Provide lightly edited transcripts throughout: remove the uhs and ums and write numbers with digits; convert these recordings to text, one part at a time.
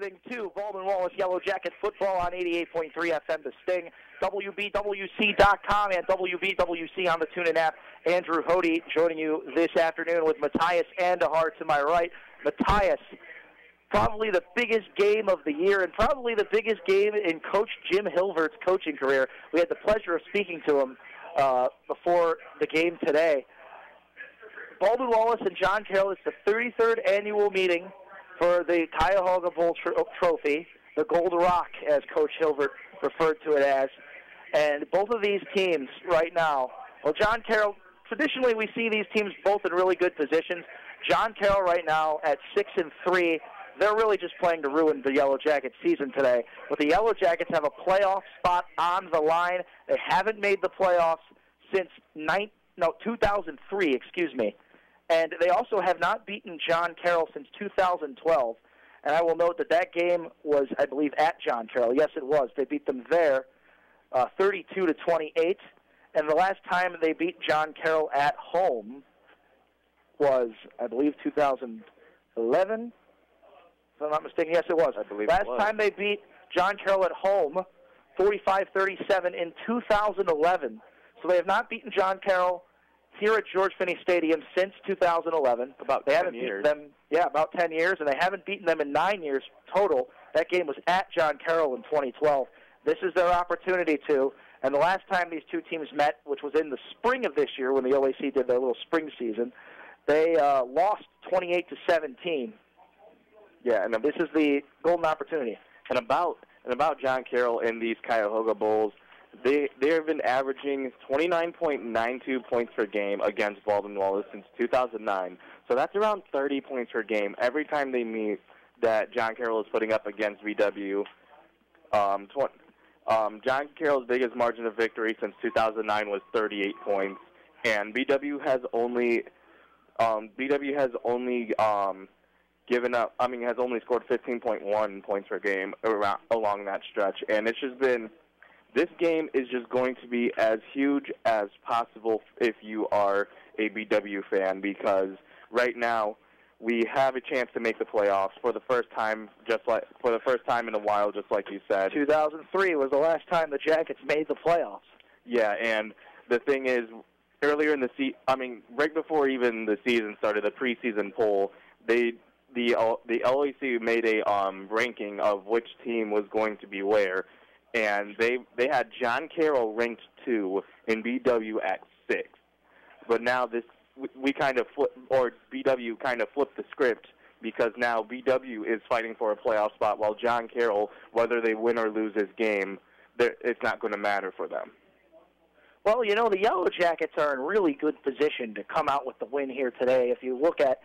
listening to Baldwin Wallace Yellowjacket football on 88.3 FM The Sting, WBWC.com, and WBWC on the TuneIn app. Andrew Hody joining you this afternoon with Matthias Andahar to my right. Matthias, probably the biggest game of the year and probably the biggest game in Coach Jim Hilvert's coaching career. We had the pleasure of speaking to him before the game today. Baldwin Wallace and John Carroll, it's the 33rd annual meeting for the Cuyahoga Bowl Trophy, the Gold Rock, as Coach Hilvert referred to it as. And both of these teams right now, well, John Carroll, traditionally we see these teams both in really good positions. John Carroll right now at 6-3, they're really just playing to ruin the Yellowjacket season today. But the Yellowjackets have a playoff spot on the line. They haven't made the playoffs since 2003, excuse me. And they also have not beaten John Carroll since 2012. And I will note that that game was, I believe, at John Carroll. Yes, it was. They beat them there 32-28. And the last time they beat John Carroll at home was, I believe, 2011. If I'm not mistaken, yes, it was. I believe last it was. time they beat John Carroll at home, 45-37 in 2011. So they have not beaten John Carroll here at George Finney Stadium since 2011. About 10 years. Beaten them, yeah, about 10 years, and they haven't beaten them in 9 years total. That game was at John Carroll in 2012. This is their opportunity to, and the last time these two teams met, which was in the spring of this year when the OAC did their little spring season, they lost 28-17. Yeah, and this is the golden opportunity. And about John Carroll in these Cuyahoga Bowls, they have been averaging 29.92 points per game against Baldwin Wallace since 2009. So that's around 30 points per game every time they meet that John Carroll is putting up against VW. John Carroll's biggest margin of victory since 2009 was 38 points, and BW has only has only scored 15.1 points per game along that stretch, and it's just been. This game is just going to be as huge as possible if you are a BW fan, because right now we have a chance to make the playoffs for the first time in a while, just like you said. 2003 was the last time the Jackets made the playoffs. Yeah, and the thing is, earlier in the right before even the season started, the preseason poll, the LAC made a ranking of which team was going to be where. And they had John Carroll ranked 2 and BW at 6. But now BW kind of flipped the script, because now BW is fighting for a playoff spot, while John Carroll, whether they win or lose this game, it's not going to matter for them. Well, you know, the Yellowjackets are in really good position to come out with the win here today. If you look at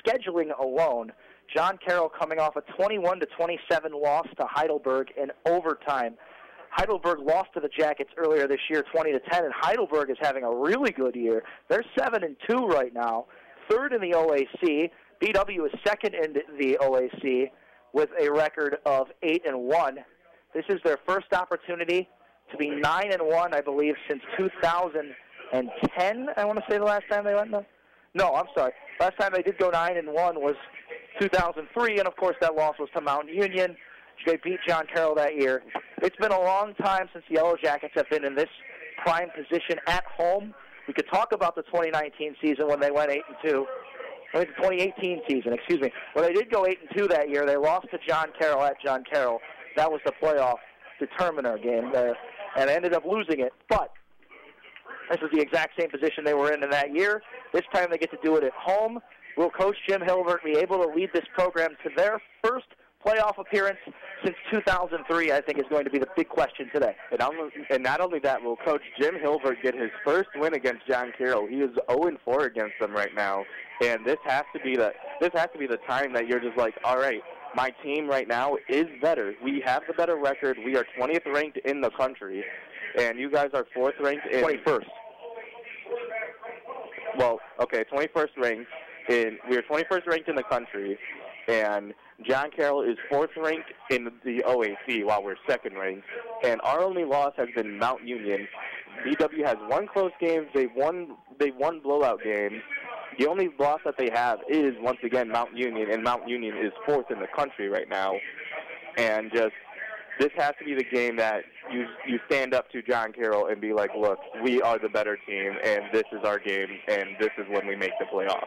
scheduling alone, John Carroll coming off a 21-27 loss to Heidelberg in overtime. Heidelberg lost to the Jackets earlier this year, 20-10, and Heidelberg is having a really good year. They're 7-2 right now, third in the OAC. BW is second in the OAC with a record of 8-1. This is their first opportunity to be 9-1, I believe, since 2010. I want to say the last time they went. No, I'm sorry. Last time they did go 9-1 was 2003, and of course that loss was to Mountain Union. They beat John Carroll that year. It's been a long time since the Yellowjackets have been in this prime position at home. We could talk about the 2019 season when they went 8-2. I think the 2018 season, excuse me. When they did go 8-2 that year, they lost to John Carroll at John Carroll. That was the playoff determiner game there, and they ended up losing it. But this is the exact same position they were in that year. This time they get to do it at home. Will Coach Jim Hilvert be able to lead this program to their first playoff appearance since 2003, I think, is going to be the big question today. And not only that, will Coach Jim Hilvert get his first win against John Carroll? He is 0-4 against them right now, and this has to be the time that you're just like, all right, my team right now is better. We have the better record. We are 20th ranked in the country, and you guys are 4th ranked in 21st. Well, okay, 21st ranked. We are 21st ranked in the country, and John Carroll is 4th ranked in the OAC while we're 2nd ranked. And our only loss has been Mount Union. BW has one close game. They won blowout games. The only loss that they have is, once again, Mount Union, and Mount Union is 4th in the country right now. and just this has to be the game that you stand up to John Carroll and be like, look, we are the better team, and this is our game, and this is when we make the playoffs.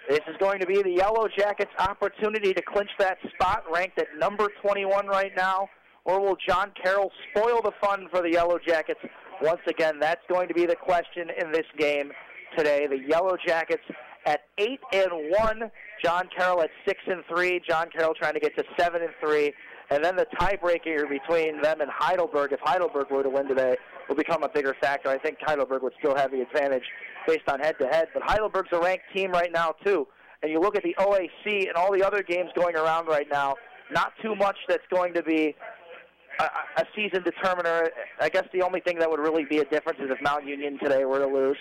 This is going to be the Yellowjackets' opportunity to clinch that spot, ranked at number 21 right now, or will John Carroll spoil the fun for the Yellowjackets? Once again, that's going to be the question in this game today. The Yellowjackets at 8-1, John Carroll at 6-3. John Carroll trying to get to 7-3, and then the tiebreaker between them and Heidelberg, if Heidelberg were to win today, will become a bigger factor. I think Heidelberg would still have the advantage based on head-to-head, but Heidelberg's a ranked team right now too. And you look at the OAC and all the other games going around right now, not too much that's going to be a season determiner. I guess the only thing that would really be a difference is if Mount Union today were to lose.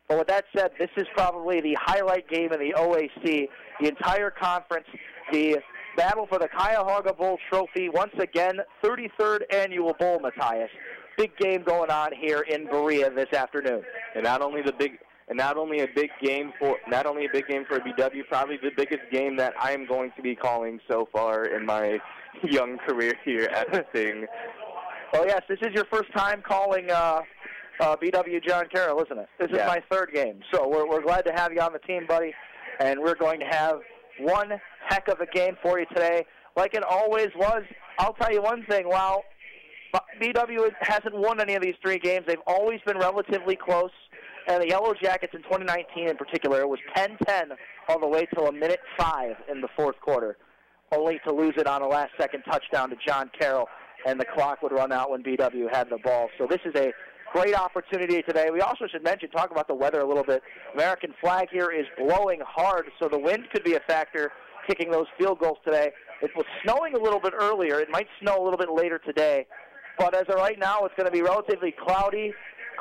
But with that said, this is probably the highlight game in the OAC, the entire conference, the battle for the Cuyahoga Bowl trophy. Once again, 33rd annual bowl, Matthias. Big game going on here in Berea this afternoon. And not only a big game for BW, probably the biggest game that I am going to be calling so far in my young career here at the thing. Well, yes, this is your first time calling BW John Carroll, isn't it? This is my third game. So we're glad to have you on the team, buddy. And we're going to have one heck of a game for you today. Like it always was, I'll tell you one thing. While BW hasn't won any of these three games, they've always been relatively close. And the Yellowjackets in 2019 in particular, it was 10-10 all the way till 1:05 in the fourth quarter, only to lose it on a last-second touchdown to John Carroll, and the clock would run out when BW had the ball. So this is a great opportunity today. We also should talk about the weather a little bit. American flag here is blowing hard, so the wind could be a factor kicking those field goals today. It was snowing a little bit earlier. It might snow a little bit later today. But as of right now, it's going to be relatively cloudy,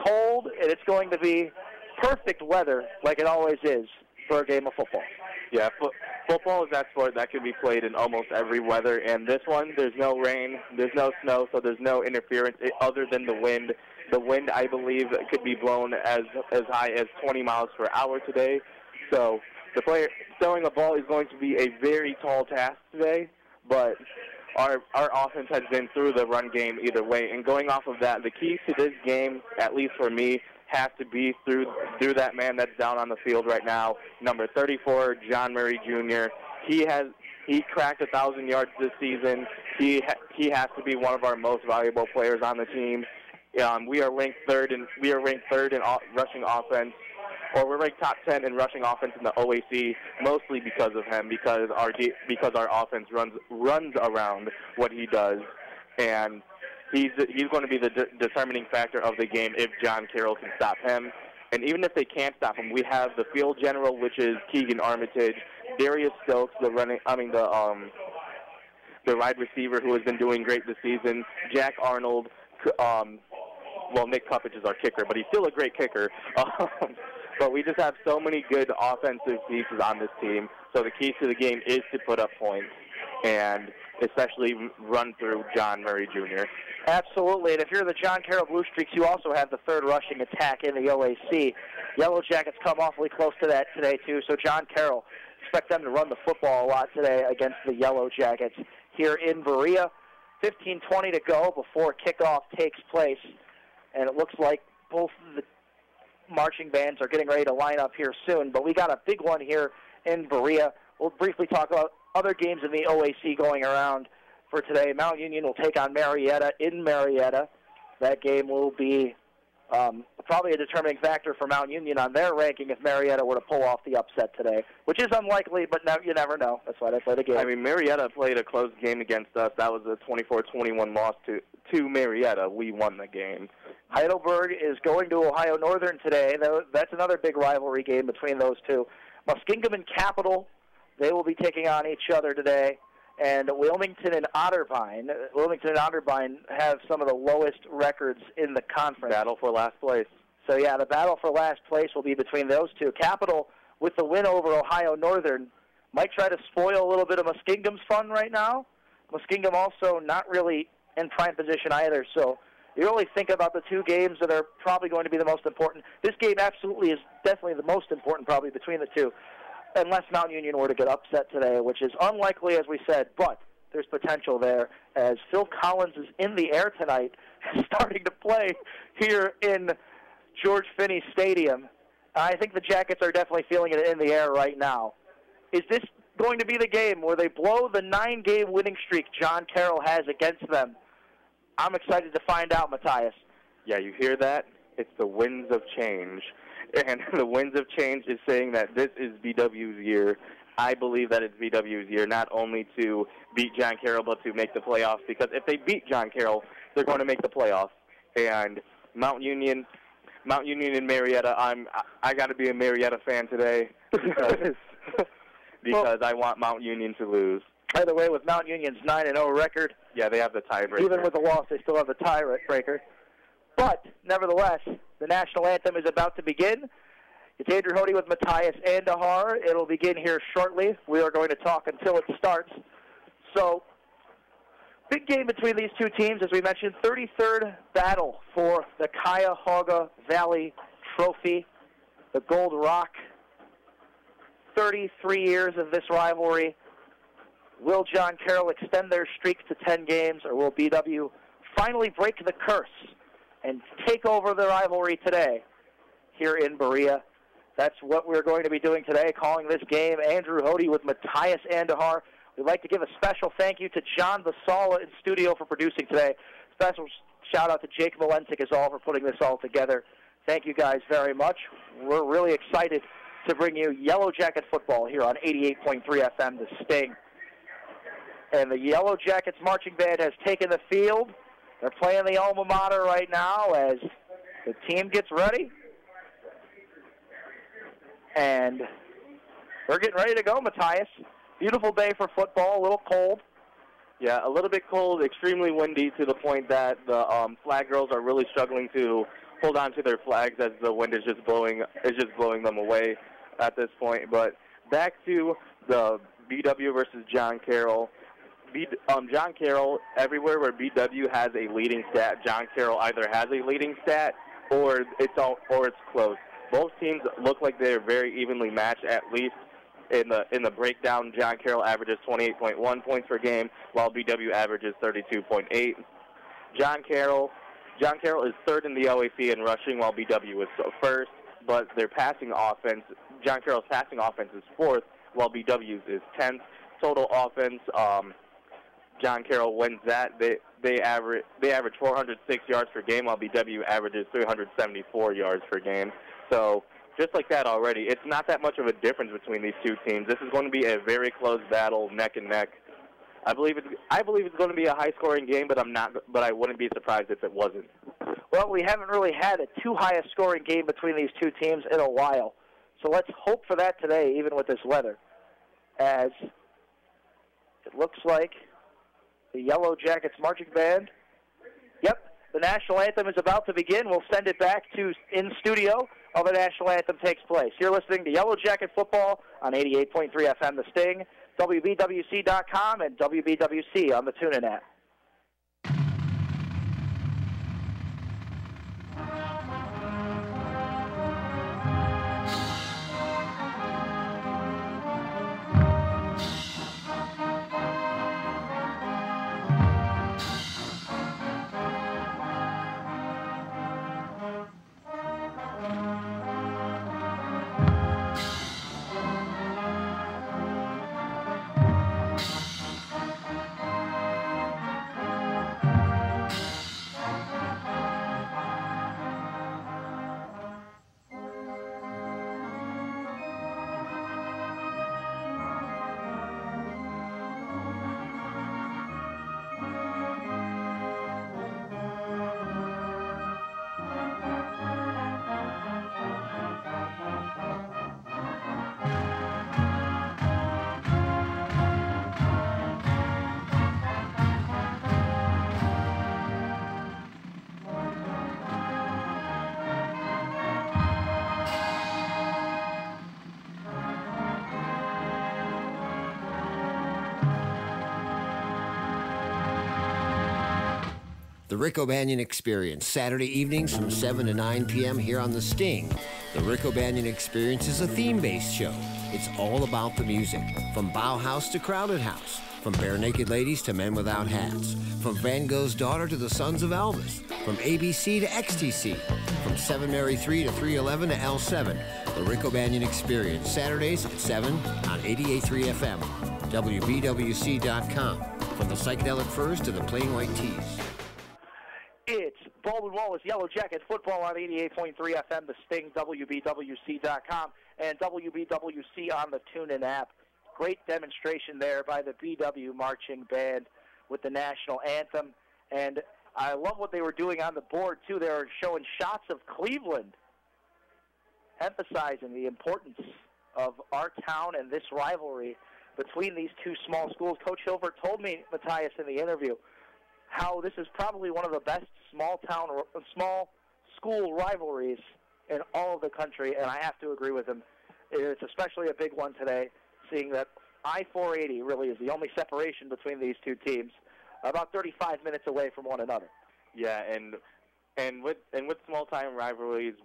cold, and it's going to be perfect weather like it always is for a game of football. Yeah, football is that sport that can be played in almost every weather. And this one, there's no rain, there's no snow, so there's no interference other than the wind. The wind, I believe, could be blown as high as 20 miles per hour today. So the player throwing a ball is going to be a very tall task today, but our offense has been through the run game either way. And going off of that, the key to this game, at least for me, has to be through that man that's down on the field right now, number 34, John Murray Jr. He cracked 1,000 yards this season. He has to be one of our most valuable players on the team. We are ranked third in rushing offense, or we're ranked top 10 in rushing offense in the OAC, mostly because of him, because our offense runs around what he does, and he's going to be the determining factor of the game if John Carroll can stop him. And even if they can't stop him, we have the field general, which is Keegan Armitage, Darius Stokes, the wide receiver who has been doing great this season, Jack Arnold. Nick Cuppage is our kicker, but he's still a great kicker. But we just have so many good offensive pieces on this team. So the key to the game is to put up points and especially run through John Murray Jr. Absolutely. And if you're the John Carroll Blue Streaks, you also have the third rushing attack in the OAC. Yellowjackets come awfully close to that today, too. So John Carroll, expect them to run the football a lot today against the Yellowjackets here in Berea. 15:20 to go before kickoff takes place. And it looks like both the marching bands are getting ready to line up here soon. But we got a big one here in Berea. We'll briefly talk about other games in the OAC going around for today. Mount Union will take on Marietta in Marietta. That game will be probably a determining factor for Mount Union on their ranking if Marietta were to pull off the upset today, which is unlikely, but you never know. That's why they play the game. I mean, Marietta played a close game against us. That was a 24-21 loss to Marietta. We won the game. Heidelberg is going to Ohio Northern today. That's another big rivalry game between those two. Muskingum and Capital, they will be taking on each other today. And Wilmington and Otterbein have some of the lowest records in the conference. Battle for last place. So, yeah, the battle for last place will be between those two. Capital, with the win over Ohio Northern, might try to spoil a little bit of Muskingum's fun right now. Muskingum also not really in prime position either. So you really think about the two games that are probably going to be the most important. This game absolutely is definitely the most important probably between the two, unless Mount Union were to get upset today, which is unlikely, as we said. But there's potential there, as Phil Collins is in the air tonight, starting to play here in George Finney Stadium. I think the Jackets are definitely feeling it in the air right now. Is this going to be the game where they blow the 9-game winning streak John Carroll has against them? I'm excited to find out, Matthias. Yeah, you hear that? It's the winds of change. And the winds of change is saying that this is BW's year. I believe that it's BW's year, not only to beat John Carroll, but to make the playoffs. Because if they beat John Carroll, they're going to make the playoffs. And Mount Union and Marietta, I got to be a Marietta fan today because I want Mount Union to lose. By the way, with Mount Union's 9-0 record, yeah, they have the tiebreaker. Even with the loss, they still have the tiebreaker. But nevertheless, the national anthem is about to begin. It's Andrew Hody with Matthias Andahar. It'll begin here shortly. We are going to talk until it starts. So, big game between these two teams, as we mentioned. 33rd battle for the Cuyahoga Valley Trophy, the Gold Rock. 33 years of this rivalry. Will John Carroll extend their streak to 10 games, or will BW finally break the curse and take over the rivalry today here in Berea? That's what we're going to be doing today, calling this game. Andrew Hody with Matthias Andahar. We'd like to give a special thank you to John Vasala in studio for producing today. Special shout-out to Jake Valensik as all for putting this all together. Thank you guys very much. We're really excited to bring you Yellowjacket football here on 88.3 FM, The Sting. And the Yellowjackets marching band has taken the field. They're playing the alma mater right now as the team gets ready. And we're getting ready to go, Matthias. Beautiful day for football, a little cold. Yeah, a little bit cold, extremely windy to the point that the flag girls are really struggling to hold on to their flags as the wind is just blowing them away at this point. But back to the BW versus John Carroll. John Carroll, everywhere where BW has a leading stat, John Carroll either has a leading stat or it's close. Both teams look like they're very evenly matched, at least in the breakdown. John Carroll averages 28.1 points per game, while BW averages 32.8. John Carroll is third in the OAC in rushing, while BW is first. But their passing offense, John Carroll's passing offense is fourth, while BW's is 10th. Total offense, John Carroll wins that. They average 406 yards per game, while BW averages 374 yards per game. So just like that already, it's not that much of a difference between these two teams. This is going to be a very close battle, neck and neck. I believe it's going to be a high-scoring game, but I wouldn't be surprised if it wasn't. Well, we haven't really had a too high-scoring game between these two teams in a while. So let's hope for that today, even with this weather, as it looks like the Yellowjackets marching band. Yep, the national anthem is about to begin. We'll send it back to in studio while the national anthem takes place. You're listening to Yellowjacket football on 88.3 FM The Sting, WBWC.com, and WBWC on the TuneIn app. The Rick O'Banion Experience, Saturday evenings from 7 to 9 p.m. here on The Sting. The Rick O'Banion Experience is a theme-based show. It's all about the music, from Bauhaus to Crowded House. From Bare Naked Ladies to Men Without Hats. From Van Gogh's Daughter to the Sons of Elvis. From ABC to XTC. From 7 Mary 3 to 311 to L7. The Rick O'Banion Experience. Saturdays at 7 on 88.3 FM. WBWC.com. From the Psychedelic Furs to the Plain White Tees. It's Baldwin Wallace Yellowjacket football on 88.3 FM, The Sting, WBWC.com, and WBWC on the TuneIn app. Great demonstration there by the BW Marching Band with the national anthem. And I love what they were doing on the board, too. They were showing shots of Cleveland, emphasizing the importance of our town and this rivalry between these two small schools. Coach Hilbert told me, Matthias, in the interview, how this is probably one of the best small school rivalries in all of the country, and I have to agree with him. It's especially a big one today, seeing that I-480 really is the only separation between these two teams, about 35 minutes away from one another. Yeah, and with small-time rivalries,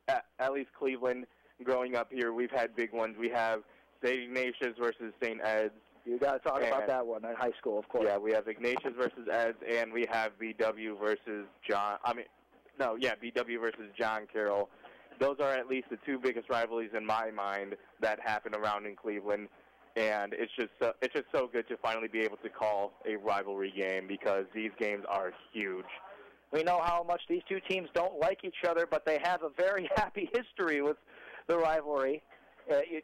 at least Cleveland, growing up here, we've had big ones. We have St. Ignatius versus St. Ed's. You got to talk about that one in high school, of course. Yeah, we have Ignatius versus Ed's, and we have BW versus BW versus John Carroll. Those are at least the two biggest rivalries in my mind that happen around in Cleveland, and it's just so good to finally be able to call a rivalry game because these games are huge. We know how much these two teams don't like each other, but they have a very happy history with the rivalry.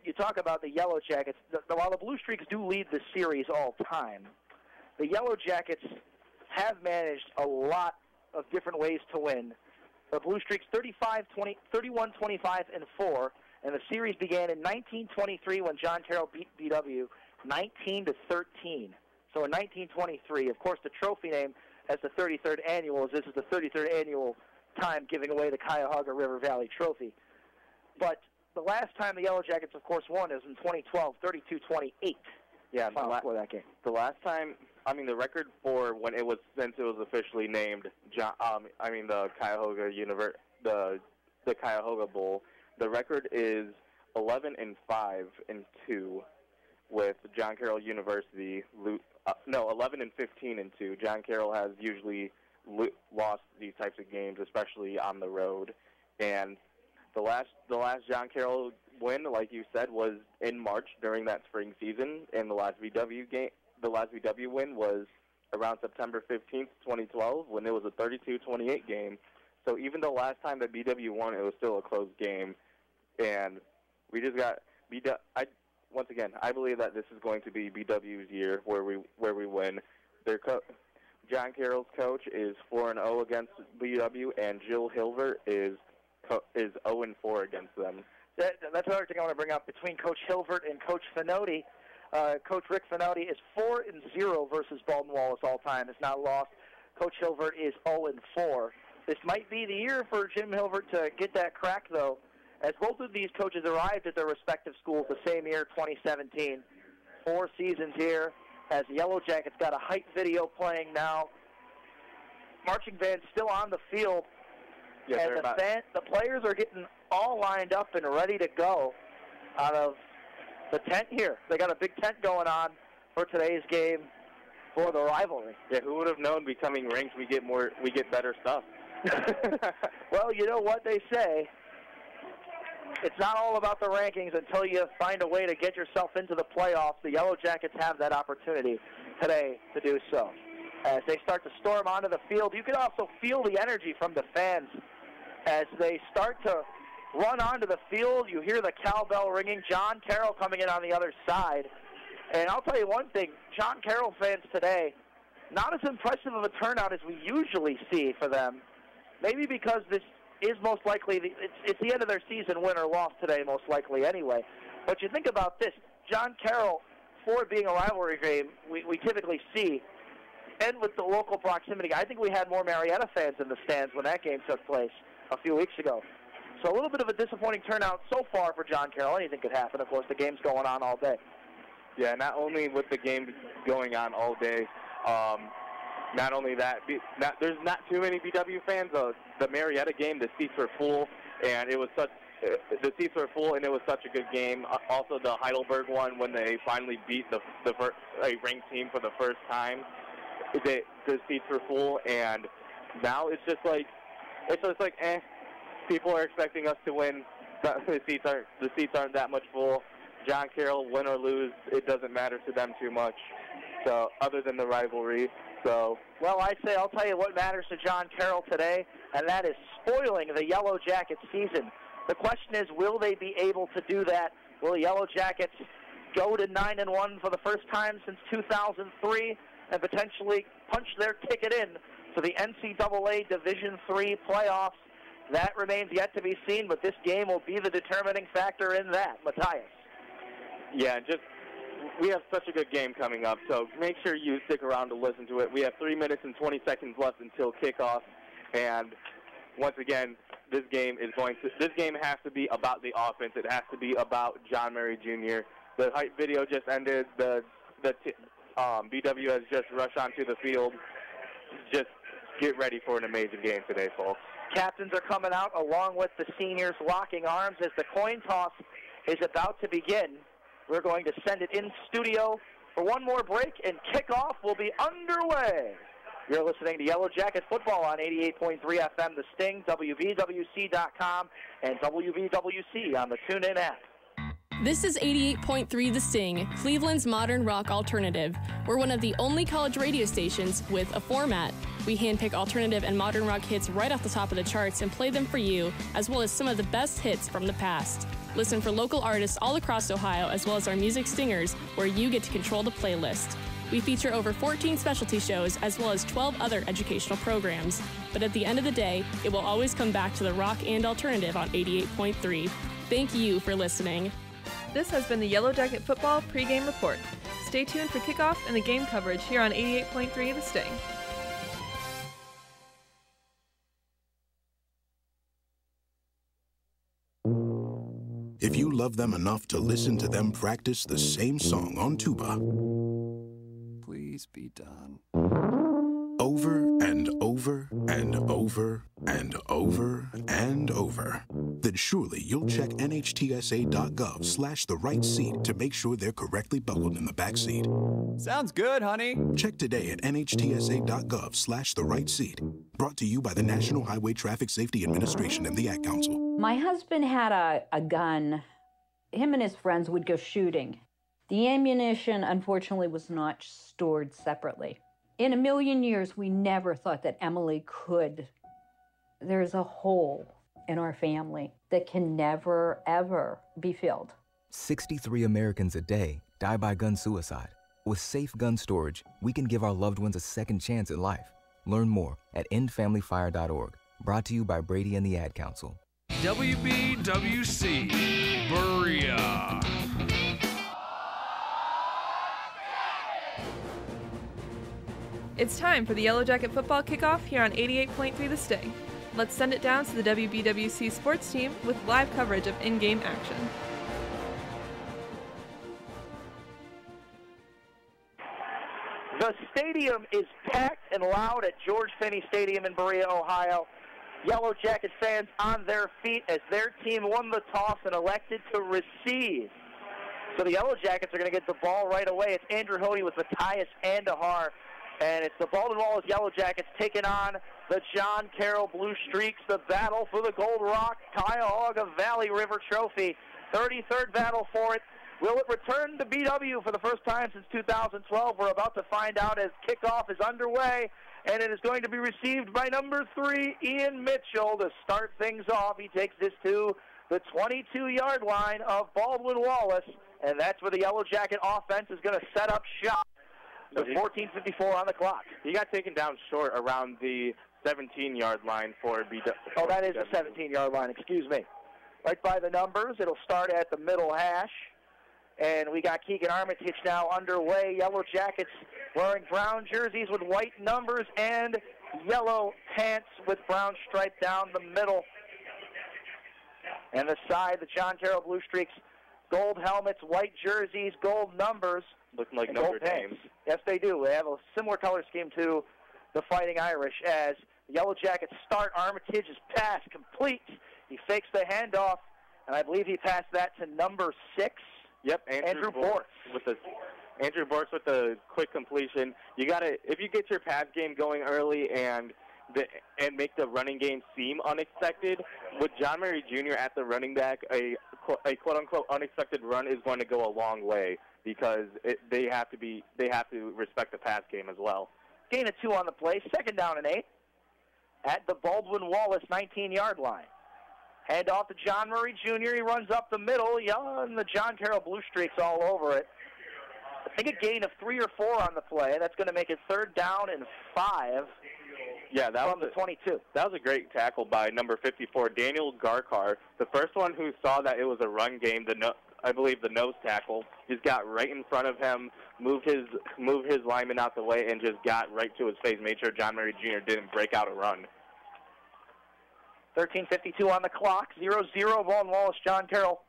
You talk about the Yellowjackets. While the Blue Streaks do lead the series all time, the Yellowjackets have managed a lot of different ways to win. The Blue Streaks 31, 25, and 4, and the series began in 1923 when John Carroll beat BW 19-13. So in 1923, of course, the trophy name as the 33rd annual is this is the 33rd annual time giving away the Cuyahoga River Valley Trophy. But the last time the Yellowjackets, of course, won is in 2012, 32-28. Yeah, for that game. The last time, the record for when it was since it was officially named, the Cuyahoga the Cuyahoga Bowl, the record is 11-5-2 with John Carroll University. 11-15-2. John Carroll has usually lost these types of games, especially on the road, and the last John Carroll win, like you said, was in March during that spring season, and the last VW win was around September 15th, 2012, when it was a 32-28 game. So even the last time that BW won, it was still a close game, and we just got once again, I believe that this is going to be BW's year where we win. John Carroll's coach is 4-0 against BW, and Jill Hilbert is 0-4 against them. That's another thing I want to bring up. Between Coach Hilbert and Coach Finotti, Coach Rick Finotti is 4-0 versus Baldwin Wallace all time. It's not lost. Coach Hilbert is 0-4. This might be the year for Jim Hilbert to get that crack, though, as both of these coaches arrived at their respective schools the same year, 2017. 4 seasons here, as the Yellowjackets got a hype video playing now. Marching band's still on the field. Yeah, and the players are getting all lined up and ready to go out of the tent here. They got a big tent going on for today's game for the rivalry. Yeah, who would have known becoming ranked we get better stuff. Well, you know what they say. It's not all about the rankings until you find a way to get yourself into the playoffs. The Yellowjackets have that opportunity today to do so. As they start to storm onto the field, you can also feel the energy from the fans as they start to run onto the field. You hear the cowbell ringing. John Carroll coming in on the other side. And I'll tell you one thing, John Carroll fans today, not as impressive of a turnout as we usually see for them. Maybe because this is most likely, it's the end of their season, win or loss today, most likely anyway. But you think about this, John Carroll, for it being a rivalry game, we typically see, and with the local proximity, I think we had more Marietta fans in the stands when that game took place a few weeks ago. So a little bit of a disappointing turnout so far for John Carroll. Anything could happen. Of course, the game's going on all day. Yeah, not only with the game going on all day, not only that, there's not too many BW fans. The Marietta game, the seats were full, and it was the seats were full, and it was such a good game. Also, the Heidelberg one, when they finally beat a ranked team for the first time, the seats were full, and now it's just like people are expecting us to win. The seats aren't that much full. John Carroll, win or lose, it doesn't matter to them too much. So, other than the rivalry. So, well, I'll tell you what matters to John Carroll today, and that is spoiling the Yellowjacket season. The question is, will they be able to do that? Will the Yellowjackets go to 9-1 for the first time since 2003 and potentially punch their ticket in to the NCAA Division III playoffs? That remains yet to be seen, but this game will be the determining factor in that. Matthias. Yeah, we have such a good game coming up, so make sure you stick around to listen to it. We have 3 minutes and 20 seconds left until kickoff, and once again, this game has to be about the offense. It has to be about John Murray Jr. The hype video just ended. BW has just rushed onto the field. Just get ready for an amazing game today, folks. Captains are coming out along with the seniors, locking arms as the coin toss is about to begin. We're going to send it in studio for one more break, and kickoff will be underway. You're listening to Yellowjacket Football on 88.3 FM, The Sting, WVWC.com, and WVWC on the TuneIn app. This is 88.3 The Sting, Cleveland's modern rock alternative. We're one of the only college radio stations with a format. We handpick alternative and modern rock hits right off the top of the charts and play them for you, as well as some of the best hits from the past. Listen for local artists all across Ohio, as well as our music stingers, where you get to control the playlist. We feature over 14 specialty shows, as well as 12 other educational programs. But at the end of the day, it will always come back to the rock and alternative on 88.3. Thank you for listening. This has been the Yellowjacket Football pregame report. Stay tuned for kickoff and the game coverage here on 88.3 The Sting. If you love them enough to listen to them practice the same song on tuba, please be done. Over and over and over and over and over, then surely you'll check nhtsa.gov/the right seat to make sure they're correctly buckled in the back seat. Sounds good, honey. Check today at nhtsa.gov/the right seat. Brought to you by the National Highway Traffic Safety Administration and the Ad Council. My husband had a gun. Him and his friends would go shooting. The ammunition, unfortunately, was not stored separately. In a million years, we never thought that Emily could. There's a hole in our family that can never, ever be filled. 63 Americans a day die by gun suicide. With safe gun storage, we can give our loved ones a second chance at life. Learn more at endfamilyfire.org. Brought to you by Brady and the Ad Council. WBWC, Berea. It's time for the Yellowjacket Football kickoff here on 88.3 The Sting. Let's send it down to the WBWC sports team with live coverage of in-game action. The stadium is packed and loud at George Finney Stadium in Berea, Ohio. Yellowjacket fans on their feet as their team won the toss and elected to receive. So the Yellowjackets are going to get the ball right away. It's Andrew Hody with Matthias Andahar. And it's the Baldwin Wallace Yellowjackets taking on the John Carroll Blue Streaks, the battle for the Gold Rock Cuyahoga Valley River Trophy. 33rd battle for it. Will it return to BW for the first time since 2012? We're about to find out as kickoff is underway, and it is going to be received by number 3, Ian Mitchell, to start things off. He takes this to the 22-yard line of Baldwin Wallace, and that's where the Yellowjacket offense is going to set up shop. With 14:54 on the clock. He got taken down short around the 17-yard line for BW. Oh, that is the 17-yard line. Excuse me. Right by the numbers. It'll start at the middle hash. And we got Keegan Armitage now underway. Yellowjackets wearing brown jerseys with white numbers and yellow pants with brown stripe down the middle. And the side, the John Carroll Blue Streaks, gold helmets, white jerseys, gold numbers. Looking like Notre Dame. Yes, they do. They have a similar color scheme to the Fighting Irish. As the Yellowjackets start, Armitage's pass complete. He fakes the handoff And I believe he passed that to number 6. Yep, Andrew Bortz. Andrew Bortz with the quick completion. You gotta, if you get your pass game going early and make the running game seem unexpected, with John Murray Jr. at the running back, a quote-unquote unexpected run is going to go a long way because they have to respect the pass game as well. Gain of 2 on the play, 2nd down and 8 at the Baldwin Wallace 19-yard line. Hand off to John Murray Jr. He runs up the middle, and the John Carroll Blue Streaks all over it. I think a gain of 3 or 4 on the play. That's going to make it 3rd down and 5. Yeah, from the 22. That was a great tackle by number 54, Daniel Garkar. The first one who saw that it was a run game, I believe the nose tackle, just got right in front of him, moved his lineman out the way, and just got right to his face, made sure John Murray Jr. didn't break out a run. 13:52 on the clock, 0-0, Baldwin Wallace, John Carroll.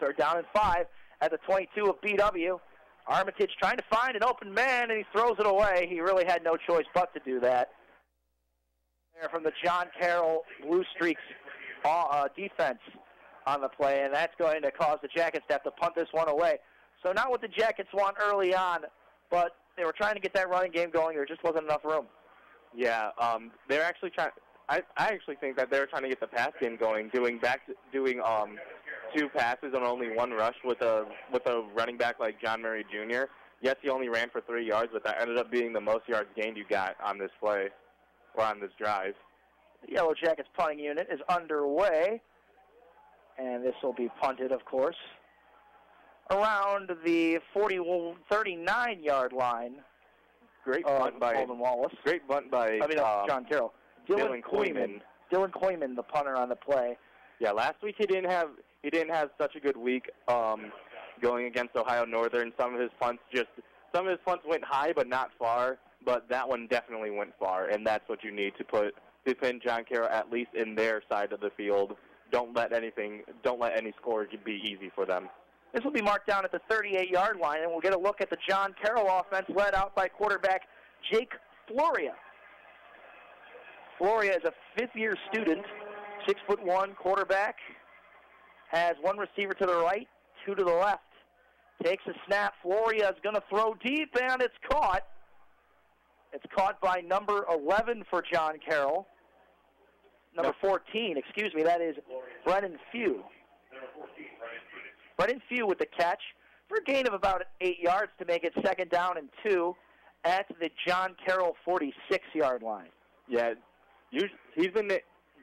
3rd down and 5 at the 22 of BW. Armitage trying to find an open man, and he throws it away. He really had no choice but to do that. There from the John Carroll Blue Streaks defense on the play, and that's going to cause the Jackets to have to punt this one away. So not what the Jackets want early on, but they were trying to get that running game going. There just wasn't enough room. Yeah, they're actually trying. I actually think that they were trying to get the pass game going, doing 2 passes and only 1 rush with a running back like John Murray Jr. Yes, he only ran for 3 yards, but that ended up being the most yards gained you got on this play or on this drive. The Yellowjackets punting unit is underway, and this will be punted, of course, around the 39-yard line. Great bunt by Baldwin Wallace. Great bunt by John Carroll. Dylan Koyman, the punter on the play. Yeah, last week he didn't have such a good week going against Ohio Northern. Some of his punts went high but not far, but that one definitely went far, and that's what you need to pin John Carroll at least in their side of the field. Don't let any score be easy for them. This will be marked down at the 38-yard line, and we'll get a look at the John Carroll offense led out by quarterback Jake Floria. Floria is a 5th-year student, 6'1" quarterback, has 1 receiver to the right, 2 to the left. Takes a snap. Floria is going to throw deep, and it's caught. It's caught by number 11 for John Carroll. Number 14, excuse me, that is Brennan Few. Brennan Few with the catch for a gain of about 8 yards to make it 2nd down and 2 at the John Carroll 46-yard line. Yeah,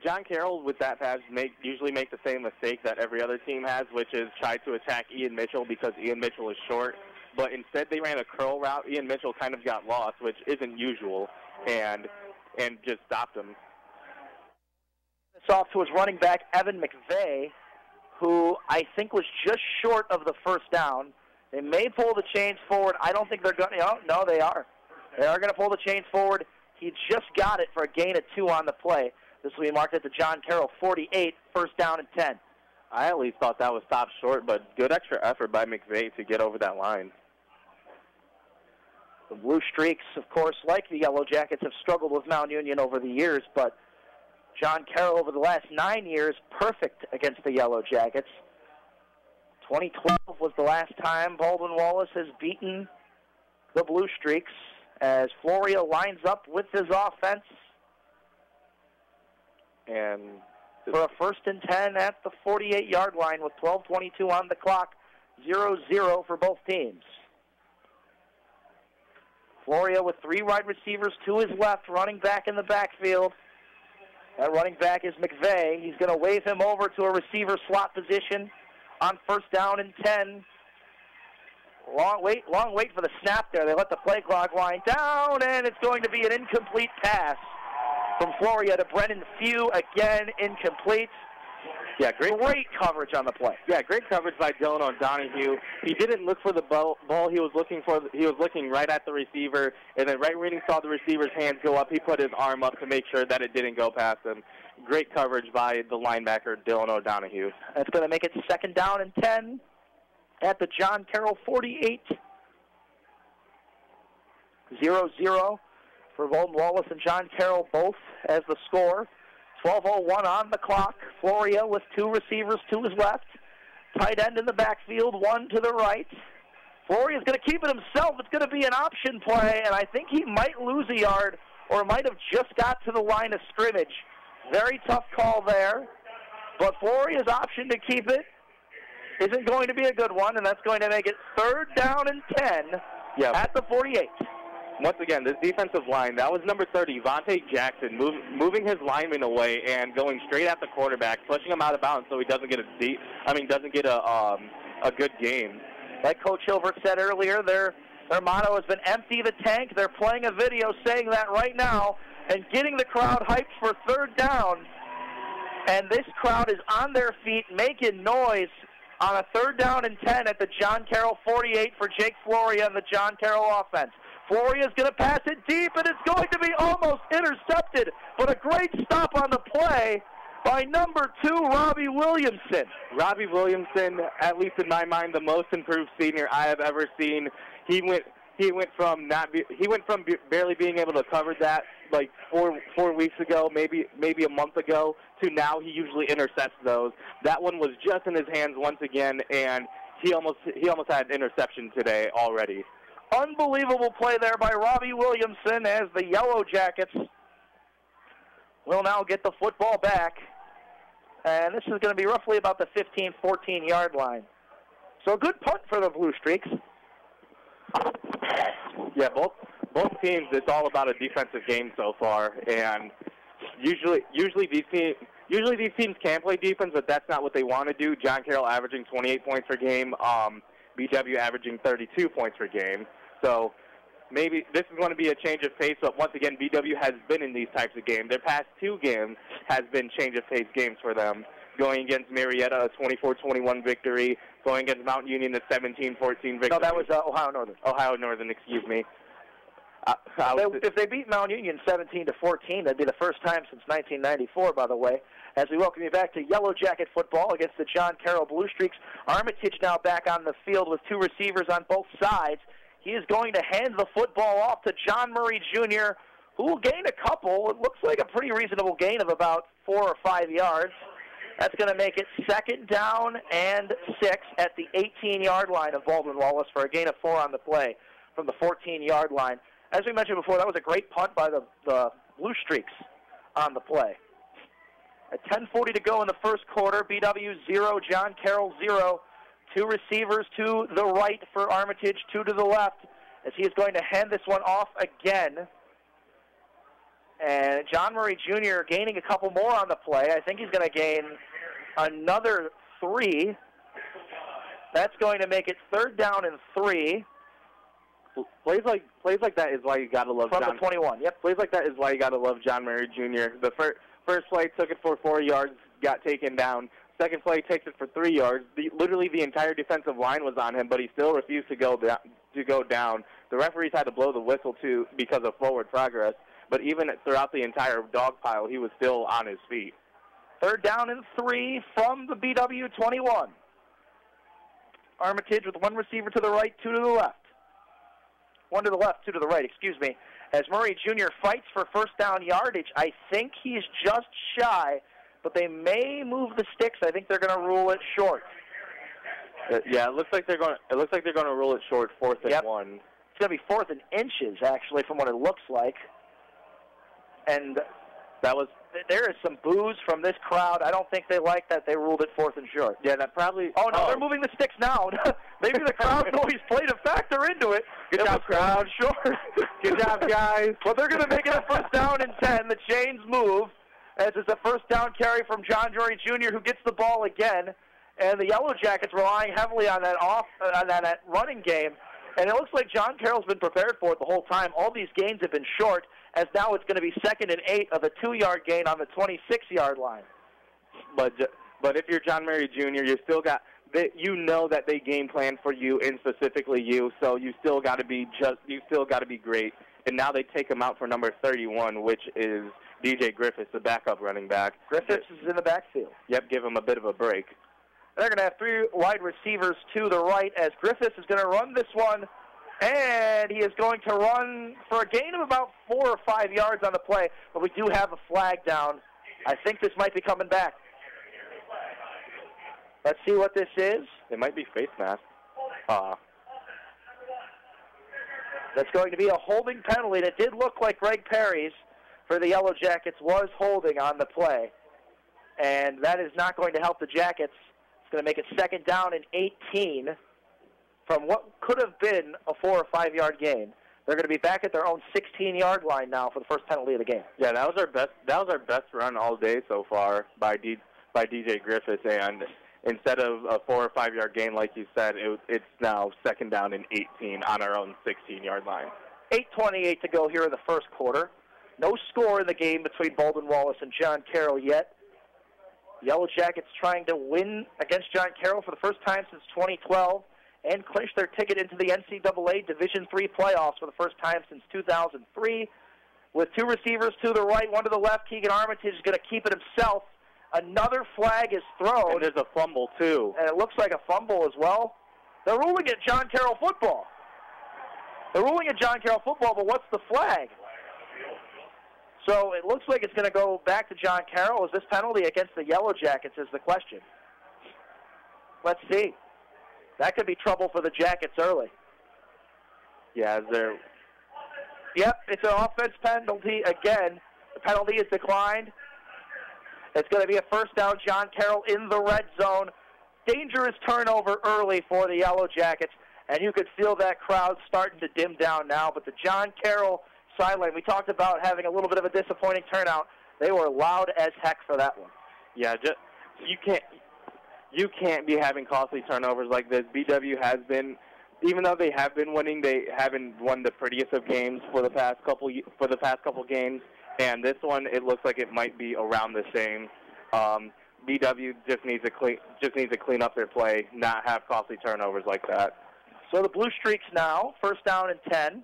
John Carroll with that pass usually make the same mistake that every other team has, which is try to attack Ian Mitchell because Ian Mitchell is short. But instead they ran a curl route. Ian Mitchell kind of got lost, which isn't usual, and just stopped him. It's off to his running back, Evan Mcvay, who I think was just short of the 1st down. They may pull the chains forward. I don't think they're going to. No, they are. They are going to pull the chains forward. He just got it for a gain of 2 on the play. This will be marked at the John Carroll 48, 1st down and 10. I at least thought that was stopped short, but good extra effort by McVay to get over that line. The Blue Streaks, of course, like the Yellowjackets, have struggled with Mount Union over the years, but John Carroll over the last 9 years, perfect against the Yellowjackets. 2012 was the last time Baldwin Wallace has beaten the Blue Streaks as Floria lines up with his offense. And for a 1st and 10 at the 48-yard line with 12:22 on the clock, 0-0 for both teams. Floria with 3 wide receivers to his left, running back in the backfield. That running back is McVay. He's going to wave him over to a receiver slot position on 1st down and 10. Long wait for the snap there. They let the play clock wind down, and it's going to be an incomplete pass from Floria to Brennan Few. Again, incomplete. Yeah, great coverage on the play. Yeah, great coverage by Dylan O'Donohue. He didn't look for the ball he was looking right at the receiver, and then right when he saw the receiver's hands go up, he put his arm up to make sure that it didn't go past him. Great coverage by the linebacker, Dylan O'Donohue. That's going to make it 2nd down and 10 at the John Carroll 48. 0-0 for Baldwin Wallace and John Carroll both as the score. 12:01 on the clock. Floria with 2 receivers to his left. Tight end in the backfield, 1 to the right. Floria's going to keep it himself. It's going to be an option play, and I think he might lose a yard or might have just got to the line of scrimmage. Very tough call there. But Floria's option to keep it isn't going to be a good one, and that's going to make it 3rd down and 10 at the 48. Once again, this defensive line, that was number 30, Vontae Jackson, moving his lineman away and going straight at the quarterback, pushing him out of bounds so he doesn't get a good game. Like Coach Hilbert said earlier, their motto has been empty the tank. They're playing a video saying that right now and getting the crowd hyped for 3rd down. And this crowd is on their feet making noise on a 3rd down and 10 at the John Carroll 48 for Jake Floria and the John Carroll offense. Floria's going to pass it deep, and it's going to be almost intercepted, but a great stop on the play by number 2, Robbie Williamson. Robbie Williamson, at least in my mind, the most improved senior I have ever seen. He went from barely being able to cover that like four weeks ago, maybe a month ago, to now he usually intercepts those. That one was just in his hands once again, and he almost had an interception today already. Unbelievable play there by Robbie Williamson as the Yellowjackets will now get the football back. And this is going to be roughly about the 15, 14-yard line. So a good punt for the Blue Streaks. Yeah, both teams, it's all about a defensive game so far. And usually these teams can play defense, but that's not what they want to do. John Carroll averaging 28 points per game. BW averaging 32 points per game. So maybe this is going to be a change of pace, but once again, BW has been in these types of games. Their past 2 games has been change of pace games for them. Going against Marietta, a 24-21 victory. Going against Mount Union, a 17-14 victory. No, that was Ohio Northern. Ohio Northern, excuse me. If they beat Mount Union 17-14, that'd be the first time since 1994, by the way. As we welcome you back to Yellowjacket football against the John Carroll Blue Streaks. Armitage now back on the field with 2 receivers on both sides. He is going to hand the football off to John Murray Jr., who will gain a couple. It looks like a pretty reasonable gain of about 4 or 5 yards. That's going to make it 2nd down and 6 at the 18-yard line of Baldwin Wallace for a gain of 4 on the play from the 14-yard line. As we mentioned before, that was a great punt by the Blue Streaks on the play. At 10:40 to go in the first quarter, BW 0, John Carroll 0. 2 receivers to the right for Armitage, 2 to the left, as he is going to hand this one off again. And John Murray Jr. gaining a couple more on the play. I think he's going to gain another 3. That's going to make it 3rd down and 3. Plays like that is why you gotta love from John. The 21. Yep. Plays like that is why you gotta love John Murray Jr. The first play took it for 4 yards, got taken down. Second play takes it for 3 yards. Literally the entire defensive line was on him, but he still refused to go down. The referees had to blow the whistle too because of forward progress. But even throughout the entire dog pile, he was still on his feet. 3rd down and 3 from the BW 21. Armitage with 1 receiver to the right, 2 to the left. 1 to the left, 2 to the right, excuse me. As Murray Jr. fights for 1st down yardage, I think he's just shy, but they may move the sticks. I think they're going to rule it short. Yeah, it looks like they're going to rule it short, 4th and 1. It's going to be 4th and inches, actually, from what it looks like. And there is some boos from this crowd. I don't think they like that they ruled it 4th and short. Yeah, that probably. Oh no, they're moving the sticks now. Maybe the crowd noise played a factor into it. Good job, crowd. Sure. Good job, guys. Well, they're going to make it a 1st down and 10. The chains move as it's a 1st down carry from John Murray Jr., who gets the ball again. And the Yellowjackets relying heavily on that running game. And it looks like John Carroll's been prepared for it the whole time. All these gains have been short, as now it's going to be 2nd and 8 of a 2-yard gain on the 26-yard line. But if you're John Murray Jr., you still got you know that they game plan for you and specifically you, so you still got to be great. And now they take him out for number 31, which is DJ Griffiths, the backup running back. Griffiths is in the backfield. Yep, give him a bit of a break. They're going to have 3 wide receivers to the right as Griffiths is going to run this one, and he is going to run for a gain of about 4 or 5 yards on the play, but we do have a flag down I think this might be coming back. Let's see what this is. It might be face mask. That's going to be a holding penalty. That did look like Greg Perry's for the Yellowjackets was holding on the play. And that is not going to help the Jackets. It's going to make it 2nd down and 18 from what could have been a 4 or 5 yard gain. They're going to be back at their own 16-yard line now for the first penalty of the game. Yeah, that was our best. That was our best run all day so far by DJ Griffiths. And instead of a 4 or 5 yard gain, like you said, it's now 2nd down and 18 on our own 16-yard line. 8:28 to go here in the first quarter. No score in the game between Baldwin Wallace and John Carroll yet. Yellowjackets trying to win against John Carroll for the first time since 2012 and clinch their ticket into the NCAA Division III playoffs for the first time since 2003. With 2 receivers to the right, 1 to the left, Keegan Armitage is going to keep it himself. Another flag is thrown. And there's a fumble, too. And it looks like a fumble as well. They're ruling it John Carroll football. They're ruling it John Carroll football, but what's the flag? So it looks like it's going to go back to John Carroll. Is this penalty against the Yellowjackets is the question. Let's see. That could be trouble for the Jackets early. Yeah, Yep, it's an offense penalty again. The penalty is declined. It's going to be a 1st down. John Carroll in the red zone. Dangerous turnover early for the Yellowjackets, and you could feel that crowd starting to dim down now. But the John Carroll sideline, we talked about having a little bit of a disappointing turnout. They were loud as heck for that one. Yeah, you can't be having costly turnovers like this. BW has been, even though they have been winning, they haven't won the prettiest of games for the past couple games. And this one, it looks like it might be around the same. BW just needs to clean up their play, not have costly turnovers like that. So the Blue Streaks now, 1st down and 10.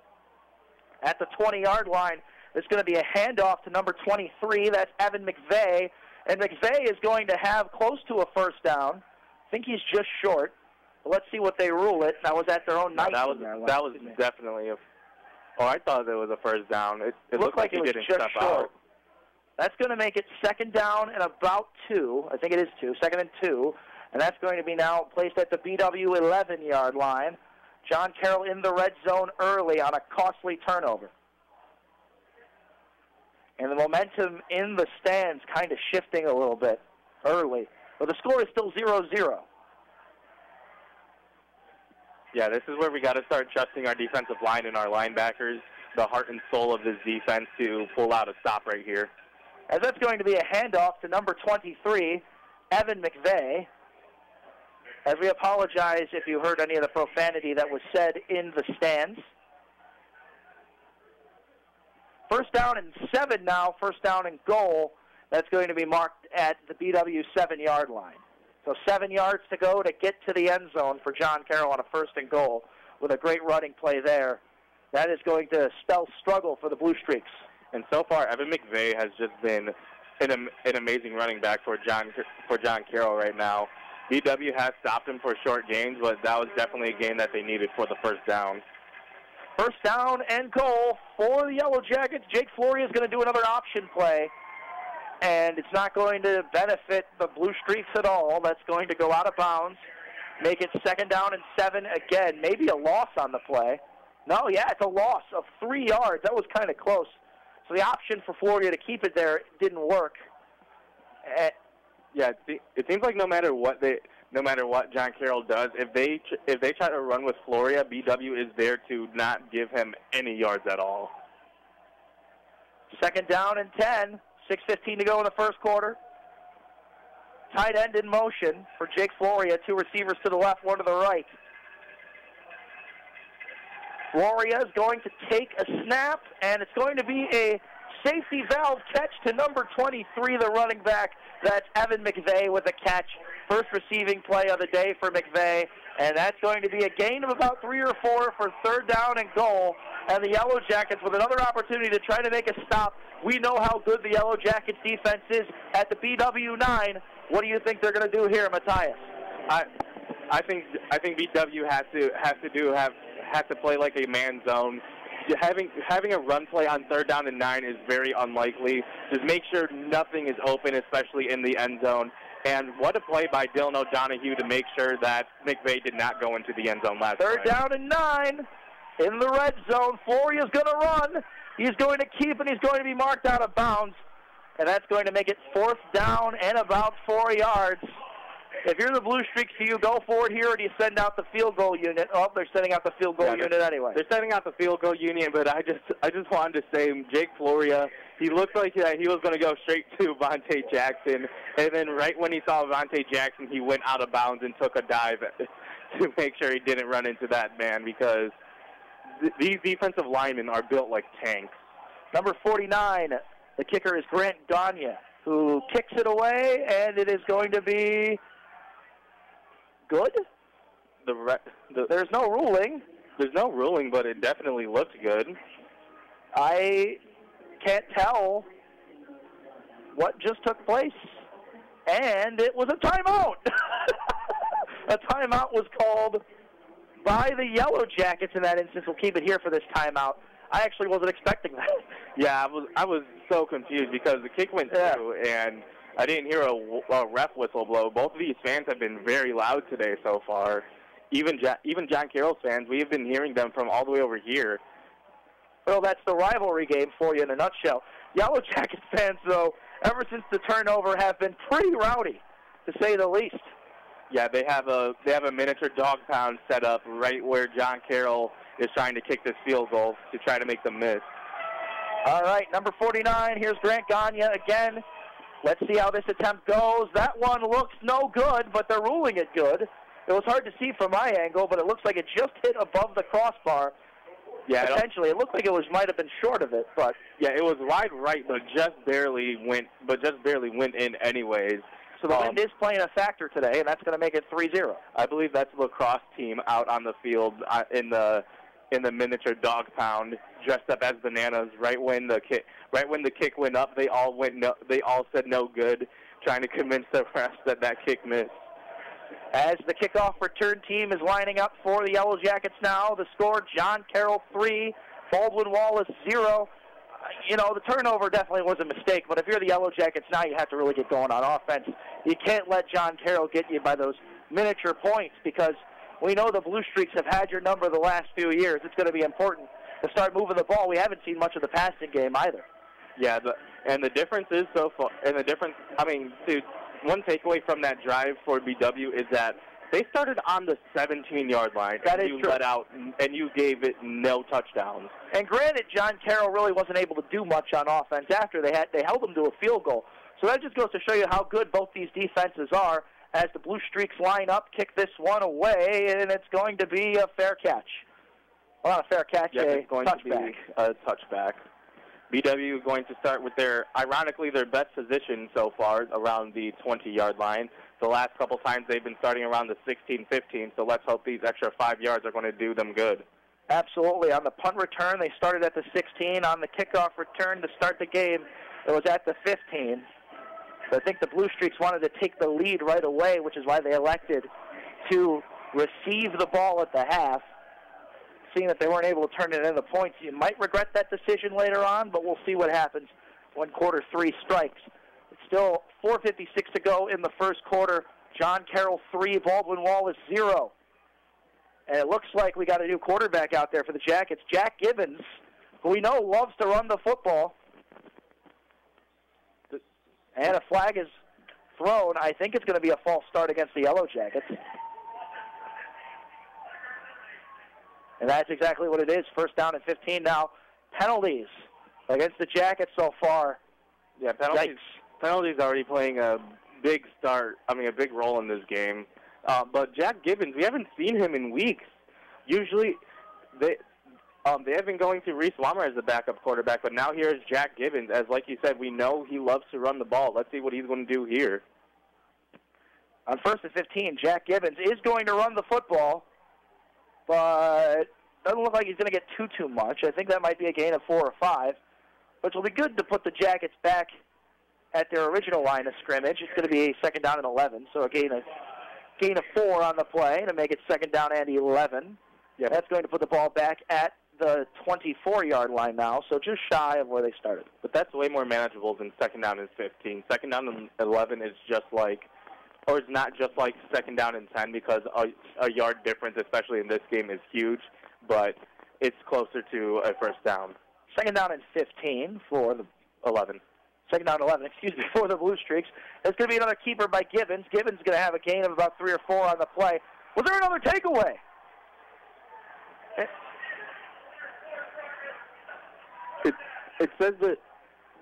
At the 20-yard line, there's going to be a handoff to number 23. That's Evan Mcvay. And Mcvay is going to have close to a 1st down. I think he's just short. But let's see what they rule it. That was at their own 19-yard line. That was definitely a... Oh, I thought it was a 1st down. It looked like it was didn't just step short. out. That's going to make it 2nd down and about 2. I think it is 2. 2nd and 2. And that's going to be now placed at the BW 11-yard line. John Carroll in the red zone early on a costly turnover. And the momentum in the stands kind of shifting a little bit early. But the score is still 0-0. Yeah, this is where we got to start trusting our defensive line and our linebackers, the heart and soul of this defense, to pull out a stop right here. As that's going to be a handoff to number 23, Evan Mcvay. As we apologize if you heard any of the profanity that was said in the stands. 1st down and 7 now, 1st down and goal. That's going to be marked at the BW 7-yard line. So 7 yards to go to get to the end zone for John Carroll on a 1st and goal with a great running play there. That is going to spell struggle for the Blue Streaks. And so far, Evan Mcvay has just been an amazing running back for John Carroll right now. BW has stopped him for short gains, but that was definitely a gain that they needed for the 1st down. 1st down and goal for the Yellowjackets. Jake Flory is going to do another option play, and it's not going to benefit the Blue Streaks at all. That's going to go out of bounds, make it 2nd down and 7 again. Maybe a loss on the play. No, yeah, it's a loss of 3 yards. That was kind of close. So the option for Flory to keep it there didn't work. Yeah, it seems like no matter what John Carroll does, if they try to run with Floria, BW is there to not give him any yards at all. 2nd down and 10, 6:15 to go in the first quarter. Tight end in motion for Jake Floria. 2 receivers to the left, 1 to the right. Floria is going to take a snap, and it's going to be a safety valve catch to number 23, the running back. That's Evan Mcvay with a catch. First receiving play of the day for Mcvay. And that's going to be a gain of about 3 or 4 for 3rd down and goal. And the Yellowjackets with another opportunity to try to make a stop. We know how good the Yellowjackets defense is at the BW9. What do you think they're going to do here, Matthias? I think BW has to play like a man zone. having a run play on 3rd down and 9 is very unlikely. Just make sure nothing is open, especially in the end zone. And what a play by Dylan O'Donohue to make sure that McVay did not go into the end zone last time. 3rd down and 9 in the red zone. Floria's going to run. He's going to keep, and he's going to be marked out of bounds. And that's going to make it 4th down and about 4 yards. If you're the Blue Streaks, do you go for it here, or do you send out the field goal unit? Oh, they're sending out the field goal unit anyway. They're sending out the field goal unit, but I just wanted to say, Jake Floria, he looked like he was going to go straight to Vontae Jackson, and then right when he saw Vontae Jackson, he went out of bounds and took a dive to make sure he didn't run into that man, because these defensive linemen are built like tanks. Number 49, the kicker is Grant Gagne, who kicks it away, and it is going to be good. There's no ruling. There's no ruling, but it definitely looked good. I can't tell what just took place, and it was a timeout. A timeout was called by the Yellowjackets in that instance. We'll keep it here for this timeout. I actually wasn't expecting that. Yeah, I was so confused because the kick went through, and I didn't hear a ref whistle blow. Both of these fans have been very loud today so far. Even John Carroll's fans, we have been hearing them from all the way over here. Well, that's the rivalry game for you in a nutshell. Yellowjackets fans, though, ever since the turnover, have been pretty rowdy, to say the least. Yeah, they have a miniature dog pound set up right where John Carroll is trying to kick this field goal to try to make them miss. All right, number 49, here's Grant Gagne again. Let's see how this attempt goes. That one looks no good, but they're ruling it good. It was hard to see from my angle, but it looks like it just hit above the crossbar. Yeah, potentially. It looked like it might have been short of it, but yeah, it was wide right, but just barely went in anyways. So the wind is playing a factor today, and that's going to make it 3-0. I believe that's the lacrosse team out on the field in the miniature dog pound, dressed up as bananas. Right when the kick went up, they all said no good, trying to convince the refs that kick missed. As the kickoff return team is lining up for the Yellowjackets now, the score: John Carroll 3, Baldwin Wallace 0. The turnover definitely was a mistake, but if you're the Yellowjackets now, you have to really get going on offense. You can't let John Carroll get you by those miniature points, because we know the Blue Streaks have had your number the last few years. It's going to be important to start moving the ball. We haven't seen much of the passing game either. Yeah, and the difference is one takeaway from that drive for BW is that they started on the 17-yard line. That is true. Let out, and you gave it no touchdowns. And granted, John Carroll really wasn't able to do much on offense after they held them to a field goal. So that just goes to show you how good both these defenses are as the Blue Streaks line up, kick this one away, and it's going to be a fair catch. Well, not a fair catch, it's going touchback. to be a touchback. BW is going to start with ironically, their best position so far around the 20-yard line. The last couple times they've been starting around the 16-15, so let's hope these extra 5 yards are going to do them good. Absolutely. On the punt return, they started at the 16. On the kickoff return to start the game, it was at the 15. So I think the Blue Streaks wanted to take the lead right away, which is why they elected to receive the ball at the half. Seeing that they weren't able to turn it into points, you might regret that decision later on, but we'll see what happens when quarter 3 strikes. It's still 4:56 to go in the first quarter. John Carroll 3, Baldwin Wallace 0. And it looks like we got a new quarterback out there for the Jackets, Jack Gibbons, who we know loves to run the football. And a flag is thrown. I think it's going to be a false start against the Yellowjackets. And that's exactly what it is. First down and 15 now. Penalties against the Jackets so far. Yeah, penalties already playing a big role in this game. But Jack Gibbons, we haven't seen him in weeks. Usually, they have been going to Reese Wammer as the backup quarterback, but now here's Jack Gibbons. As like you said, we know he loves to run the ball. Let's see what he's going to do here. On first and 15, Jack Gibbons is going to run the football, but doesn't look like he's going to get too much. I think that might be a gain of 4 or 5, which will be good to put the Jackets back at their original line of scrimmage. It's going to be a second down and 11, so a gain of 4 on the play to make it second down and 11. Yeah, that's going to put the ball back at the 24-yard line now, so just shy of where they started. But that's way more manageable than second down and 15. Second down and 11 is just like, or it's not just like second down and 10 because a yard difference, especially in this game, is huge, but it's closer to a first down. Second down and 15 for the 11. Second down 11, for the Blue Streaks. There's going to be another keeper by Gibbons. Gibbons is going to have a gain of about 3 or 4 on the play. Was there another takeaway? It says that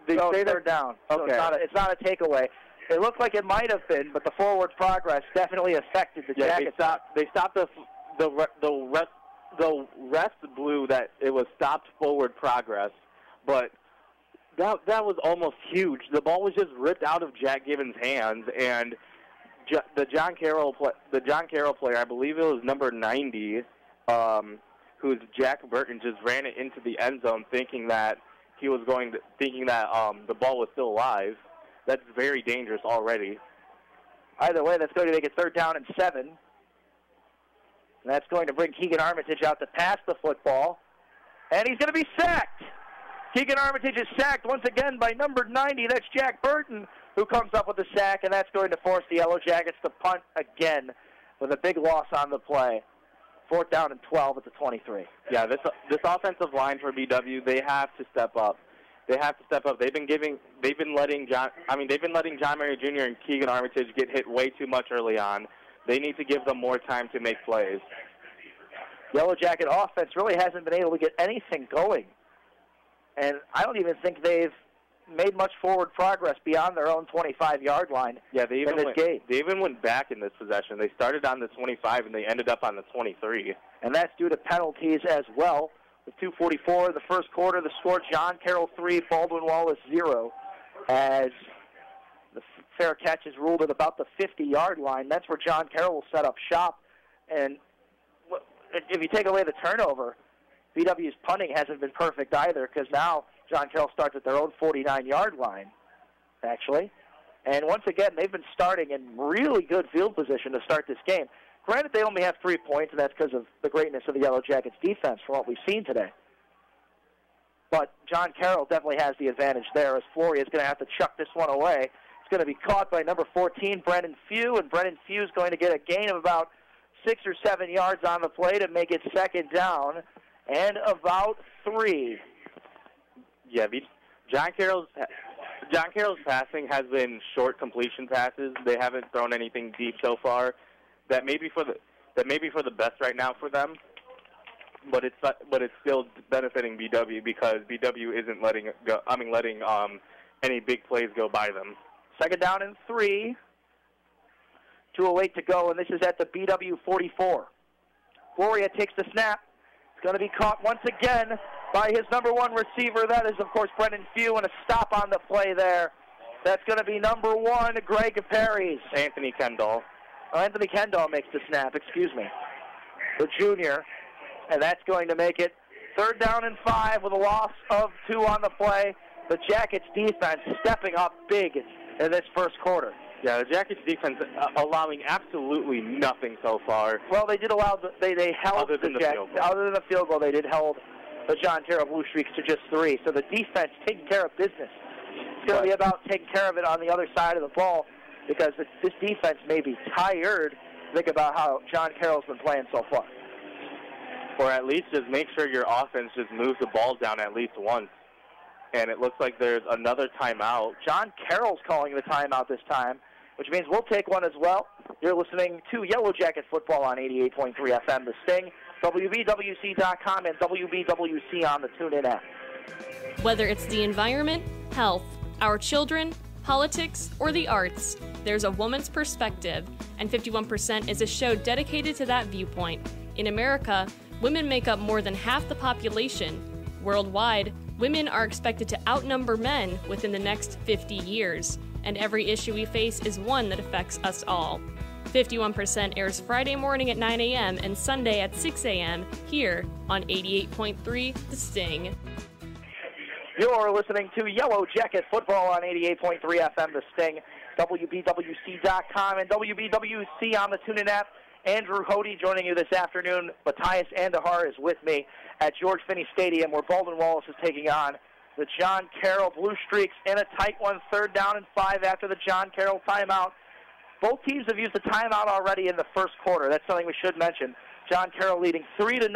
they say they're down. So okay. It's not a takeaway. It looked like it might have been, but the forward progress definitely affected the Jackets. They stopped the rest blew that it was stopped forward progress, but that was almost huge. The ball was just ripped out of Jack Gibbons' hands, and the John Carroll player, I believe it was number 90, who's Jack Burton, just ran it into the end zone, thinking that the ball was still alive. That's very dangerous already. Either way, that's going to make it 3rd down and 7. And that's going to bring Keegan Armitage out to pass the football. And he's going to be sacked. Keegan Armitage is sacked once again by number 90. That's Jack Burton, who comes up with the sack, and that's going to force the Yellowjackets to punt again with a big loss on the play. 4th down and 12 at the 23. Yeah, this offensive line for BW, they have to step up. They've been letting John Murray Jr. and Keegan Armitage get hit way too much early on. They need to give them more time to make plays. Yellowjacket offense really hasn't been able to get anything going. And I don't even think they've made much forward progress beyond their own 25-yard line. Yeah, they even went back in this possession. They started on the 25 and they ended up on the 23. And that's due to penalties as well. With 2:44 in the first quarter, the score: John Carroll 3, Baldwin Wallace 0. As the fair catch is ruled at about the 50-yard line. That's where John Carroll will set up shop. And if you take away the turnover, BW's punting hasn't been perfect either, because now John Carroll starts at their own 49-yard line, actually. And once again, they've been starting in really good field position to start this game. Granted, they only have 3 points, and that's because of the greatness of the Yellowjackets' defense from what we've seen today. But John Carroll definitely has the advantage there, as Flory is going to have to chuck this one away. It's going to be caught by number 14, Brennan Few, and Brennan Few is going to get a gain of about 6 or 7 yards on the play to make it 2nd down and about 3. Yeah, John Carroll's passing has been short completion passes. They haven't thrown anything deep so far. That may be for the best right now for them, but it's still benefiting BW because BW isn't letting any big plays go by them. 2nd down and 3. 2:08 to go, and this is at the BW 44. Gloria takes the snap. It's going to be caught once again by his number 1 receiver. That is, of course, Brendan Few, and a stop on the play there. That's going to be number 1, Greg Perry's. Anthony Kendall. Anthony Kendall makes the snap, the junior. And that's going to make it 3rd down and 5 with a loss of 2 on the play. The Jackets defense stepping up big in this first quarter. Yeah, the Jackets defense allowing absolutely nothing so far. Well, they did allow they held other than the field goal, they did hold the John Carroll Blue Streaks to just 3. So the defense taking care of business. It's going to be about taking care of it on the other side of the ball, because this defense may be tired. Think about how John Carroll's been playing so far. Or at least just make sure your offense just moves the ball down at least once. And it looks like there's another timeout. John Carroll's calling the timeout this time, which means we'll take one as well. You're listening to Yellowjacket Football on 88.3 FM, The Sting, WBWC.com, and WBWC on the TuneIn app. Whether it's the environment, health, our children, politics, or the arts, there's a woman's perspective, and 51% is a show dedicated to that viewpoint. In America, women make up more than half the population. Worldwide, women are expected to outnumber men within the next 50 years, and every issue we face is one that affects us all. 51% airs Friday morning at 9 a.m. and Sunday at 6 a.m. here on 88.3 The Sting. You're listening to Yellowjacket Football on 88.3 FM, The Sting, WBWC.com, and WBWC on the TuneIn app. Andrew Hody joining you this afternoon. Matthias Andahar is with me at George Finney Stadium, where Baldwin Wallace is taking on the John Carroll Blue Streaks in a tight one, 3rd down and 5 after the John Carroll timeout. Both teams have used the timeout already in the first quarter. That's something we should mention. John Carroll leading 3-0,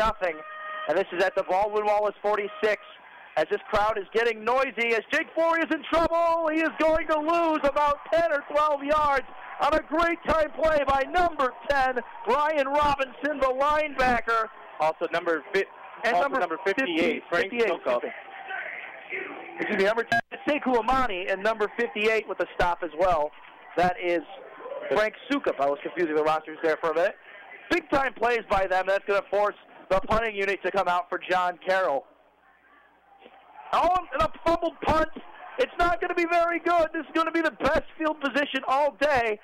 and this is at the Baldwin Wallace 46. As this crowd is getting noisy, as Jake Forey is in trouble, he is going to lose about 10 or 12 yards on a great time play by number 10, Ryan Robinson, the linebacker. Also number 58, Frank Kickoff. Excuse me, number 10, Sekou Amani, and number 58 with the stop as well. That is Frank Sukup. I was confusing the rosters there for a minute. Big-time plays by them. That's going to force the punting unit to come out for John Carroll. Oh, and a fumbled punt. It's not going to be very good. This is going to be the best field position all day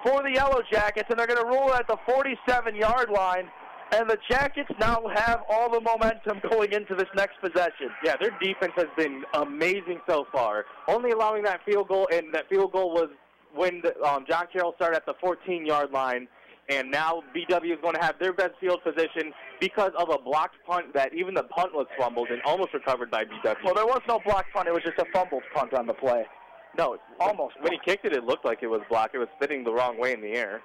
for the Yellowjackets, and they're going to roll at the 47-yard line. And the Jackets now have all the momentum going into this next possession. Yeah, their defense has been amazing so far. Only allowing that field goal, and that field goal was when John Carroll started at the 14-yard line. And now BW is going to have their best field position because of a blocked punt that even the punt was fumbled and almost recovered by BW. Well, there was no blocked punt. It was just a fumbled punt on the play. No, almost. When he kicked it, it looked like it was blocked. It was spinning the wrong way in the air.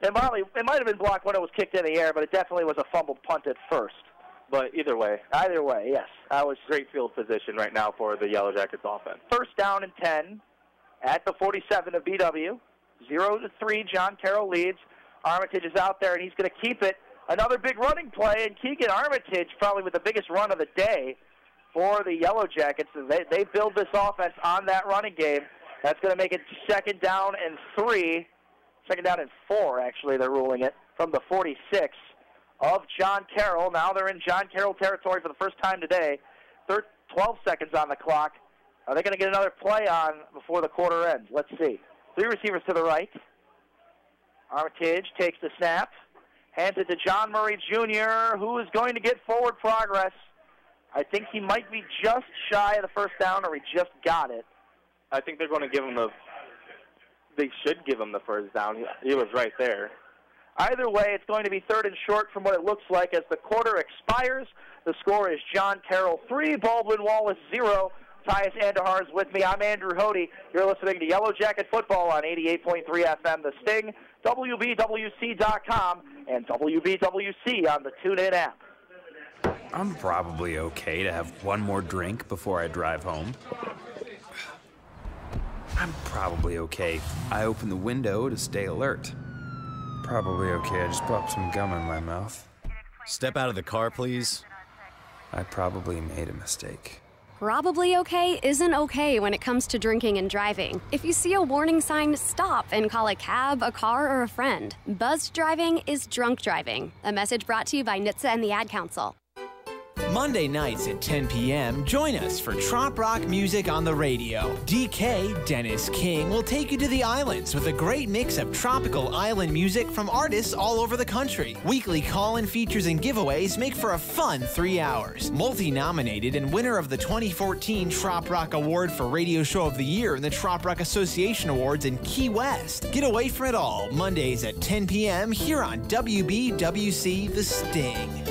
It might have been blocked when it was kicked in the air, but it definitely was a fumbled punt at first. But either way. Either way, yes. That was great field position right now for the Yellowjackets offense. 1st down and 10 at the 47 of BW. 0-3, John Carroll leads. Armitage is out there, and he's going to keep it. Another big running play, and Keegan Armitage probably with the biggest run of the day for the Yellowjackets. They build this offense on that running game. That's going to make it 2nd down and 3. 2nd down and 4, actually, they're ruling it, from the 46 of John Carroll. Now they're in John Carroll territory for the first time today. 12 seconds on the clock. Are they going to get another play on before the quarter ends? Let's see. 3 receivers to the right. Armitage takes the snap, hands it to John Murray Jr., who is going to get forward progress. I think he might be just shy of the 1st down, or he just got it. I think they're going to give him they should give him the 1st down. He was right there. Either way, it's going to be 3rd and short from what it looks like as the quarter expires. The score is John Carroll 3, Baldwin Wallace 0. Matthias Andahar is with me. I'm Andrew Hody. You're listening to Yellowjacket Football on 88.3 FM, The Sting, WBWC.com, and WBWC on the TuneIn app. I'm probably okay to have one more drink before I drive home. I'm probably okay. I open the window to stay alert. Probably okay. I just popped some gum in my mouth. Step out of the car, please. I probably made a mistake. Probably okay isn't okay when it comes to drinking and driving. If you see a warning sign, stop and call a cab, a car, or a friend. Buzzed driving is drunk driving. A message brought to you by NHTSA and the Ad Council. Monday nights at 10 p.m., join us for Trop Rock Music on the Radio. DK Dennis King will take you to the islands with a great mix of tropical island music from artists all over the country. Weekly call-in features and giveaways make for a fun 3 hours. Multi-nominated and winner of the 2014 Trop Rock Award for Radio Show of the Year and the Trop Rock Association Awards in Key West. Get away from it all, Mondays at 10 p.m. here on WBWC The Sting.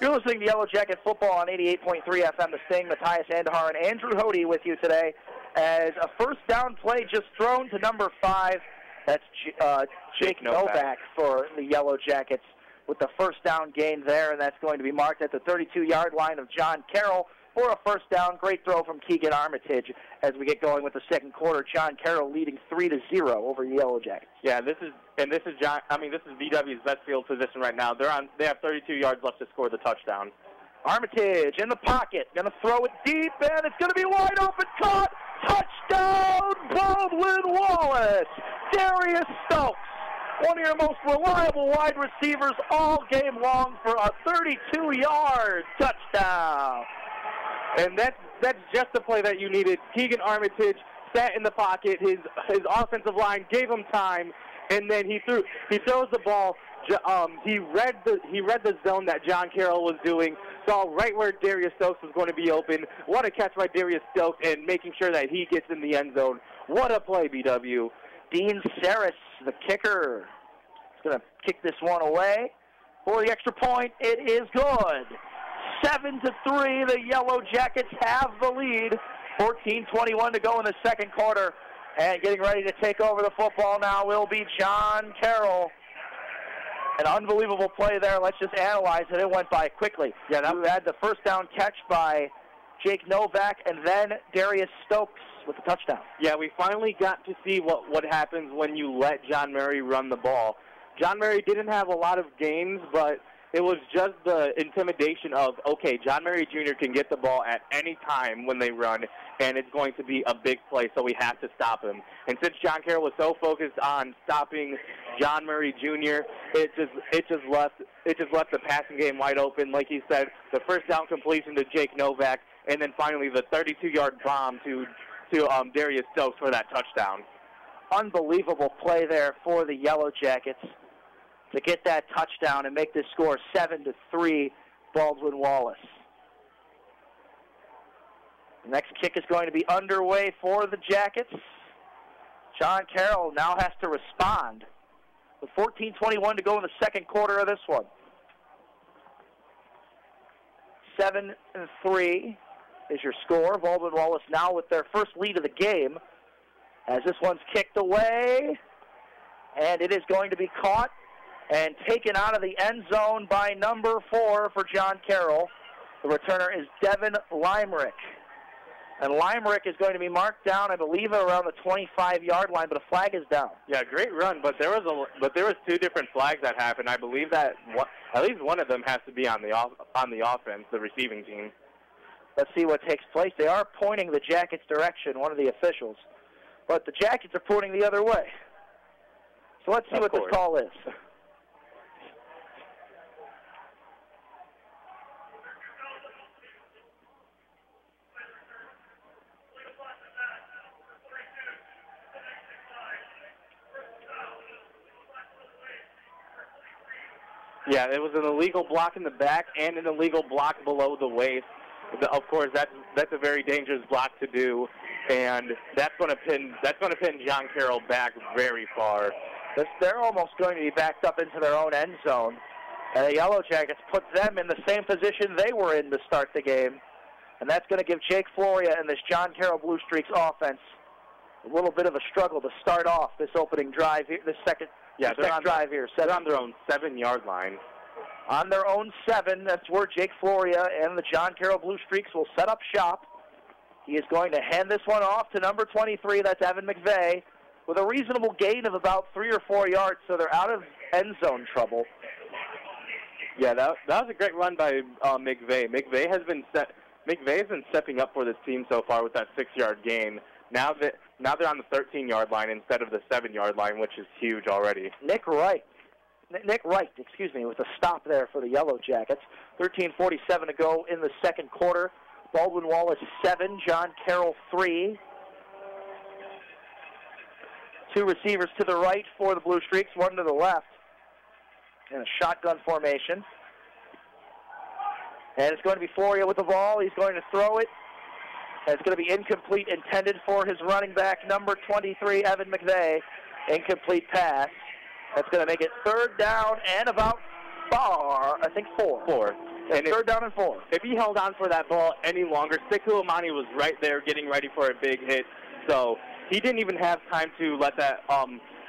You're listening to Yellowjacket Football on 88.3 FM, The Sting. Matthias Andahar and Andrew Hody with you today as a 1st down play just thrown to number 5. That's Jake Novak for the Yellowjackets with the 1st down gain there, and that's going to be marked at the 32-yard line of John Carroll for a 1st down. Great throw from Keegan Armitage as we get going with the 2nd quarter. John Carroll leading 3-0 over the Yellowjackets. Yeah, this is BW's best field position right now. They have 32 yards left to score the touchdown. Armitage in the pocket, going to throw it deep, and it's going to be wide open, caught, touchdown, Baldwin Wallace. Darius Stokes, one of your most reliable wide receivers all game long for a 32-yard touchdown. And that's just the play that you needed. Keegan Armitage sat in the pocket. His offensive line gave him time, and then he throws the ball. He read the zone that John Carroll was doing, saw right where Darius Stokes was going to be open. What a catch by Darius Stokes, and making sure that he gets in the end zone. What a play, BW. Dean Saris, the kicker, Going to kick this one away for the extra point. It is good. 7-3, the Yellowjackets have the lead. 14:21 to go in the second quarter. And getting ready to take over the football now will be John Carroll. An unbelievable play there. Let's just analyze it. It went by quickly. Yeah, that had the first down catch by Jake Novak, and then Darius Stokes with the touchdown. Yeah, we finally got to see what happens when you let John Murray run the ball. John Murray didn't have a lot of gains, but it was just the intimidation of, okay, John Murray Jr. can get the ball at any time when they run, and it's going to be a big play, so we have to stop him. And since John Carroll was so focused on stopping John Murray Jr., it just left the passing game wide open. Like he said, the first down completion to Jake Novak, and then finally the 32-yard bomb to Darius Stokes for that touchdown. Unbelievable play there for the Yellowjackets to get that touchdown and make this score 7-3, Baldwin Wallace. The next kick is going to be underway for the Jackets. John Carroll now has to respond with 14:21 to go in the second quarter of this one. 7-3 is your score. Baldwin Wallace now with their first lead of the game as this one's kicked away, and it is going to be caught and taken out of the end zone by number 4 for John Carroll. The returner is Devin Limerick. And Limerick is going to be marked down, I believe, around the 25-yard line, but a flag is down. Yeah, great run, but there was 2 different flags that happened. I believe that at least one of them has to be on the offense, the receiving team. Let's see what takes place. They are pointing the Jackets' direction, one of the officials, but the Jackets are pointing the other way. So let's see what this call is. Yeah, it was an illegal block in the back and an illegal block below the waist. Of course, that's a very dangerous block to do, and that's going to pin John Carroll back very far. They're almost going to be backed up into their own end zone, and the Yellowjackets put them in the same position they were in to start the game, and that's going to give Jake Floria and this John Carroll Blue Streaks offense a little bit of a struggle to start off this opening drive here, this second. Yeah, they're on their own 7-yard line. On their own 7, that's where Jake Floria and the John Carroll Blue Streaks will set up shop. He is going to hand this one off to number 23, that's Evan Mcvay, with a reasonable gain of about 3 or 4 yards, so they're out of end zone trouble. Yeah, that was a great run by Mcvay. Mcvay has been stepping up for this team so far with that 6-yard gain. Now they're on the 13-yard line instead of the 7-yard line, which is huge already. Nick Wright, with a stop there for the Yellowjackets. 13:47 to go in the second quarter. Baldwin Wallace 7, John Carroll 3. 2 receivers to the right for the Blue Streaks, 1 to the left in a shotgun formation. And it's going to be Floria with the ball. He's going to throw it. And it's going to be incomplete, intended for his running back, number 23, Evan Mcvay. Incomplete pass. That's going to make it 3rd down and about 4. And 3rd down and 4. If he held on for that ball any longer, Sikulamani was right there getting ready for a big hit. So he didn't even have time to let that,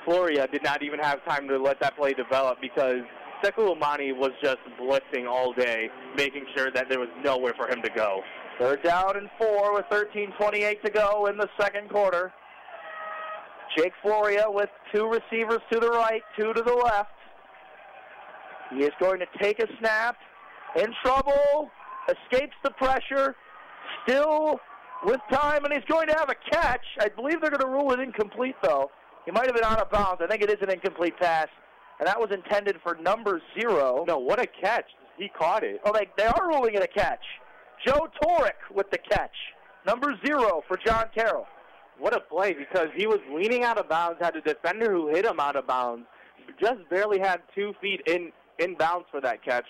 Floria did not even have time to let that play develop because Sikulamani was just blitzing all day, making sure that there was nowhere for him to go. 3rd down and 4 with 13:28 to go in the second quarter. Jake Floria with 2 receivers to the right, 2 to the left. He is going to take a snap. In trouble. Escapes the pressure. Still with time, and he's going to have a catch. I believe they're going to rule it incomplete, though. He might have been out of bounds. I think it is an incomplete pass. And that was intended for number 0. No, what a catch. He caught it. Oh, they are ruling it a catch. Joe Torek with the catch. Number 0 for John Carroll. What a play, because he was leaning out of bounds, had a defender who hit him out of bounds, just barely had 2 feet in bounds for that catch.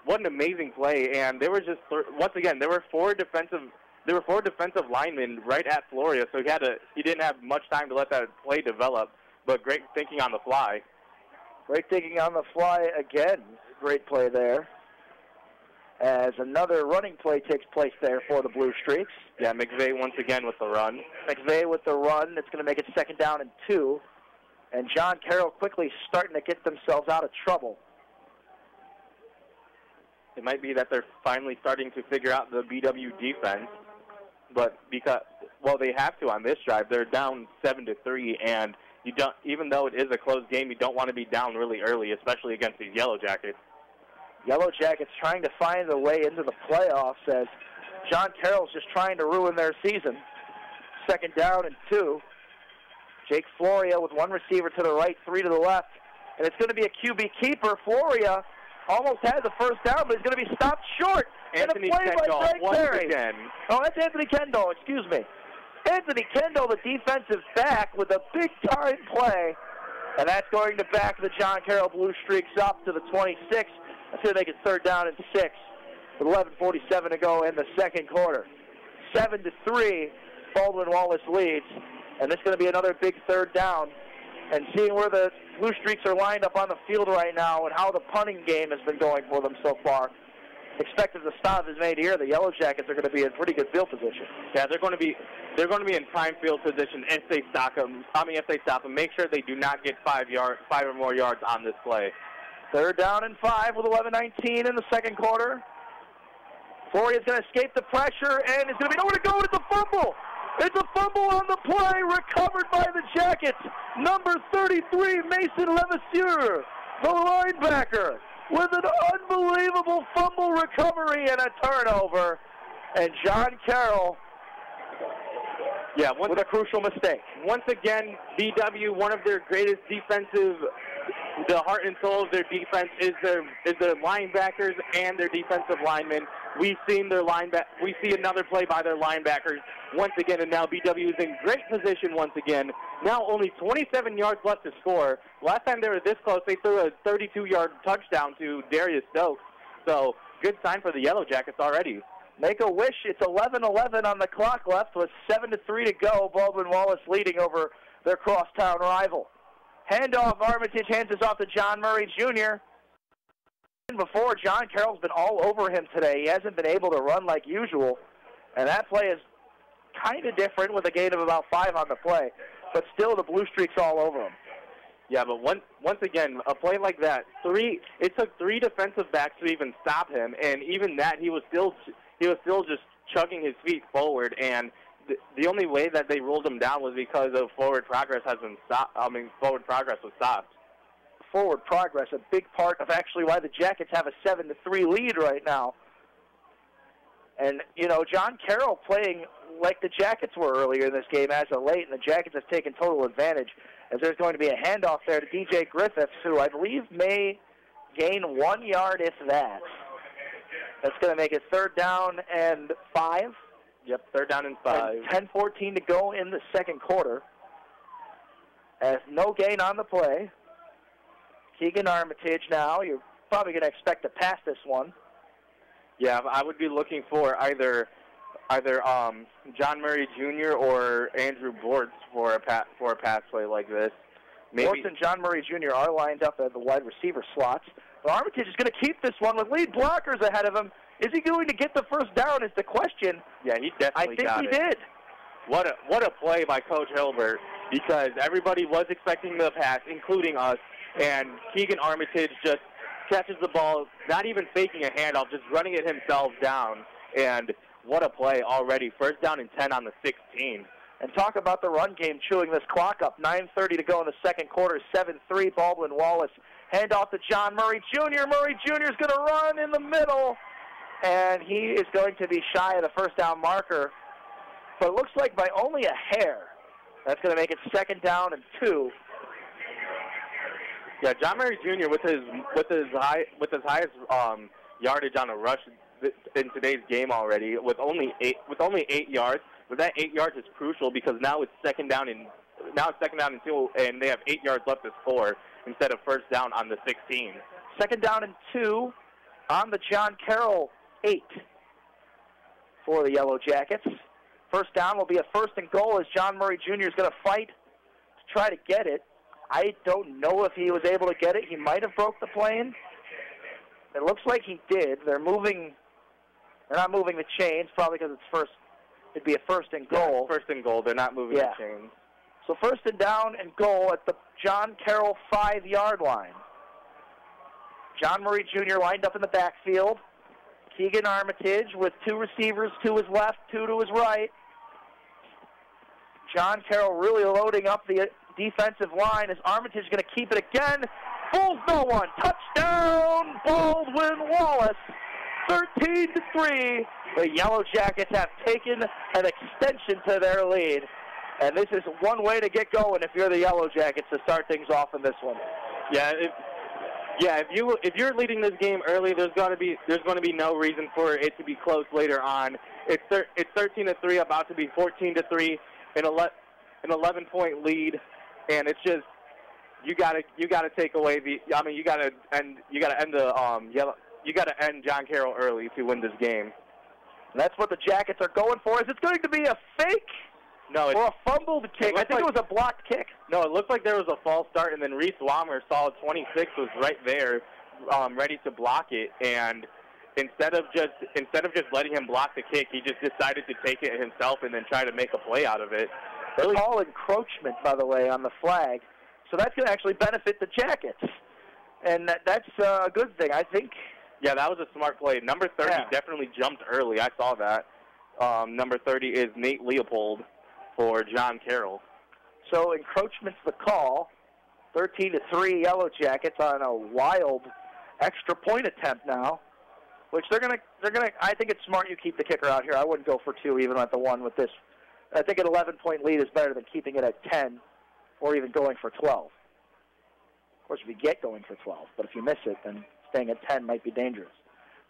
What an amazing play, and they were just, once again, there were 4 defensive linemen right at Floria, so he didn't have much time to let that play develop, but great thinking on the fly. Great thinking on the fly again. Great play there. As another running play takes place there for the Blue Streaks. Yeah, Mcvay once again with the run. McVay with the run. It's going to make it 2nd down and 2. And John Carroll quickly starting to get themselves out of trouble. It might be that they're finally starting to figure out the BW defense. But because, well, they have to on this drive. They're down 7-3, and you don't, even though it is a close game, you don't want to be down really early, especially against these Yellowjackets. Yellowjackets trying to find a way into the playoffs as John Carroll's just trying to ruin their season. 2nd down and 2. Jake Floria with 1 receiver to the right, 3 to the left. And it's going to be a QB keeper. Floria almost had the 1st down, but he's going to be stopped short. Anthony and a play Kendall by Greg once Terry. again. Oh, that's Anthony Kendall, excuse me. Anthony Kendall, the defensive back, with a big-time play. And that's going to back the John Carroll Blue Streaks up to the 26. That's going to make it 3rd down and 6 with 11:47 to go in the 2nd quarter. 7-3, Baldwin Wallace leads. And this is going to be another big 3rd down. And seeing where the Blue Streaks are lined up on the field right now and how the punting game has been going for them so far, expect if the stop is made here, the Yellowjackets are going to be in pretty good field position. Yeah, they're going to be in prime field position if they stop them. If they stop them, make sure they do not get 5 or more yards on this play. 3rd down and 5 with 11:19 in the 2nd quarter. Floria's going to escape the pressure, and it's going to be nowhere to go. It's a fumble. It's a fumble on the play, recovered by the Jackets. Number 33, Mason Levasseur, the linebacker, with an unbelievable fumble recovery and a turnover. And John Carroll with a crucial mistake. Once again, BW, one of their greatest defensive, the heart and soul of their defense is their linebackers and their defensive linemen. We see another play by their linebackers once again, and now BW is in great position once again. Now only 27 yards left to score. Last time they were this close, they threw a 32-yard touchdown to Darius Stokes. So good sign for the Yellowjackets already. Make a wish. It's 11:11 on the clock left with 7-3 to go. Baldwin Wallace leading over their crosstown rival. Handoff, Armitage hands this off to John Murray Jr. Before, John Carroll's been all over him today. He hasn't been able to run like usual. And that play is kind of different with a gain of about 5 on the play. But still, the Blue Streak's all over him. Yeah, but once again, a play like that, it took 3 defensive backs to even stop him. And even that, he was still just chugging his feet forward. And the only way that they ruled him down was because of forward progress has been stopped. Forward progress was stopped. Forward progress, a big part of actually why the Jackets have a 7-3 lead right now. And, John Carroll playing like the Jackets were earlier in this game as of late, and the Jackets have taken total advantage as there's going to be a handoff there to DJ Griffiths, who I believe may gain 1 yard, if that. That's going to make it 3rd down and 5. Yep, 3rd down and 5. 10:14 to go in the 2nd quarter. As no gain on the play. Keegan Armitage now. You're probably going to expect to pass this one. Yeah, I would be looking for either John Murray Jr. or Andrew Bortz for a pass play like this. Bortz and John Murray Jr. are lined up at the wide receiver slots. But Armitage is going to keep this one with lead blockers ahead of him. Is he going to get the 1st down is the question. Yeah, he definitely got it. I think he did. What a play by Coach Hilbert, because everybody was expecting the pass, including us, and Keegan Armitage just catches the ball, not even faking a handoff, just running it himself down. And what a play already. 1st down and 10 on the 16. And talk about the run game chewing this clock up. 9:30 to go in the 2nd quarter. 7-3 Baldwin Wallace. Handoff to John Murray Jr. Murray Jr. is going to run in the middle. And he is going to be shy of the 1st down marker. But it looks like by only a hair. That's going to make it 2nd down and 2. Yeah, John Murray Jr. with his highest yardage on a rush in today's game already, with only 8 yards. But that 8 yards is crucial because now it's 2nd down and 2, and they have 8 yards left to score instead of 1st down on the 16. 2nd down and 2 on the John Carroll 8 for the Yellowjackets. 1st down will be a 1st and goal as John Murray Jr. is going to fight to try to get it I don't know if he was able to get it. He might have broke the plane. It looks like he did. They're not moving the chains, probably because it'd be a first and goal. Yeah, first and goal. They're not moving the chains. So first and down and goal at the John Carroll 5-yard line. John Murray Jr. lined up in the backfield. Keegan Armitage with 2 receivers to his left, 2 to his right. John Carroll really loading up the defensive line as Armitage is going to keep it again. Fools no one. Touchdown, Baldwin Wallace. 13-3. The Yellowjackets have taken an extension to their lead. And this is one way to get going if you're the Yellowjackets to start things off in this one. If you're leading this game early, there's going to be no reason for it to be close later on. It's 13-3, about to be 14-3, an 11-point lead, and it's just you got to take away you got to end John Carroll early to win this game. And that's what the Jackets are going for. Is it going to be a fake? No, or a fumbled kick? I think it was a blocked kick. No, it looked like there was a false start, and then Reese Wammer, solid 26, was right there, ready to block it. And instead of just letting him block the kick, he just decided to take it himself and then try to make a play out of it. They call encroachment, by the way, on the flag. So that's going to actually benefit the Jackets. And that's a good thing, I think. Yeah, that was a smart play. Number 30 definitely jumped early. I saw that. Number 30 is Nate Leopold for John Carroll. So encroachment's the call. 13-3 Yellowjackets on a wild extra point attempt now, which they're gonna. I think it's smart you keep the kicker out here. I wouldn't go for 2 even at the 1 with this. I think an 11-point lead is better than keeping it at 10 or even going for 12. Of course, if you get going for 12, but if you miss it, then staying at 10 might be dangerous.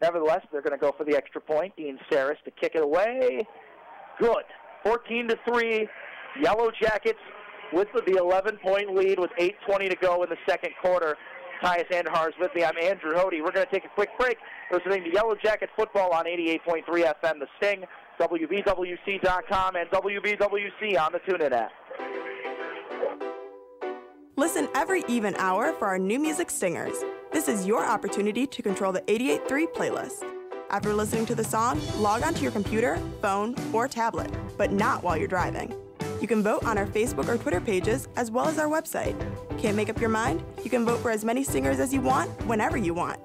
Nevertheless, they're going to go for the extra point. Dean Saris to kick it away. Good. 14-3. Yellowjackets with the 11-point lead with 8:20 to go in the second quarter. Tyus Andahar is with me. I'm Andrew Hody. We're going to take a quick break. Listening to Yellowjacket football on 88.3 FM, The Sting, WBWC.com, and WBWC on the TuneIn app. Listen every even hour for our new music stingers. This is your opportunity to control the 88.3 playlist. After listening to the song, log onto your computer, phone, or tablet, but not while you're driving. You can vote on our Facebook or Twitter pages, as well as our website. Can't make up your mind? You can vote for as many stingers as you want, whenever you want.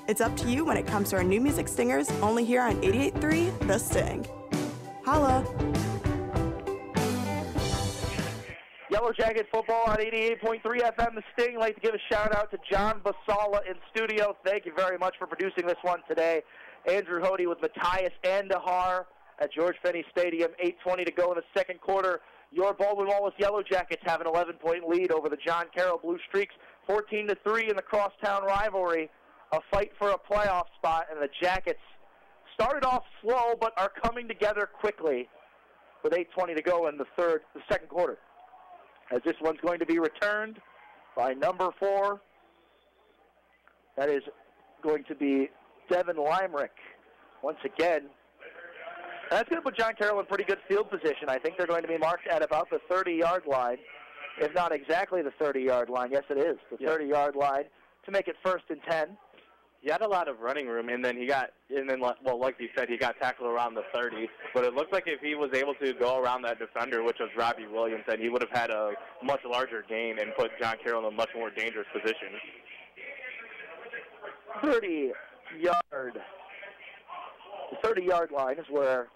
It's up to you when it comes to our new music stingers, only here on 88.3 The Sting. Holla! Yellowjacket football on 88.3 FM, The Sting. I'd like to give a shout-out to John Basala in studio. Thank you very much for producing this one today. Andrew Hody with Matthias Andahar at George Finney Stadium. 8:20 to go in the second quarter. Your Baldwin Wallace Yellowjackets have an 11-point lead over the John Carroll Blue Streaks. 14-3 in the crosstown rivalry. A fight for a playoff spot, and the Jackets started off slow but are coming together quickly with 8:20 to go in the second quarter. As this one's going to be returned by number 4. That is going to be Devin Limerick once again. That's going to put John Carroll in pretty good field position. I think they're going to be marked at about the 30-yard line, if not exactly the 30-yard line. Yes, it is, the 30-yard line, to make it 1st and 10. He had a lot of running room, and then like you said, he got tackled around the 30. But it looked like if he was able to go around that defender, which was Robbie Williamson, he would have had a much larger gain and put John Carroll in a much more dangerous position. 30-yard. The 30-yard line is where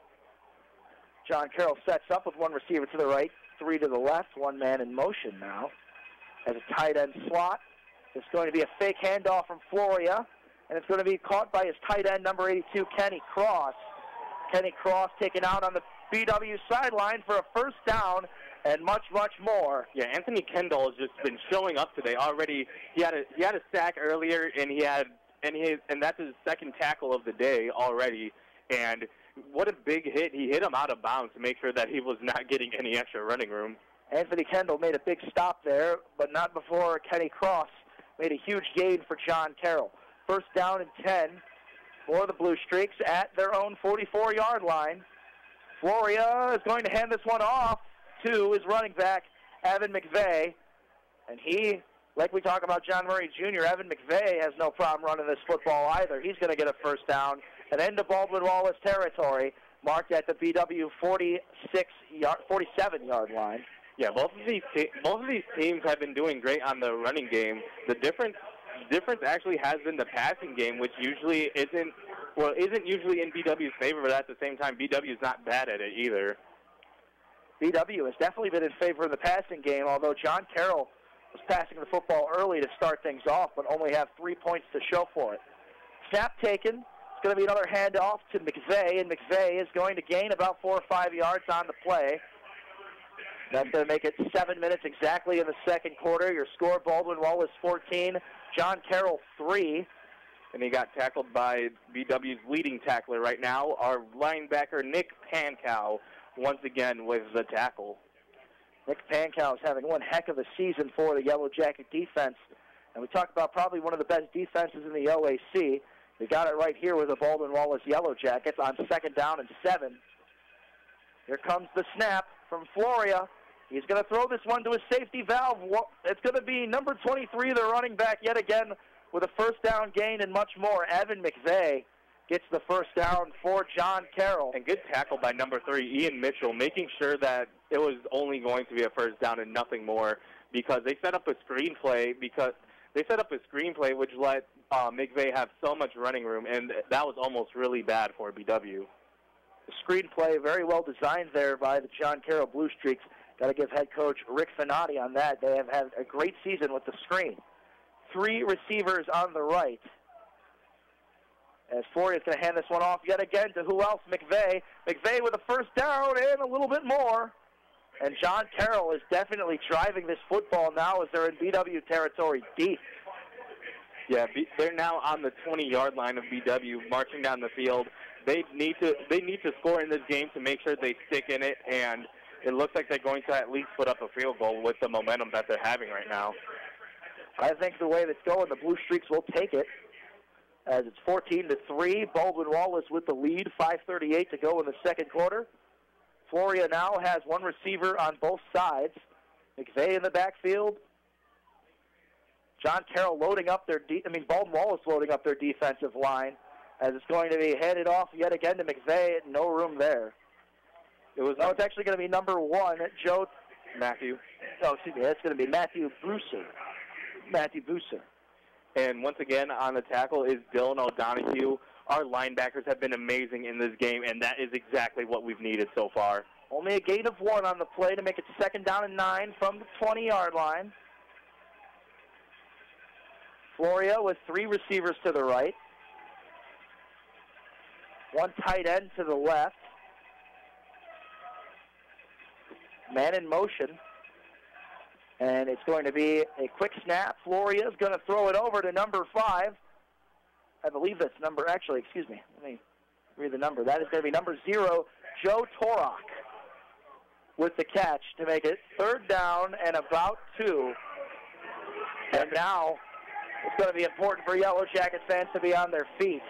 John Carroll sets up with one receiver to the right, 3 to the left, one man in motion now. As a tight end slot, it's going to be a fake handoff from Floria, and it's going to be caught by his tight end, number 82, Kenny Cross. Kenny Cross taken out on the BW sideline for a first down and much, much more. Yeah, Anthony Kendall has just been showing up today already. He had a sack earlier, and that's his second tackle of the day already. And what a big hit. He hit him out of bounds to make sure that he was not getting any extra running room. Anthony Kendall made a big stop there, but not before Kenny Cross made a huge gain for John Carroll. First down and 10 for the Blue Streaks at their own 44-yard line. Floria is going to hand this one off to his running back, Evan Mcvay. And he, like we talk about John Murray Jr., Evan Mcvay has no problem running this football either. He's going to get a first down and into Baldwin Wallace territory, marked at the BW 47-yard line. Yeah, both of these teams have been doing great on the running game. The difference actually has been the passing game, which usually isn't usually in BW's favor, but at the same time, BW is not bad at it either. BW has definitely been in favor of the passing game, although John Carroll was passing the football early to start things off, but only have 3 points to show for it. Snap taken. It's going to be another handoff to Mcvay, and Mcvay is going to gain about 4 or 5 yards on the play. That's going to make it 7 minutes exactly in the second quarter. Your score, Baldwin Wallace 14, John Carroll 3. And he got tackled by BW's leading tackler right now, our linebacker Nick Pankow, once again with the tackle. Nick Pankow is having one heck of a season for the Yellowjacket defense. And we talk about probably one of the best defenses in the OAC. They got it right here with the Baldwin Wallace Yellowjackets on 2nd down and 7. Here comes the snap from Floria. He's going to throw this one to a safety valve. It's going to be number 23, the running back, yet again with a first down gain and much more. Evan Mcvay gets the first down for John Carroll. And good tackle by number 3, Ian Mitchell, making sure that it was only going to be a first down and nothing more, because they set up a screenplay which let Mcvay have so much running room, and that was almost really bad for BW. The screenplay very well designed there by the John Carroll Blue Streaks. Got to give head coach Rick Finati on that. They have had a great season with the screen. 3 receivers on the right. As Floria is going to hand this one off yet again to who else? Mcvay. Mcvay with a first down and a little bit more. And John Carroll is definitely driving this football now as they're in BW territory deep. Yeah, they're now on the 20-yard line of BW, marching down the field. They need to score in this game to make sure they stick in it, and it looks like they're going to at least put up a field goal with the momentum that they're having right now. I think the way that's going, the Blue Streaks will take it, as it's 14-3. Baldwin Wallace with the lead, 5:38 to go in the second quarter. Floria now has one receiver on both sides. Mcvay in the backfield. John Carroll loading up Baldwin Wallace loading up their defensive line, as it's going to be handed off yet again to Mcvay. No room there. It's actually going to be number 1, Matthew. Oh, excuse me, that's going to be Matthew Buser. And once again on the tackle is Dylan O'Donohue. Our linebackers have been amazing in this game, and that is exactly what we've needed so far. Only a gain of 1 on the play to make it 2nd down and 9 from the 20-yard line. Floria with 3 receivers to the right. 1 tight end to the left. Man in motion. And it's going to be a quick snap. Floria is going to throw it over to number 5. I believe that's let me read the number. That is going to be number 0, Joe Torok, with the catch to make it 3rd down and about 2. And now it's going to be important for Yellowjacket fans to be on their feet.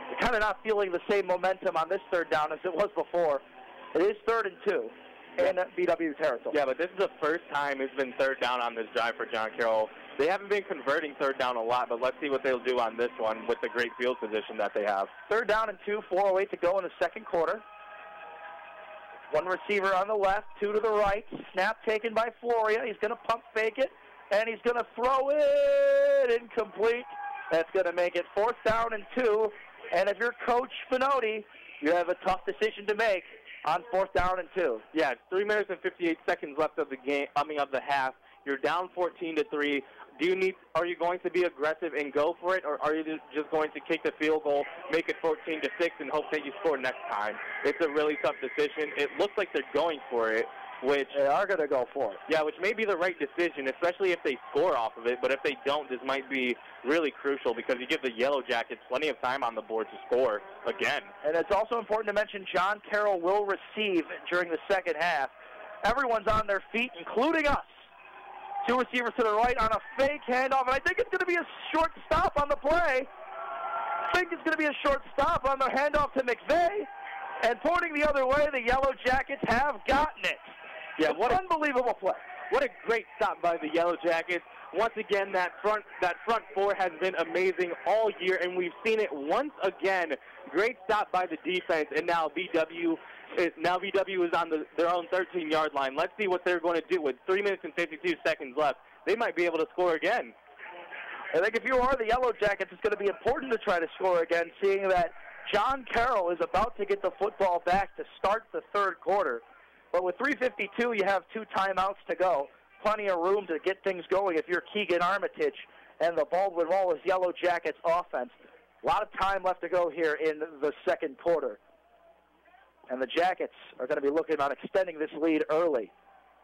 They're kind of not feeling the same momentum on this 3rd down as it was before. It is 3rd and 2 in BW territory. Yeah, but this is the first time it's been 3rd down on this drive for John Carroll. They haven't been converting 3rd down a lot, but let's see what they'll do on this one with the great field position that they have. 3rd down and 2, 4:08 to go in the second quarter. 1 receiver on the left, 2 to the right. Snap taken by Floria. He's going to pump fake it, and he's going to throw it incomplete. That's going to make it 4th down and 2. And if you're Coach Finoti, you have a tough decision to make on 4th down and 2. Yeah, it's 3 minutes and 58 seconds left of the game, of the half. You're down 14-3. Are you going to be aggressive and go for it, or are you just going to kick the field goal, make it 14-6, and hope that you score next time? It's a really tough decision. It looks like they're going for it, which they are going to go for it. Yeah, which may be the right decision, especially if they score off of it. But if they don't, this might be really crucial because you give the Yellowjackets plenty of time on the board to score again. And it's also important to mention John Carroll will receive during the second half. Everyone's on their feet, including us. 2 receivers to the right on a fake handoff, and I think it's going to be a short stop on the play. I think it's going to be a short stop on the handoff to Mcvay. And pointing the other way, the Yellowjackets have gotten it. Yeah, what an unbelievable play. What a great stop by the Yellowjackets. Once again, that front four has been amazing all year, and we've seen it once again. Great stop by the defense, and now VW is on their own 13-yard line. Let's see what they're going to do with 3 minutes and 52 seconds left. They might be able to score again. I think if you are the Yellowjackets, it's going to be important to try to score again, seeing that John Carroll is about to get the football back to start the third quarter. But with 3:52, you have 2 timeouts to go. Plenty of room to get things going if you're Keegan Armitage and the Baldwin Wallace Yellowjackets offense. A lot of time left to go here in the second quarter. And the Jackets are going to be looking on extending this lead early.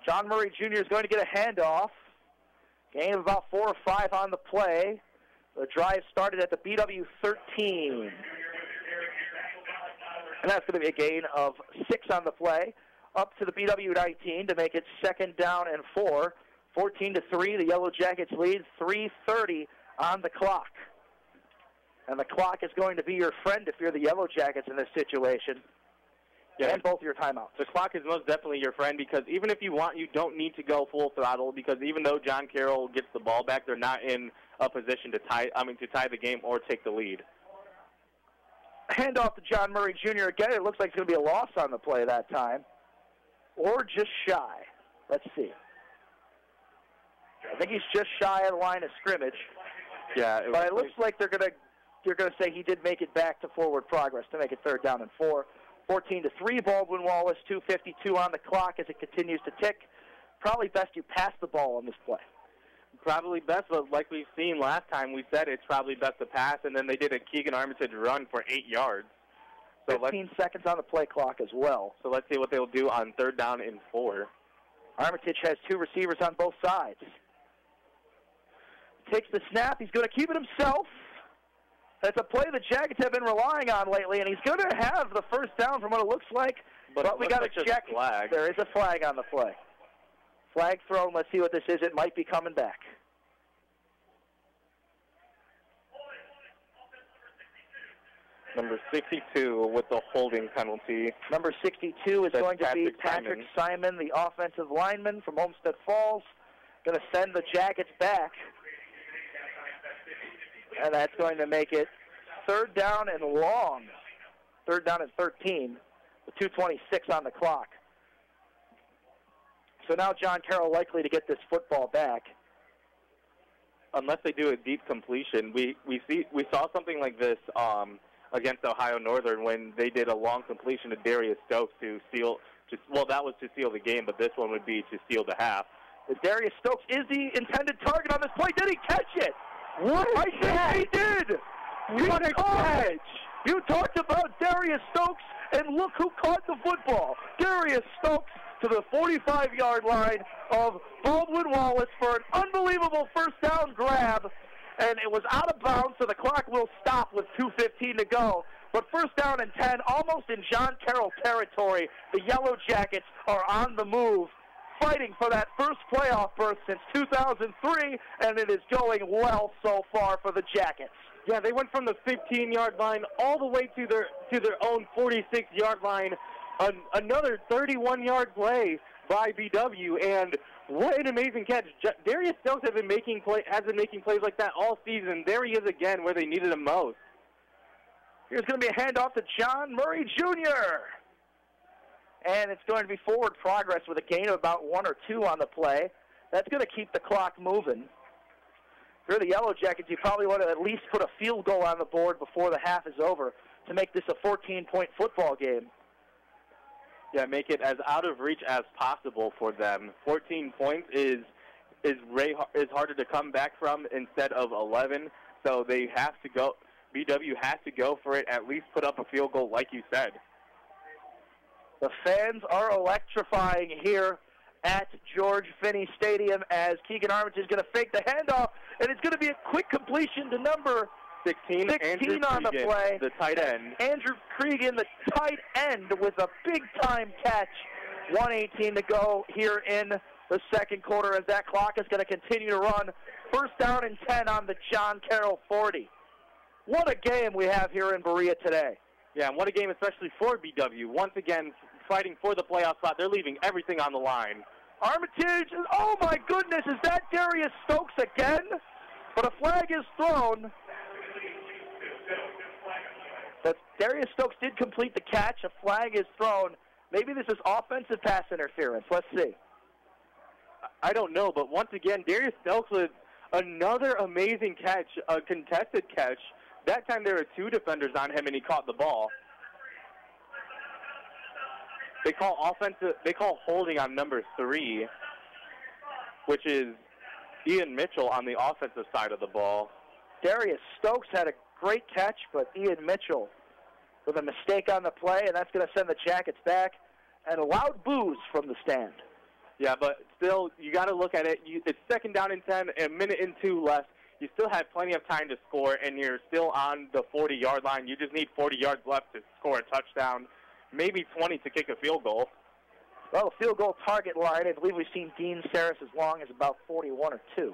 John Murray Jr. is going to get a handoff. Gain of about 4 or 5 on the play. The drive started at the BW 13. And that's going to be a gain of 6 on the play. Up to the BW 19 to make it 2nd down and 4. 14-3, the Yellowjackets lead. 3:30 on the clock. And the clock is going to be your friend if you're the Yellowjackets in this situation. Yeah, and both your timeouts. The clock is most definitely your friend because even if you want, you don't need to go full throttle because even though John Carroll gets the ball back, they're not in a position to tie the game or take the lead. Handoff to John Murray Jr. again. It looks like it's going to be a loss on the play that time. Or just shy. Let's see. I think he's just shy of the line of scrimmage. Yeah, but it looks like they're going to say he did make it back to forward progress to make it 3rd down and 4. 14-3, Baldwin Wallace, 2:52 on the clock as it continues to tick. Probably best you pass the ball on this play. Probably best, but like we've seen last time, we said it's probably best to pass, and then they did a Keegan Armitage run for 8 yards. So 15 seconds on the play clock as well. So let's see what they'll do on 3rd down and 4. Armitage has 2 receivers on both sides. Takes the snap. He's going to keep it himself. That's a play the Jackets have been relying on lately, and he's going to have the 1st down from what it looks like. But we got to check. There is a flag on the play. Flag thrown. Let's see what this is. It might be coming back. Number 62 with the holding penalty. Number 62 is going to be Patrick Simon, the offensive lineman from Homestead Falls. Going to send the Jackets back. And that's going to make it 3rd down and long. 3rd down and 13 with 2:26 on the clock. So now John Carroll likely to get this football back. Unless they do a deep completion. We saw something like this against Ohio Northern when they did a long completion to Darius Stokes that was to seal the game, but this one would be to seal the half. Darius Stokes is the intended target on this play. Did he catch it? What? I think he did. What a catch. You talked about Darius Stokes, and look who caught the football. Darius Stokes to the 45-yard line of Baldwin Wallace for an unbelievable 1st down grab. And it was out of bounds, so the clock will stop with 2:15 to go. But 1st down and 10, almost in John Carroll territory. The Yellowjackets are on the move, fighting for that first playoff berth since 2003, and it is going well so far for the Jackets. Yeah, they went from the 15-yard line all the way to their own 46-yard line. Another 31-yard play by BW, and what an amazing catch. Darius Stokes has been making plays like that all season. There he is again where they needed him most. Here's going to be a handoff to John Murray Jr., and it's going to be forward progress with a gain of about 1 or 2 on the play. That's going to keep the clock moving. If you're the Yellowjackets, you probably want to at least put a field goal on the board before the half is over to make this a 14-point football game. Yeah, make it as out of reach as possible for them. 14 points is harder to come back from instead of 11, so they have to go. BW has to go for it, at least put up a field goal like you said. The fans are electrifying here at George Finney Stadium as Keegan Armitage is going to fake the handoff, and it's going to be a quick completion to number 16 on the play. The tight end. Andrew Cregan, the tight end, with a big-time catch. 1:18 to go here in the second quarter as that clock is going to continue to run. 1st down and 10 on the John Carroll 40. What a game we have here in Berea today. Yeah, and what a game especially for BW. Once again, fighting for the playoff spot. They're leaving everything on the line. Armitage, oh my goodness, is that Darius Stokes again? But a flag is thrown. But Darius Stokes did complete the catch. A flag is thrown. Maybe this is offensive pass interference. Let's see. I don't know, but once again, Darius Stokes with another amazing catch, a contested catch. That time there were 2 defenders on him, and he caught the ball. They call holding on number 3, which is Ian Mitchell on the offensive side of the ball. Darius Stokes had a great catch, but Ian Mitchell with a mistake on the play, and that's going to send the Jackets back. And a loud boos from the stand. Yeah, but still, you got to look at it. It's 2nd down and 10, a minute and 2 left. You still have plenty of time to score, and you're still on the 40-yard line. You just need 40 yards left to score a touchdown, maybe 20 to kick a field goal. Well, the field goal target line, I believe we've seen Dean Saris as long as about 41 or 2.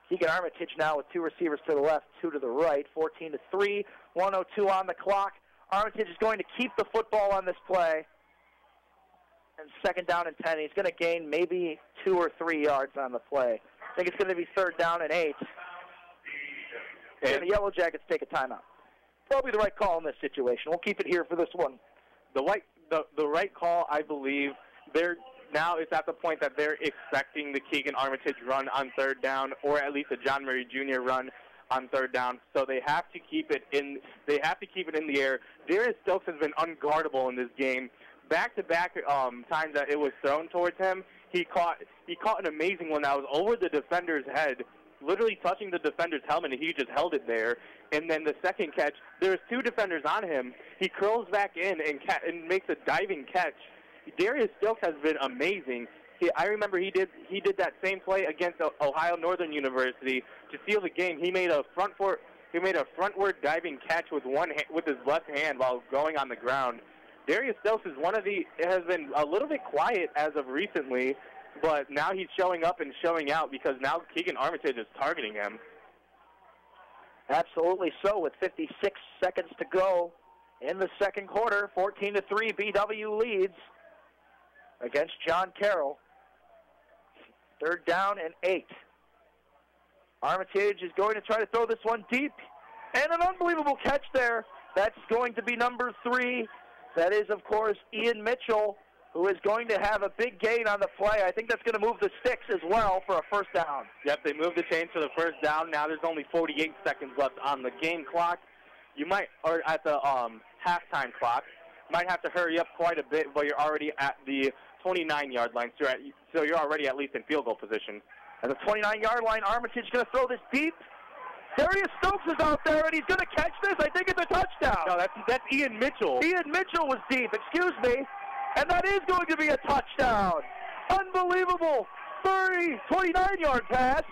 Keegan Armitage now with 2 receivers to the left, 2 to the right, 14-3, 1:02 on the clock. Armitage is going to keep the football on this play. And 2nd down and 10. He's going to gain maybe 2 or 3 yards on the play. I think it's going to be 3rd down and 8. And the Yellow Jackets take a timeout. Probably the right call in this situation. We'll keep it here for this one. The right call, I believe, now it's at the point that they're expecting the Keegan Armitage run on 3rd down, or at least a John Murray Jr. run on 3rd down. So they have to keep it in. They have to keep it in the air. Darius Stokes has been unguardable in this game. Back-to-back times that it was thrown towards him, he caught an amazing one that was over the defender's head, literally touching the defender's helmet, and he just held it there. And then the second catch, there's 2 defenders on him. He curls back in and makes a diving catch. Darius Stokes has been amazing. I remember he did that same play against Ohio Northern University to seal the game. He made a frontward diving catch with his left hand while going on the ground. Darius Stokes is has been a little bit quiet as of recently, but now he's showing up and showing out because now Keegan Armitage is targeting him. Absolutely so, with 56 seconds to go in the 2nd quarter. 14-3, BW leads against John Carroll. 3rd down and 8. Armitage is going to try to throw this one deep. And an unbelievable catch there. That's going to be number 3. That is, of course, Ian Mitchell, who is going to have a big gain on the play. I think that's going to move the sticks as well for a 1st down. Yep, they moved the chains for the 1st down. Now there's only 48 seconds left on the game clock. Or at the halftime clock, might have to hurry up quite a bit, but you're already at the 29-yard line, so you're already at least in field goal position. At the 29-yard line, Armitage is going to throw this deep. Darius Stokes is out there, and he's going to catch this. I think it's a touchdown. No, that's Ian Mitchell. Ian Mitchell was deep, excuse me. And that is going to be a touchdown. Unbelievable 29-yard pass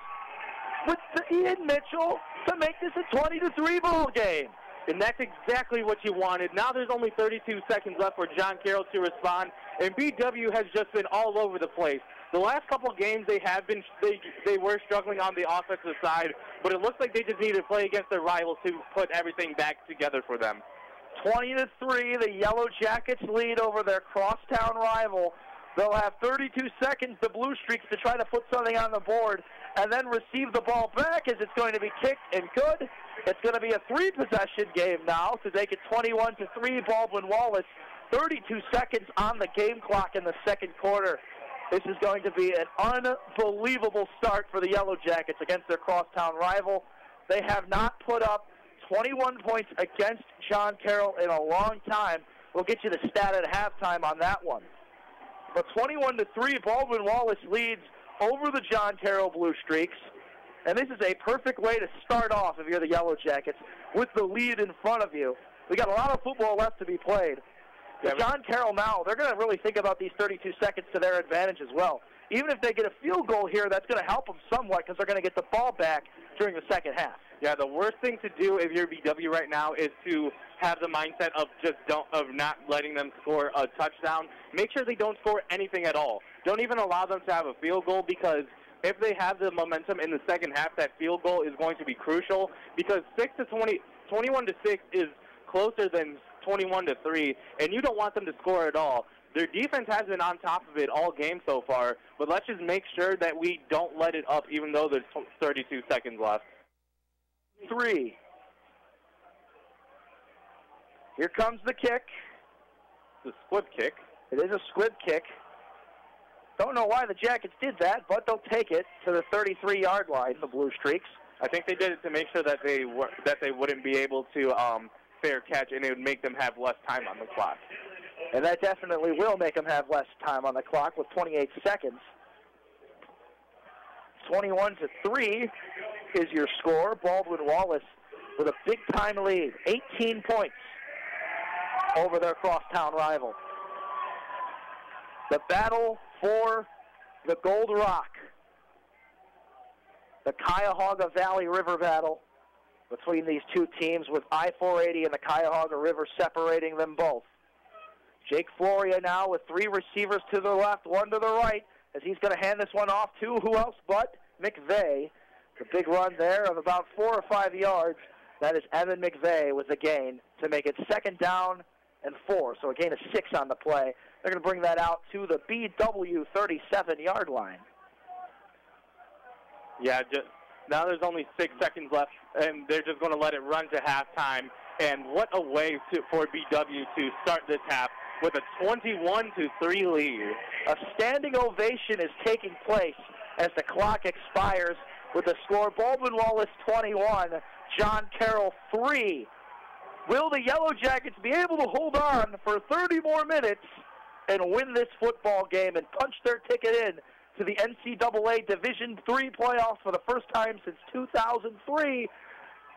with Ian Mitchell to make this a 20-3 ball game. And that's exactly what you wanted. Now there's only 32 seconds left for John Carroll to respond, and BW has just been all over the place. The last couple games they were struggling on the offensive side, but it looks like they just need to play against their rivals to put everything back together for them. 20-3, the Yellow Jackets lead over their crosstown rival. They'll have 32 seconds, the Blue Streaks, to try to put something on the board and then receive the ball back as it's going to be kicked and good. It's going to be a 3-possession game now to make it 21-3, Baldwin Wallace. 32 seconds on the game clock in the 2nd quarter. This is going to be an unbelievable start for the Yellow Jackets against their crosstown rival. They have not put up 21 points against John Carroll in a long time. We'll get you the stat at halftime on that one. But 21-3, Baldwin Wallace leads over the John Carroll Blue Streaks. And this is a perfect way to start off if you're the Yellow Jackets with the lead in front of you. We got a lot of football left to be played. But John Carroll now, they're going to really think about these 32 seconds to their advantage as well. Even if they get a field goal here, that's going to help them somewhat because they're going to get the ball back during the 2nd half. Yeah, the worst thing to do if you're BW right now is to have the mindset of not letting them score a touchdown. Make sure they don't score anything at all. Don't even allow them to have a field goal, because if they have the momentum in the 2nd half, that field goal is going to be crucial, because 21-6 is closer than 21-3, and you don't want them to score at all. Their defense has been on top of it all game so far, but let's just make sure that we don't let it up, even though there's 32 seconds left. 3. Here comes the kick. It's a squib kick. It is a squib kick. Don't know why the Jackets did that, but they'll take it to the 33-yard line, the Blue Streaks. I think they did it to make sure that they wouldn't be able to fair catch, and it would make them have less time on the clock. And that definitely will make them have less time on the clock with 28 seconds. 21-3 is your score. Baldwin Wallace with a big-time lead, 18 points over their crosstown rival. The battle for the Gold Rock. The Cuyahoga Valley River battle between these two teams with I-480 and the Cuyahoga River separating them both. Jake Floria now with 3 receivers to the left, 1 to the right, as he's going to hand this one off to who else but Mcvay. The big run there of about 4 or 5 yards. That is Evan Mcvay with the gain to make it 2nd down and 4. So a gain of 6 on the play. They're going to bring that out to the BW 37-yard line. Yeah, now there's only 6 seconds left, and they're just going to let it run to halftime. And what a way for BW to start this half with a 21-3 lead. A standing ovation is taking place as the clock expires with the score Baldwin Wallace 21, John Carroll 3. Will the Yellowjackets be able to hold on for 30 more minutes and win this football game and punch their ticket in to the NCAA Division III playoffs for the first time since 2003?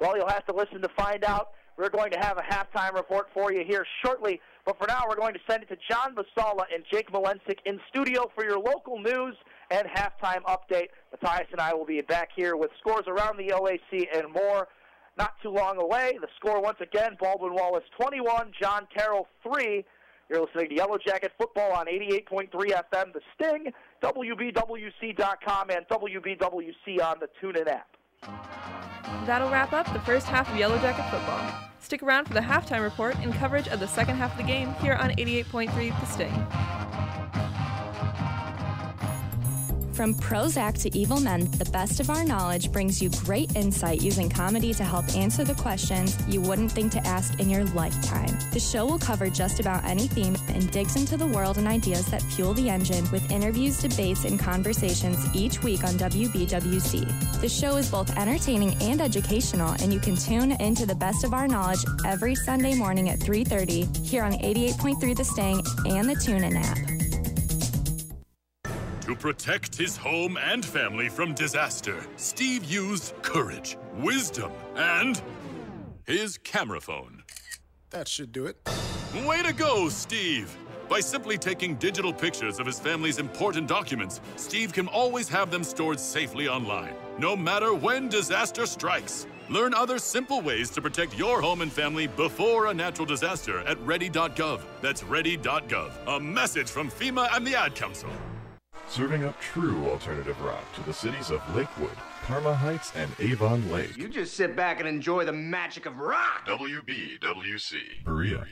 Well, you'll have to listen to find out. We're going to have a halftime report for you here shortly, but for now we're going to send it to John Vasala and Jake Malensic in studio for your local news and halftime update. Matthias and I will be back here with scores around the OAC and more not too long away. The score once again, Baldwin Wallace 21, John Carroll 3. You're listening to Yellowjacket Football on 88.3 FM, The Sting, WBWC.com, and WBWC on the TuneIn app. That'll wrap up the first half of Yellowjacket Football. Stick around for the halftime report and coverage of the second half of the game here on 88.3 The Sting. From Prozac to Evil Men, the best of our knowledge brings you great insight using comedy to help answer the questions you wouldn't think to ask in your lifetime. The show will cover just about any theme and digs into the world and ideas that fuel the engine with interviews, debates, and conversations each week on WBWC. The show is both entertaining and educational, and you can tune into the best of our knowledge every Sunday morning at 3:30 here on 88.3 The Sting and the TuneIn app. To protect his home and family from disaster, Steve used courage, wisdom, and his camera phone. That should do it. Way to go, Steve! By simply taking digital pictures of his family's important documents, Steve can always have them stored safely online, no matter when disaster strikes. Learn other simple ways to protect your home and family before a natural disaster at ready.gov. That's ready.gov. A message from FEMA and the Ad Council. Serving up true alternative rock to the cities of Lakewood, Parma Heights, and Avon Lake. You just sit back and enjoy the magic of rock. WBWC, Berea.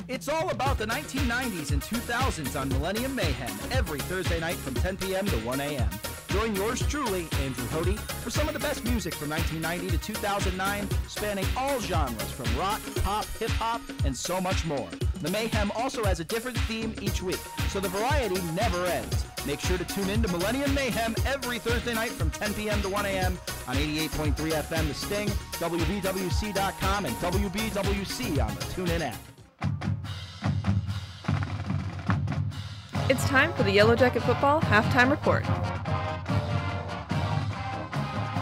It's all about the 1990s and 2000s on Millennium Mayhem every Thursday night from 10 p.m. to 1 a.m. Join yours truly, Andrew Hody, for some of the best music from 1990 to 2009, spanning all genres from rock, pop, hip-hop, and so much more. The Mayhem also has a different theme each week, so the variety never ends. Make sure to tune in to Millennium Mayhem every Thursday night from 10 p.m. to 1 a.m. on 88.3 FM The Sting, WBWC.com, and WBWC on the TuneIn app. It's time for the Yellowjacket Football Halftime Report.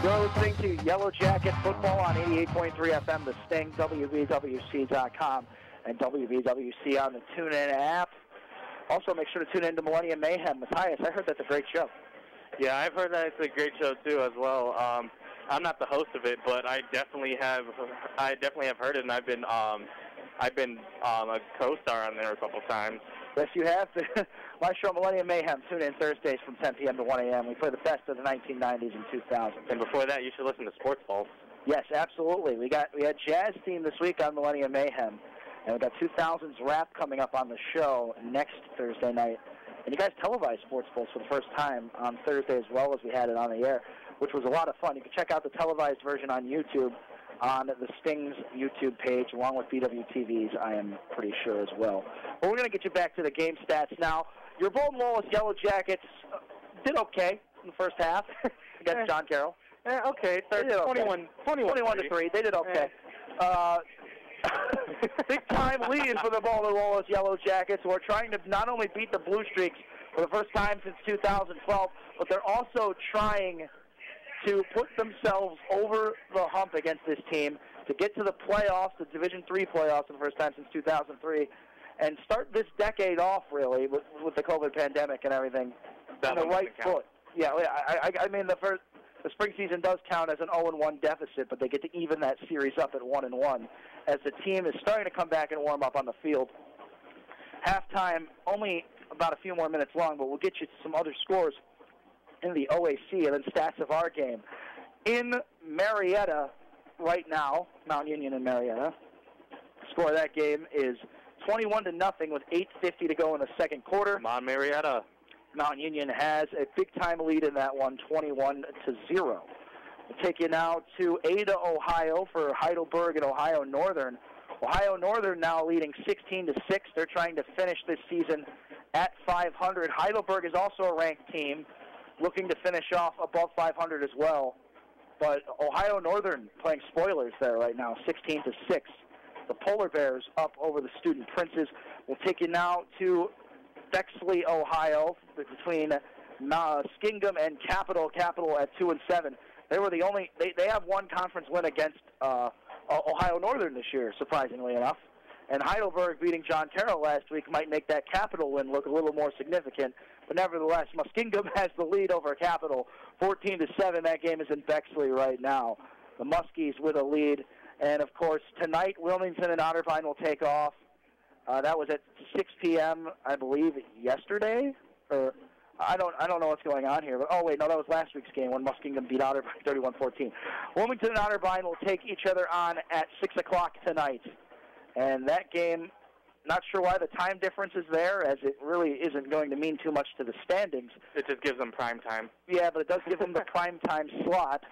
You're listening to Yellowjacket Football on 88.3 FM, The Sting, WBWC.com, and WBWC on the TuneIn app. Also, make sure to tune in to Millennium Mayhem. Matthias, I heard that's a great show. Yeah, I've heard that it's a great show too, as well. I'm not the host of it, but I definitely have heard it, and I've been a co-star on there a couple times. Yes, you have. My show, Millennium Mayhem. Tune in Thursdays from 10 p.m. to 1 a.m. We play the best of the 1990s and 2000s. And before that, you should listen to Sports Balls. Yes, absolutely. We had Jazz theme this week on Millennium Mayhem. And we've got 2000's Wrap coming up on the show next Thursday night. And you guys televised Sports Pulse for the first time on Thursday as well as we had it on the air, which was a lot of fun. You can check out the televised version on YouTube on the Sting's YouTube page, along with BWTV's, I am pretty sure as well. But we're going to get you back to the game stats now. Your Baldwin Wallace Yellowjackets did okay in the first half against John Carroll. Okay, 21 to 3. They did okay. Big time lead for the Baldwin Wallace Yellowjackets, who are trying to not only beat the Blue Streaks for the first time since 2012, but they're also trying to put themselves over the hump against this team to get to the playoffs, the Division III playoffs for the first time since 2003, and start this decade off, really, with the COVID pandemic and everything, on the right foot. Yeah, I mean, the spring season does count as an 0-1 deficit, but they get to even that series up at 1-1 as the team is starting to come back and warm up on the field. Halftime, only about a few more minutes long, but we'll get you some other scores in the OAC and then stats of our game. In Marietta right now, Mount Union and Marietta, the score of that game is 21-0 with 8:50 to go in the second quarter. Come on, Marietta. Mount Union has a big-time lead in that one, 21-0. We'll take you now to Ada, Ohio for Heidelberg and Ohio Northern. Ohio Northern now leading 16-6. They're trying to finish this season at 500. Heidelberg is also a ranked team, looking to finish off above 500 as well. But Ohio Northern playing spoilers there right now, 16-6. The Polar Bears up over the Student Princes. We'll take you now to Bexley, Ohio, between Skingum and Capital at 2-7. They were the only. They have one conference win against Ohio Northern this year, surprisingly enough. And Heidelberg beating John Carroll last week might make that Capital win look a little more significant. But nevertheless, Muskingum has the lead over Capital, 14-7. That game is in Bexley right now. The Muskies with a lead. And, of course, tonight Wilmington and Otterbein will take off. That was at 6 p.m., I believe, yesterday. Or I don't know what's going on here. But oh, wait, no, that was last week's game when Muskingum beat Otterbein 31-14. Wilmington and Otterbein will take each other on at 6 o'clock tonight. And that game, not sure why the time difference is there, as it really isn't going to mean too much to the standings. It just gives them prime time. Yeah, but it does give them the prime time slot.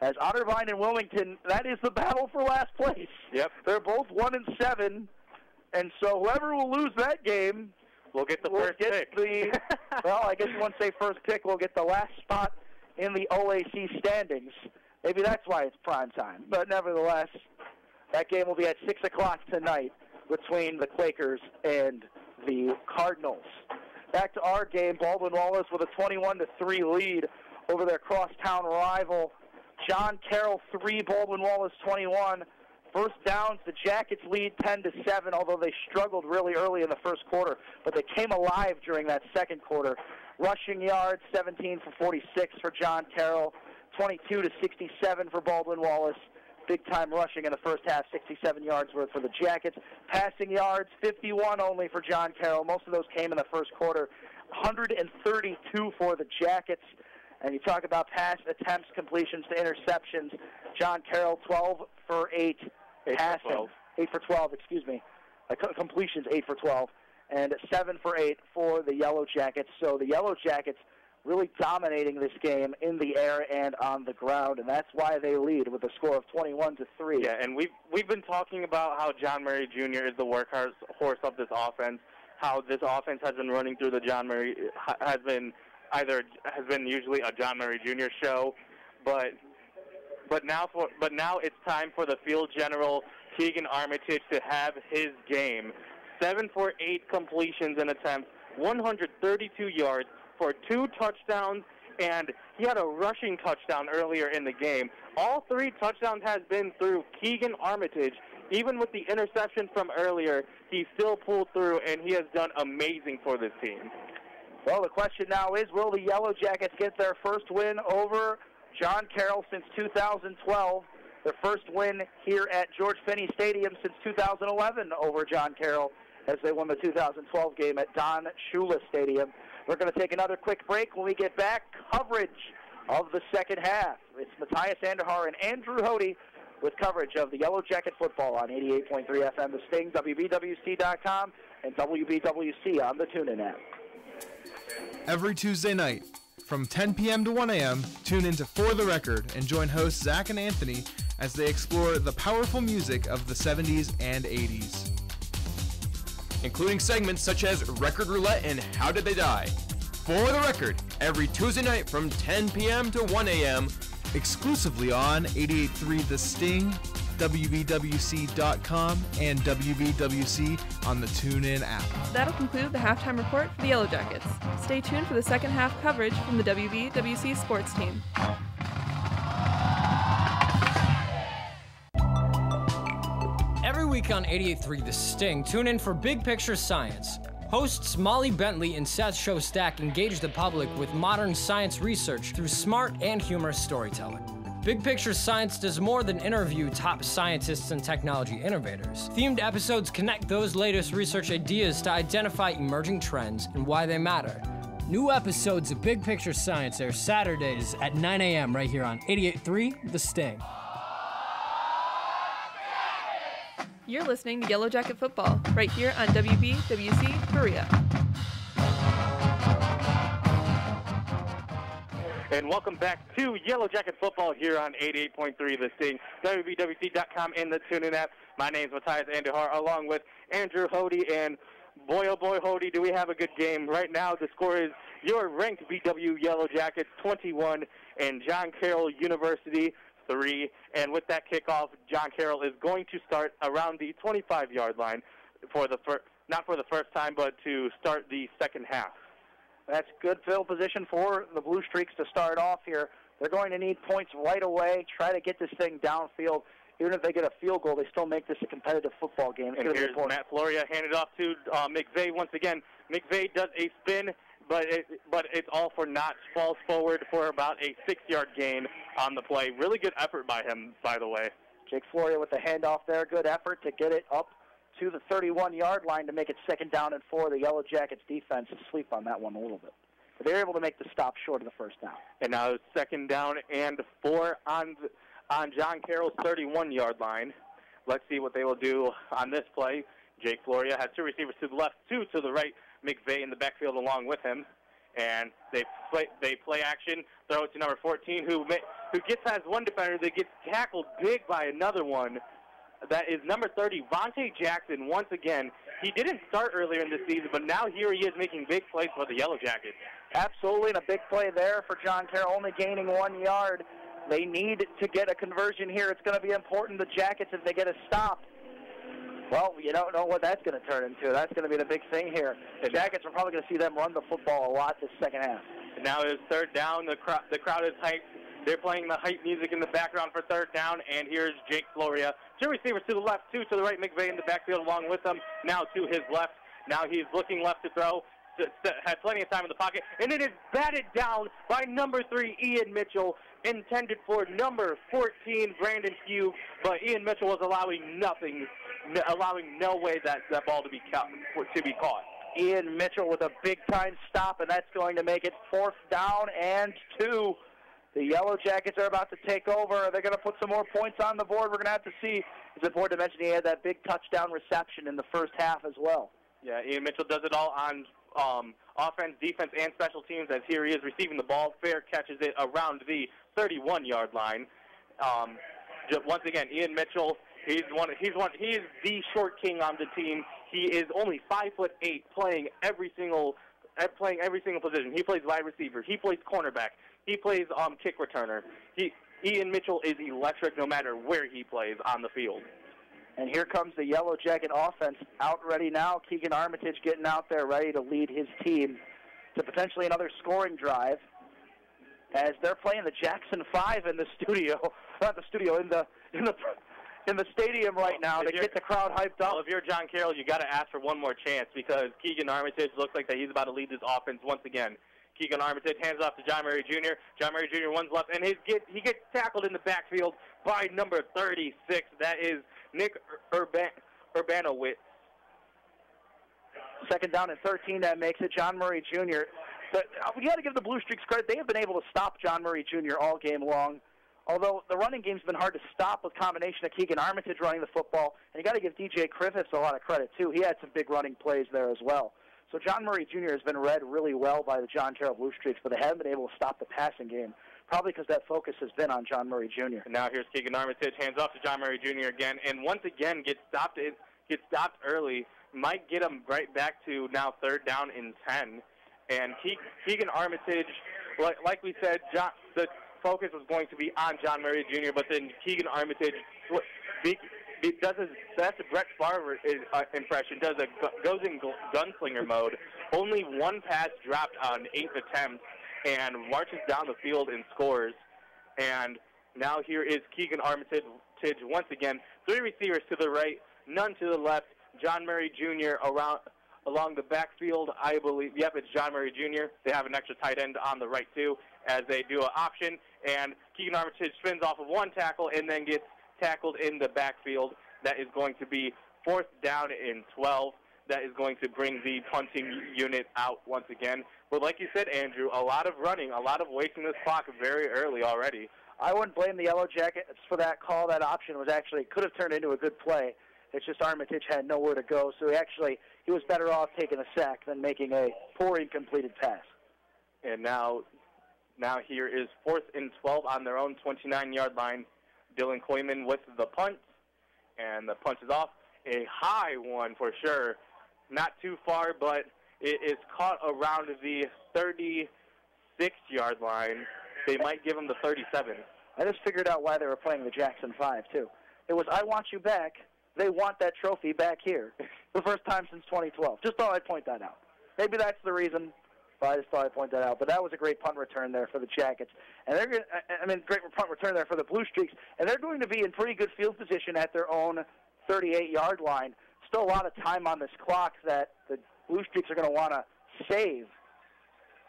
As Otterbein and Wilmington, that is the battle for last place. Yep. They're both 1-7, and so whoever will lose that game will get the first pick. Well, I guess you wouldn't say first pick. We'll get the last spot in the OAC standings. Maybe that's why it's prime time. But nevertheless, that game will be at 6 o'clock tonight between the Quakers and the Cardinals. Back to our game, Baldwin Wallace with a 21-3 lead over their crosstown rival. John Carroll 3, Baldwin Wallace 21. First downs, the Jackets lead 10-7, although they struggled really early in the first quarter. But they came alive during that second quarter. Rushing yards, 17 for 46 for John Carroll, 22-67 for Baldwin Wallace. Big-time rushing in the first half, 67 yards worth for the Jackets. Passing yards, 51 only for John Carroll. Most of those came in the first quarter. 132 for the Jackets. And you talk about pass attempts, completions to interceptions. John Carroll, 12 for 8 passing. 8 for 12, excuse me. Completions, 8 for 12. And 7 for 8 for the Yellowjackets. So the Yellowjackets really dominating this game in the air and on the ground, and that's why they lead with a score of 21-3. Yeah, and we've been talking about how John Murray Jr. is the workhorse of this offense, how this offense has been running through the John Murray, has been usually a John Murray Jr. show, but now it's time for the field general Keegan Armitage to have his game. 7 for 8 completions and attempts, 132 yards for 2 touchdowns, and he had a rushing touchdown earlier in the game. All 3 touchdowns has been through Keegan Armitage. Even with the interception from earlier, he still pulled through, and he has done amazing for this team. Well, the question now is, will the Yellowjackets get their first win over John Carroll since 2012? Their first win here at George Finney Stadium since 2011 over John Carroll as they won the 2012 game at Don Shula Stadium. We're going to take another quick break. When we get back, coverage of the second half. It's Matthias Anderhar and Andrew Hody with coverage of the Yellowjacket football on 88.3 FM The Sting, WBWC.com, and WBWC on the TuneIn app. Every Tuesday night, from 10 p.m. to 1 a.m., tune into For the Record and join hosts Zach and Anthony as they explore the powerful music of the 70s and 80s. Including segments such as Record Roulette and How Did They Die? For the Record, every Tuesday night from 10 p.m. to 1 a.m. exclusively on 88.3 The Sting, WBWC.com, and WBWC on the TuneIn app. That'll conclude the halftime report for the Yellowjackets. Stay tuned for the second half coverage from the WBWC sports team. Every week on 88.3 The Sting, tune in for Big Picture Science. Hosts Molly Bentley and Seth Shostak engage the public with modern science research through smart and humorous storytelling. Big Picture Science does more than interview top scientists and technology innovators. Themed episodes connect those latest research ideas to identify emerging trends and why they matter. New episodes of Big Picture Science air Saturdays at 9 a.m. right here on 88.3 The Sting. You're listening to Yellowjacket Football, right here on WBWC Berea. And welcome back to Yellowjacket Football here on 88.3 The Sting, WBWC.com, and the TuneIn app. My name is Matthias Andehar, along with Andrew Hody, and boy, oh boy, Hody, do we have a good game. Right now, the score is your ranked BW Yellowjackets 21 and John Carroll University 3, and with that kickoff, John Carroll is going to start around the 25-yard line for the not for the first time, but to start the second half. That's good field position for the Blue Streaks to start off here. They're going to need points right away, try to get this thing downfield. Even if they get a field goal, they still make this a competitive football game. And here's Matt Floria handed off to Mcvay once again. Mcvay does a spin, but it's all for naught. Falls forward for about a 6-yard gain on the play. Really good effort by him, by the way. Jake Floria with the handoff there. Good effort to get it up to the 31-yard line to make it 2nd down and 4. The Yellowjackets defense asleep on that one a little bit. But they're able to make the stop short of the first down. And now it's 2nd down and 4 on John Carroll's 31-yard line. Let's see what they will do on this play. Jake Floria has 2 receivers to the left, 2 to the right. Mcvay in the backfield along with him. And they play action, throw it to number 14, who has one defender that gets tackled big by another one. That is number 30, Vontae Jackson, once again. He didn't start earlier in the season, but now here he is making big plays for the Yellowjackets. Absolutely, and a big play there for John Carroll, only gaining 1 yard. They need to get a conversion here. It's going to be important, the Jackets, if they get a stop. Well, you don't know what that's going to turn into. That's going to be the big thing here. The Jackets are probably going to see them run the football a lot this second half. And now it's 3rd down. The crowd is hyped. They're playing the hype music in the background for 3rd down, and here's Jake Floria. 2 receivers to the left, 2 to the right. Mcvay in the backfield along with them. Now to his left. Now he's looking left to throw. Has plenty of time in the pocket, and it is batted down by number 3, Ian Mitchell, intended for number 14, Brandon Hugh, but Ian Mitchell was allowing no way that ball to be caught. Ian Mitchell with a big-time stop, and that's going to make it 4th down and 2. The Yellowjackets are about to take over. They're going to put some more points on the board. We're going to have to see. It's important to mention he had that big touchdown reception in the first half as well. Yeah, Ian Mitchell does it all on offense, defense, and special teams, as here he is receiving the ball. Fair catches it around the 31-yard line. Once again, Ian Mitchell, he is the short king on the team. He is only 5'8", playing every single position. He plays wide receiver. He plays cornerback. He plays kick returner. Ian Mitchell is electric no matter where he plays on the field. And here comes the Yellowjacket offense out ready now. Keegan Armitage getting out there ready to lead his team to potentially another scoring drive as they're playing the Jackson 5 in the studio. Not the studio, in the stadium right now to get the crowd hyped up. Well, if you're John Carroll, you got to ask for one more chance because Keegan Armitage looks like that he's about to lead this offense once again. Keegan Armitage hands off to John Murray Jr. John Murray Jr. runs left, and he gets tackled in the backfield by number 36. That is Nick Urbanowitz. 2nd down and 13, that makes it John Murray Jr. But we got to give the Blue Streaks credit. They have been able to stop John Murray Jr. all game long. although the running game's been hard to stop with combination of Keegan Armitage running the football, and you got to give DJ Griffiths a lot of credit, too. He had some big running plays there as well. So John Murray Jr. has been read really well by the John Carroll Blue Streaks, but they haven't been able to stop the passing game, probably because that focus has been on John Murray Jr. And now here's Keegan Armitage, hands off to John Murray Jr. again, and once again gets stopped early. Might get him right back to now 3rd down and 10. And Keegan Armitage, like we said, the focus was going to be on John Murray Jr., but then Keegan Armitage does his best Brett Favre impression, goes in gunslinger mode. Only one pass dropped on 8 attempts and marches down the field and scores. And now here is Keegan Armitage once again. 3 receivers to the right, none to the left. John Murray Jr. along the backfield, I believe. Yep, it's John Murray Jr. They have an extra tight end on the right, too, as they do an option. And Keegan Armitage spins off of one tackle and then gets tackled in the backfield. That is going to be 4th down and 12. That is going to bring the punting unit out once again. But like you said, Andrew, a lot of running, a lot of wasting this clock very early already. I wouldn't blame the Yellowjackets for that call. That option could have turned into a good play. It's just Armitage had nowhere to go, so he was better off taking a sack than making a poor incompleted pass. And now here is 4th and 12 on their own 29-yard line. Dylan Koyman with the punt, and the punt is off. A high one for sure. Not too far, but it is caught around the 36-yard line. They might give him the 37. I just figured out why they were playing the Jackson 5, too. It was, I want you back. They want that trophy back here. The first time since 2012. Just thought I'd point that out. Maybe that's the reason, but I just thought I'd point that out. But that was a great punt return there for the Jackets. And great punt return there for the Blue Streaks. And they're going to be in pretty good field position at their own 38-yard line. Still a lot of time on this clock that the Blue Streaks are going to want to save.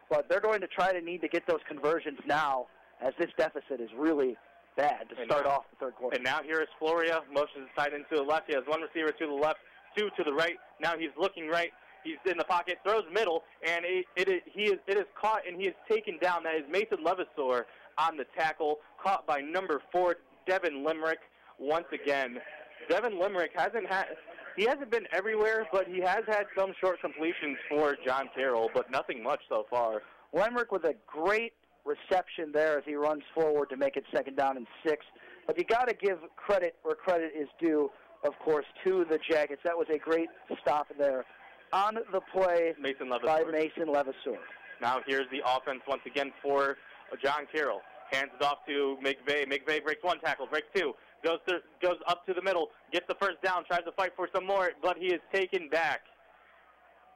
But they're going to need to get those conversions now, as this deficit is really bad to start off the third quarter. And now here is Floria, motions tight end to the left. He has one receiver to the left, 2 to the right. Now he's looking right. He's in the pocket, throws middle, and it is caught, and he is taken down. That is Mason Levasseur on the tackle, caught by number 4, Devin Limerick, once again. Devin Limerick hasn't been everywhere, but he has had some short completions for John Carroll, but nothing much so far. Limerick with a great reception there as he runs forward to make it 2nd down and 6. But you got to give credit where credit is due, of course, to the Jackets. That was a great stop there on the play by Mason Levasseur. Now here's the offense once again for John Carroll. Hands it off to Mcvay. Mcvay breaks 1 tackle, breaks 2, goes up to the middle, gets the first down, tries to fight for some more, but he is taken back.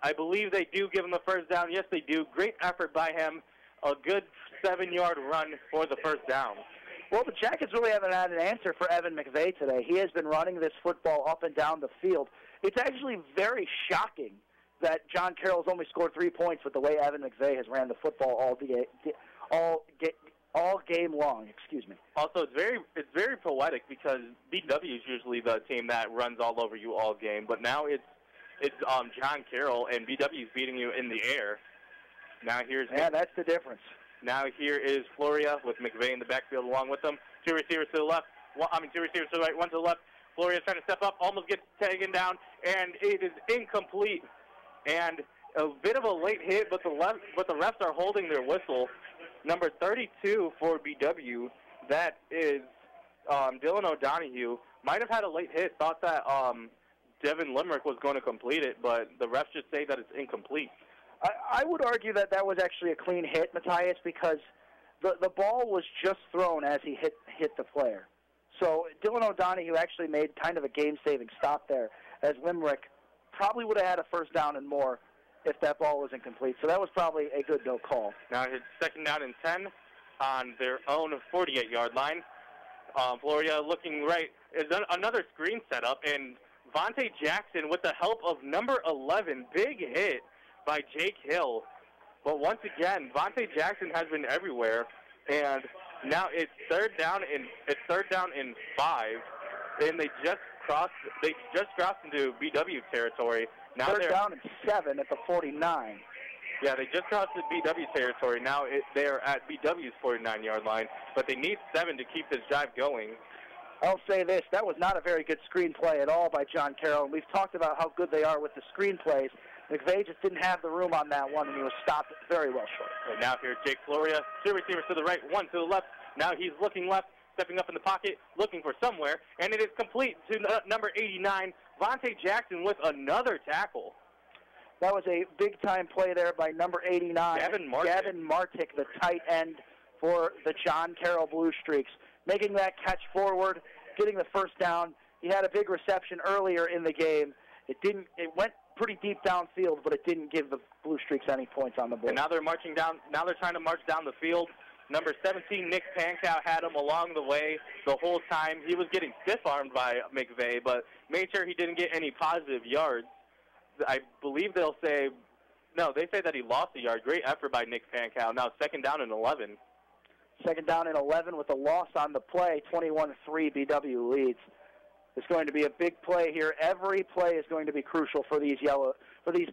I believe they do give him the first down. Yes, they do. Great effort by him. A good 7-yard run for the first down. Well, the Jackets really haven't had an answer for Evan Mcvay today. He has been running this football up and down the field. It's actually very shocking that John Carroll's only scored 3 points with the way Evan Mcvay has ran the football all game long. Excuse me. Also, it's very poetic because BW is usually the team that runs all over you all game, but now it's John Carroll and BW is beating you in the air. Now that's the difference. Now here is Floria with Mcvay in the backfield along with them. 2 receivers to the left. 2 receivers to the right, 1 to the left. Floria's trying to step up, almost gets taken down, and it is incomplete. And a bit of a late hit, but the refs are holding their whistle. Number 32 for BW, that is Dylan O'Donohue. Might have had a late hit, thought that Devin Limerick was going to complete it, but the refs just say that it's incomplete. I would argue that was actually a clean hit, Matthias, because the ball was just thrown as he hit the player. So Dylan O'Donohue actually made kind of a game-saving stop there, as Limerick probably would have had a first down and more if that ball was incomplete. So that was probably a good no call. Now it's 2nd down and 10 on their own 48-yard line. Floria looking right. Is another screen setup, and Vontae Jackson with the help of number 11, big hit by Jake Hill. But once again, Vontae Jackson has been everywhere, and now it's 3rd down and 5, and they just crossed into BW territory. Now 3rd down and 7 at the 49. Yeah, they just crossed the BW territory. Now they are at BW's 49-yard line, but they need 7 to keep this drive going. I'll say this, that was not a very good screenplay at all by John Carroll, and we've talked about how good they are with the screenplays. McVay just didn't have the room on that one, and he was stopped very well short. And now here's Jake Floria, 2 receivers to the right, 1 to the left. Now he's looking left, stepping up in the pocket, looking for somewhere, and it is complete to number 89, Vontae Jackson with another tackle. That was a big-time play there by number 89, Gavin Martick, the tight end for the John Carroll Blue Streaks, making that catch forward, getting the first down. He had a big reception earlier in the game. It went pretty deep downfield, but it didn't give the Blue Streaks any points on the board. And now they're marching down. Now they're trying to march down the field. Number 17, Nick Pankow, had him along the way the whole time. He was getting stiff-armed by McVay, but made sure he didn't get any positive yards. I believe they'll say, no, they say that he lost a yard. Great effort by Nick Pankow. Now 2nd down and 11. 2nd down and 11 with a loss on the play. 21-3 BW leads. It's going to be a big play here. Every play is going to be crucial for these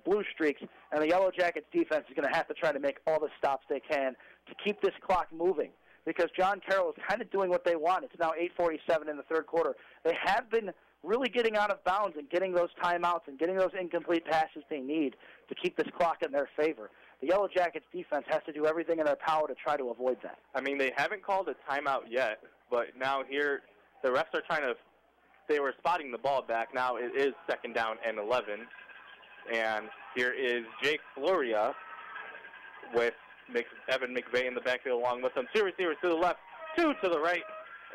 Blue Streaks, and the Yellowjackets defense is going to have to try to make all the stops they can to keep this clock moving, because John Carroll is kind of doing what they want. It's now 8:47 in the third quarter. They have been really getting out of bounds and getting those timeouts and getting those incomplete passes they need to keep this clock in their favor. The Yellowjackets defense has to do everything in their power to try to avoid that. I mean, they haven't called a timeout yet, but now here the refs are trying to, they were spotting the ball back. Now it is 2nd down and 11. And here is Jake Floria with Evan McVay in the backfield along with them. 2 receivers to the left, 2 to the right,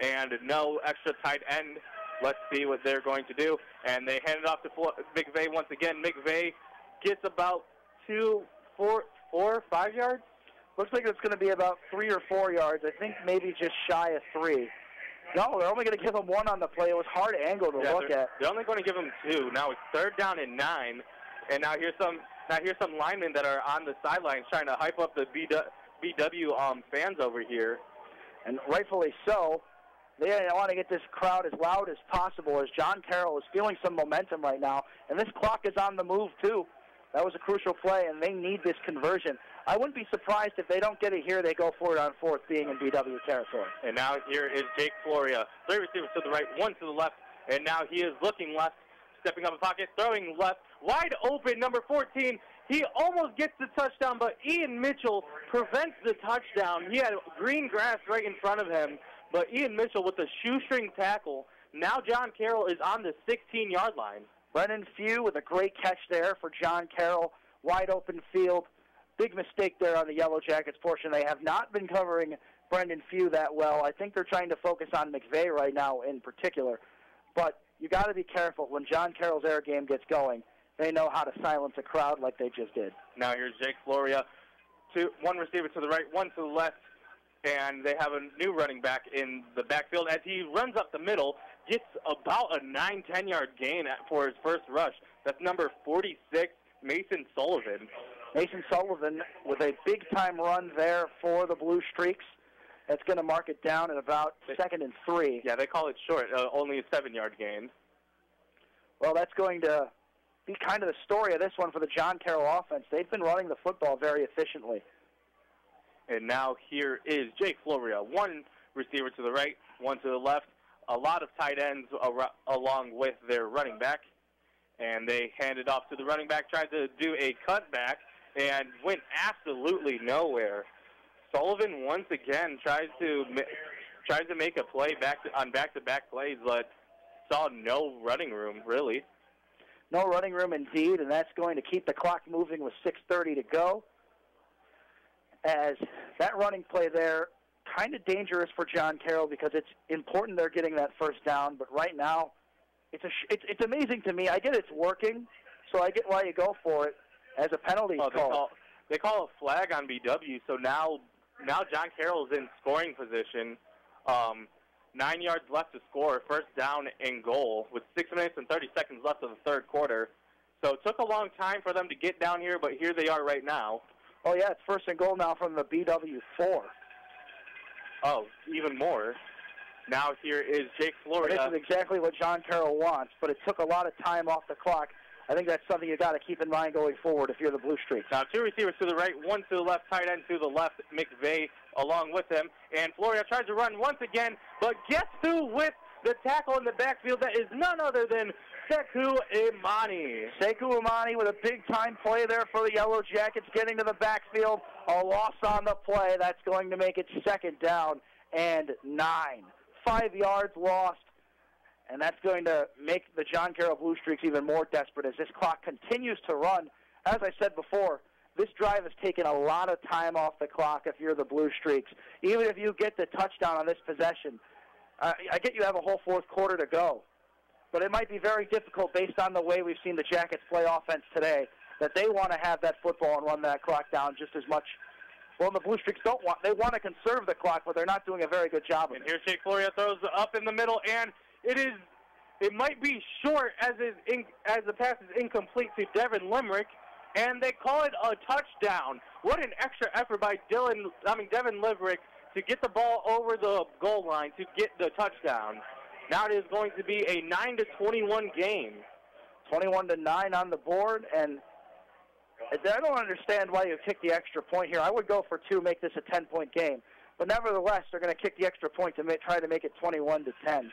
and no extra tight end. Let's see what they're going to do. And they hand it off to McVay once again. McVay gets about 4 or 5 yards. Looks like it's going to be about 3 or 4 yards. I think maybe just shy of 3. No, they're only going to give him 1 on the play. It was hard angle to look at. They're only going to give him 2. Now it's 3rd down and 9. And now here's some linemen that are on the sidelines trying to hype up the BW fans over here. And rightfully so. They want to get this crowd as loud as possible, as John Carroll is feeling some momentum right now. And this clock is on the move, too. That was a crucial play, and they need this conversion. I wouldn't be surprised if they don't get it here. They go for it on 4th, being in BW territory. And now here is Jake Floria. 3 receivers to the right, 1 to the left. And now he is looking left, stepping up the pocket, throwing left. Wide open, number 14. He almost gets the touchdown, but Ian Mitchell prevents the touchdown. He had green grass right in front of him, but Ian Mitchell with the shoestring tackle. Now John Carroll is on the 16-yard line. Brendan Few with a great catch there for John Carroll. Wide open field. Big mistake there on the Yellowjackets portion. They have not been covering Brendan Few that well. I think they're trying to focus on McVay right now in particular. But you got to be careful when John Carroll's air game gets going. They know how to silence a crowd like they just did. Now here's Jake Floria. 1 receiver to the right, 1 to the left. And they have a new running back in the backfield. As he runs up the middle, gets about a 9-10-yard gain for his first rush. That's number 46, Mason Sullivan. Mason Sullivan with a big-time run there for the Blue Streaks. That's going to mark it down at about 2nd and 3. Yeah, they call it short, only a 7-yard gain. Well, that's going to be kind of the story of this one for the John Carroll offense. They've been running the football very efficiently. And now here is Jake Floria. 1 receiver to the right, 1 to the left. A lot of tight ends along with their running back. And they hand it off to the running back, tried to do a cutback, and went absolutely nowhere. Sullivan once again tries to make a play on back-to-back plays, but saw no running room, really. No running room indeed, and that's going to keep the clock moving with 6:30 to go. As that running play there, kind of dangerous for John Carroll because it's important they're getting that first down, but right now it's amazing to me. I get it's working, so I get why you go for it as a penalty call. They call a flag on BW, so now John Carroll's in scoring position. 9 yards left to score, first down and goal with 6 minutes and 30 seconds left of the third quarter. So it took a long time for them to get down here, but here they are right now. Oh, yeah, it's first and goal now from the BW 4. Oh, even more. Now here is Jake Floria. This is exactly what John Carroll wants, but it took a lot of time off the clock. I think that's something you got to keep in mind going forward if you're the Blue Streaks. Now, 2 receivers to the right, 1 to the left, tight end to the left, Mcvay along with him. And Floria tries to run once again, but gets through with the tackle in the backfield. That is none other than Sekou Imani. Sekou Imani with a big-time play there for the Yellowjackets, getting to the backfield. A loss on the play. That's going to make it 2nd down and 9. 5 yards lost, and that's going to make the John Carroll Blue Streaks even more desperate as this clock continues to run. As I said before, this drive has taken a lot of time off the clock if you're the Blue Streaks. Even if you get the touchdown on this possession, I get you have a whole 4th quarter to go. But it might be very difficult based on the way we've seen the Jackets play offense today, that they want to have that football and run that clock down just as much. Well, the Blue Streaks don't want. They want to conserve the clock, but they're not doing a very good job of it. And here Jake Floria throws up in the middle, and it might be short as the pass is incomplete to Devin Limerick, and they call it a touchdown. What an extra effort by Devin Limerick to get the ball over the goal line to get the touchdown. Now it is going to be a 9-21 game. 21-9 on the board, and I don't understand why you kick the extra point here. I would go for 2, make this a 10-point game. But nevertheless, they're going to kick the extra point to try to make it 21-10.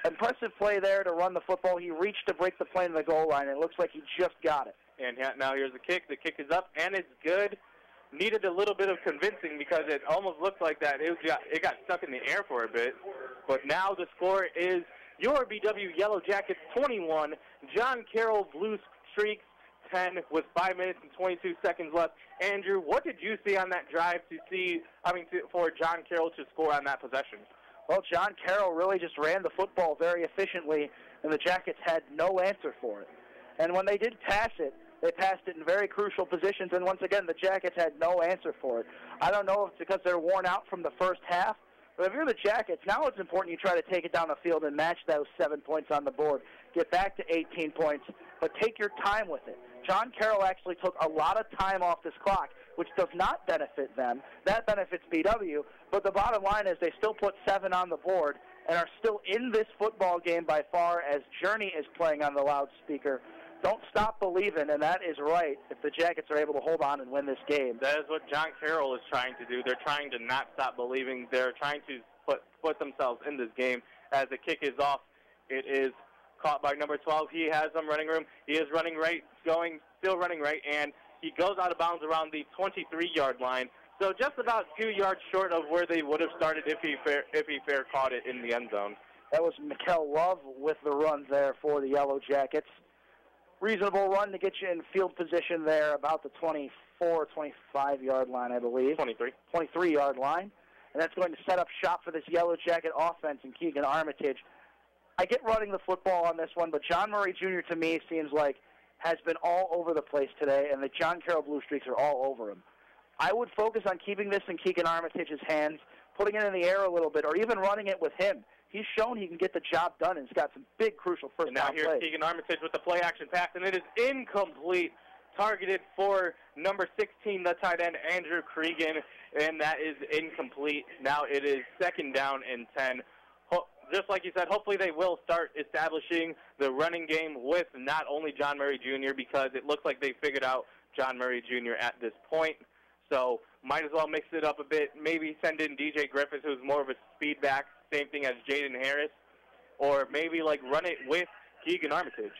Impressive play there to run the football. He reached to break the play in the goal line, and it looks like he just got it. And now here's the kick. The kick is up, and it's good. Needed a little bit of convincing because it almost looked like that. It got stuck in the air for a bit. But now the score is your BW Yellowjackets 21, John Carroll Blue Streaks 10 with 5 minutes and 22 seconds left. Andrew, what did you see on that drive for John Carroll to score on that possession? Well, John Carroll really just ran the football very efficiently, and the Jackets had no answer for it. And when they did pass it, they passed it in very crucial positions, and once again, the Jackets had no answer for it. I don't know if it's because they're worn out from the first half, but if you're the Jackets, now it's important you try to take it down the field and match those 7 points on the board. Get back to 18 points, but take your time with it. John Carroll actually took a lot of time off this clock, which does not benefit them. That benefits BW, but the bottom line is they still put 7 on the board and are still in this football game by far as Journey is playing on the loudspeaker. Don't stop believing, and that is right if the Jackets are able to hold on and win this game. That is what John Carroll is trying to do. They're trying to not stop believing. They're trying to put themselves in this game. As the kick is off, it is caught by number 12. He has some running room. He is running right, still running right, and he goes out of bounds around the 23-yard line. So just about 2 yards short of where they would have started if he fair caught it in the end zone. That was Mikkel Love with the run there for the Yellowjackets. Reasonable run to get you in field position there, about the 24, 25-yard line, I believe. 23-yard line. And that's going to set up shop for this Yellowjacket offense and Keegan Armitage. I get running the football on this one, but John Murray Jr. to me seems like has been all over the place today, and the John Carroll Blue Streaks are all over him. I would focus on keeping this in Keegan Armitage's hands, putting it in the air a little bit, or even running it with him. He's shown he can get the job done, and he's got some big, crucial first down plays. And now here's Keegan Armitage with the play-action pass, and it is incomplete, targeted for number 16, the tight end, Andrew Cregan, and that is incomplete. Now it is 2nd down and 10. Just like you said, hopefully they will start establishing the running game with not only John Murray Jr., because it looks like they figured out John Murray Jr. at this point. So might as well mix it up a bit. Maybe send in DJ Griffiths, who's more of a speed back, same thing as Jaden Harris, or maybe run it with Keegan Armitage.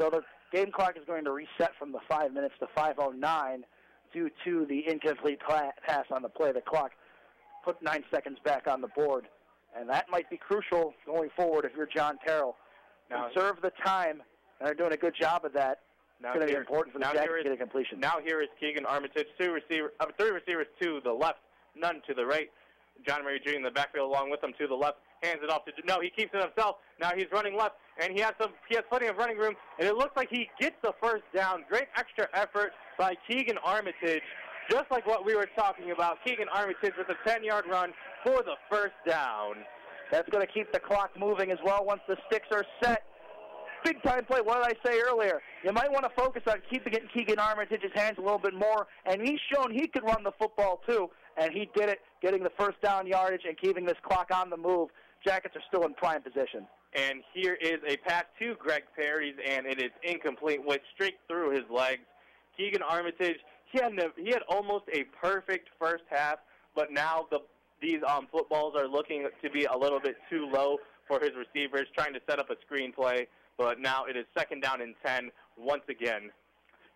So the game clock is going to reset from the 5 minutes to 5:09 due to the incomplete pass on the play. The clock put 9 seconds back on the board, and that might be crucial going forward if you're John Carroll. Now, conserve the time, and they're doing a good job of that. It's going to be important for the Jackets to get a completion. Now here is Keegan Armitage, 3 receivers to the left, none to the right. John Murray Jr. in the backfield along with him to the left, hands it off to, no, he keeps it himself. Now he's running left, and he has plenty of running room, and it looks like he gets the first down. Great extra effort by Keegan Armitage, just like what we were talking about. Keegan Armitage with a 10-yard run for the first down. That's going to keep the clock moving as well once the sticks are set. Big-time play. What did I say earlier? You might want to focus on keeping it in Keegan Armitage's hands a little bit more, and he's shown he could run the football too, and he did it, getting the first down yardage and keeping this clock on the move. Jackets are still in prime position. And here is a pass to Greg Perry's, and it is incomplete, went straight through his legs. Keegan Armitage, he had almost a perfect first half, but now these footballs are looking to be a little bit too low for his receivers, trying to set up a screen play. But now it is 2nd down and 10 once again.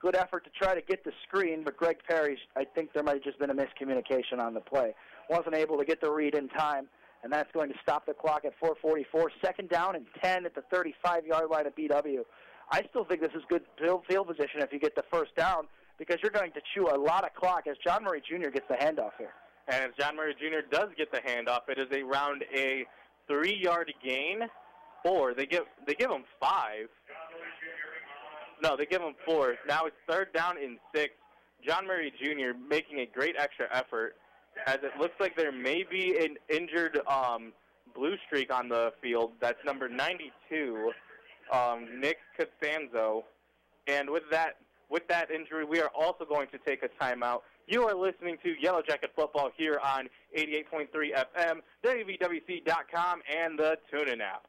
Good effort to try to get the screen, but Greg Perry, I think there might have just been a miscommunication on the play. Wasn't able to get the read in time, and that's going to stop the clock at 4:44. 2nd down and 10 at the 35-yard line of BW. I still think this is good field position if you get the first down, because you're going to chew a lot of clock as John Murray Jr. gets the handoff here. And as John Murray Jr. does get the handoff, it is around a 3-yard gain. 4. They give him 5. No, they give him 4. Now it's 3rd down and 6. John Murray Jr. making a great extra effort, as it looks like there may be an injured blue streak on the field. That's number 92, Nick Costanzo. And with that injury, we are also going to take a timeout. You are listening to Yellowjacket Football here on 88.3 FM, WVWC.com, and the TuneIn app.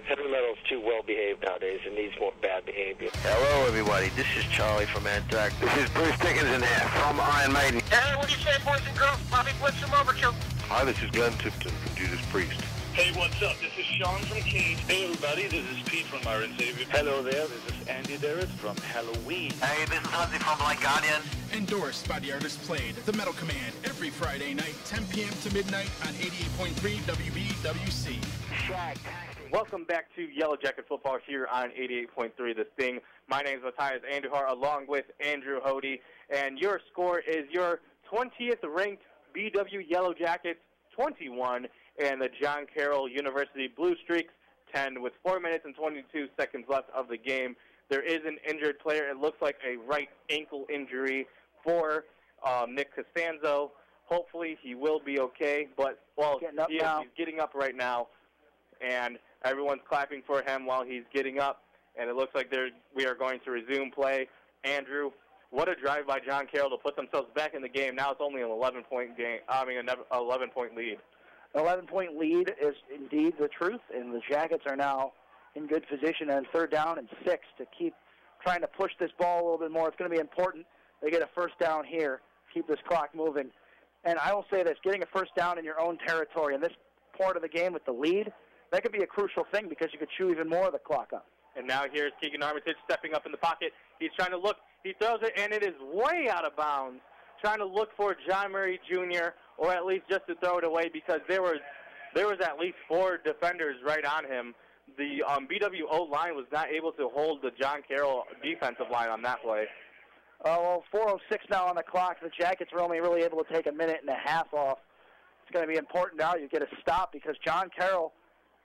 Heavy metal's too well-behaved nowadays. It needs more bad behavior. Hello, everybody. This is Charlie from Anthem. This is Bruce Dickinson here from Iron Maiden. Hey, what do you say, boys and girls? Bobby Blitz from Overkill. Hi, this is Glenn Tipton from Judas Priest. Hey, what's up? This is Sean from Cage. Hey, everybody. This is Pete from Iron Savior. Hello there. This is Andy Darris from Halloween. Hey, this is Ozzy from Black Guardian. Endorsed by the artist played, The Metal Command, every Friday night, 10 p.m. to midnight on 88.3 WBWC. Welcome back to Yellowjacket Football here on 88.3 The Sting. My name is Matthias Andujar, along with Andrew Hody, and your score is your 20th ranked BW Yellowjackets 21 and the John Carroll University Blue Streaks 10 with 4 minutes and 22 seconds left of the game. There is an injured player. It looks like a right ankle injury for Nick Costanzo. Hopefully he will be okay, but, well, he's getting up right now, and everyone's clapping for him while he's getting up, and it looks like we are going to resume play. Andrew, what a drive by John Carroll to put themselves back in the game. Now it's only an 11-point game. I mean, an 11-point lead. An 11-point lead is indeed the truth, and the Jackets are now in good position on 3rd down and 6 to keep trying to push this ball a little bit more. It's going to be important. They get a first down here, keep this clock moving. And I will say this, getting a first down in your own territory in this part of the game with the lead, that could be a crucial thing because you could chew even more of the clock up. And now here's Keegan Armitage stepping up in the pocket. He's trying to look. He throws it, and it is way out of bounds. Trying to look for John Murray Jr., or at least just to throw it away, because there was at least 4 defenders right on him. The BWO line was not able to hold the John Carroll defensive line on that play. Well, 4:06 now on the clock. The Jackets were only really able to take a minute and a half off. It's going to be important now you get a stop because John Carroll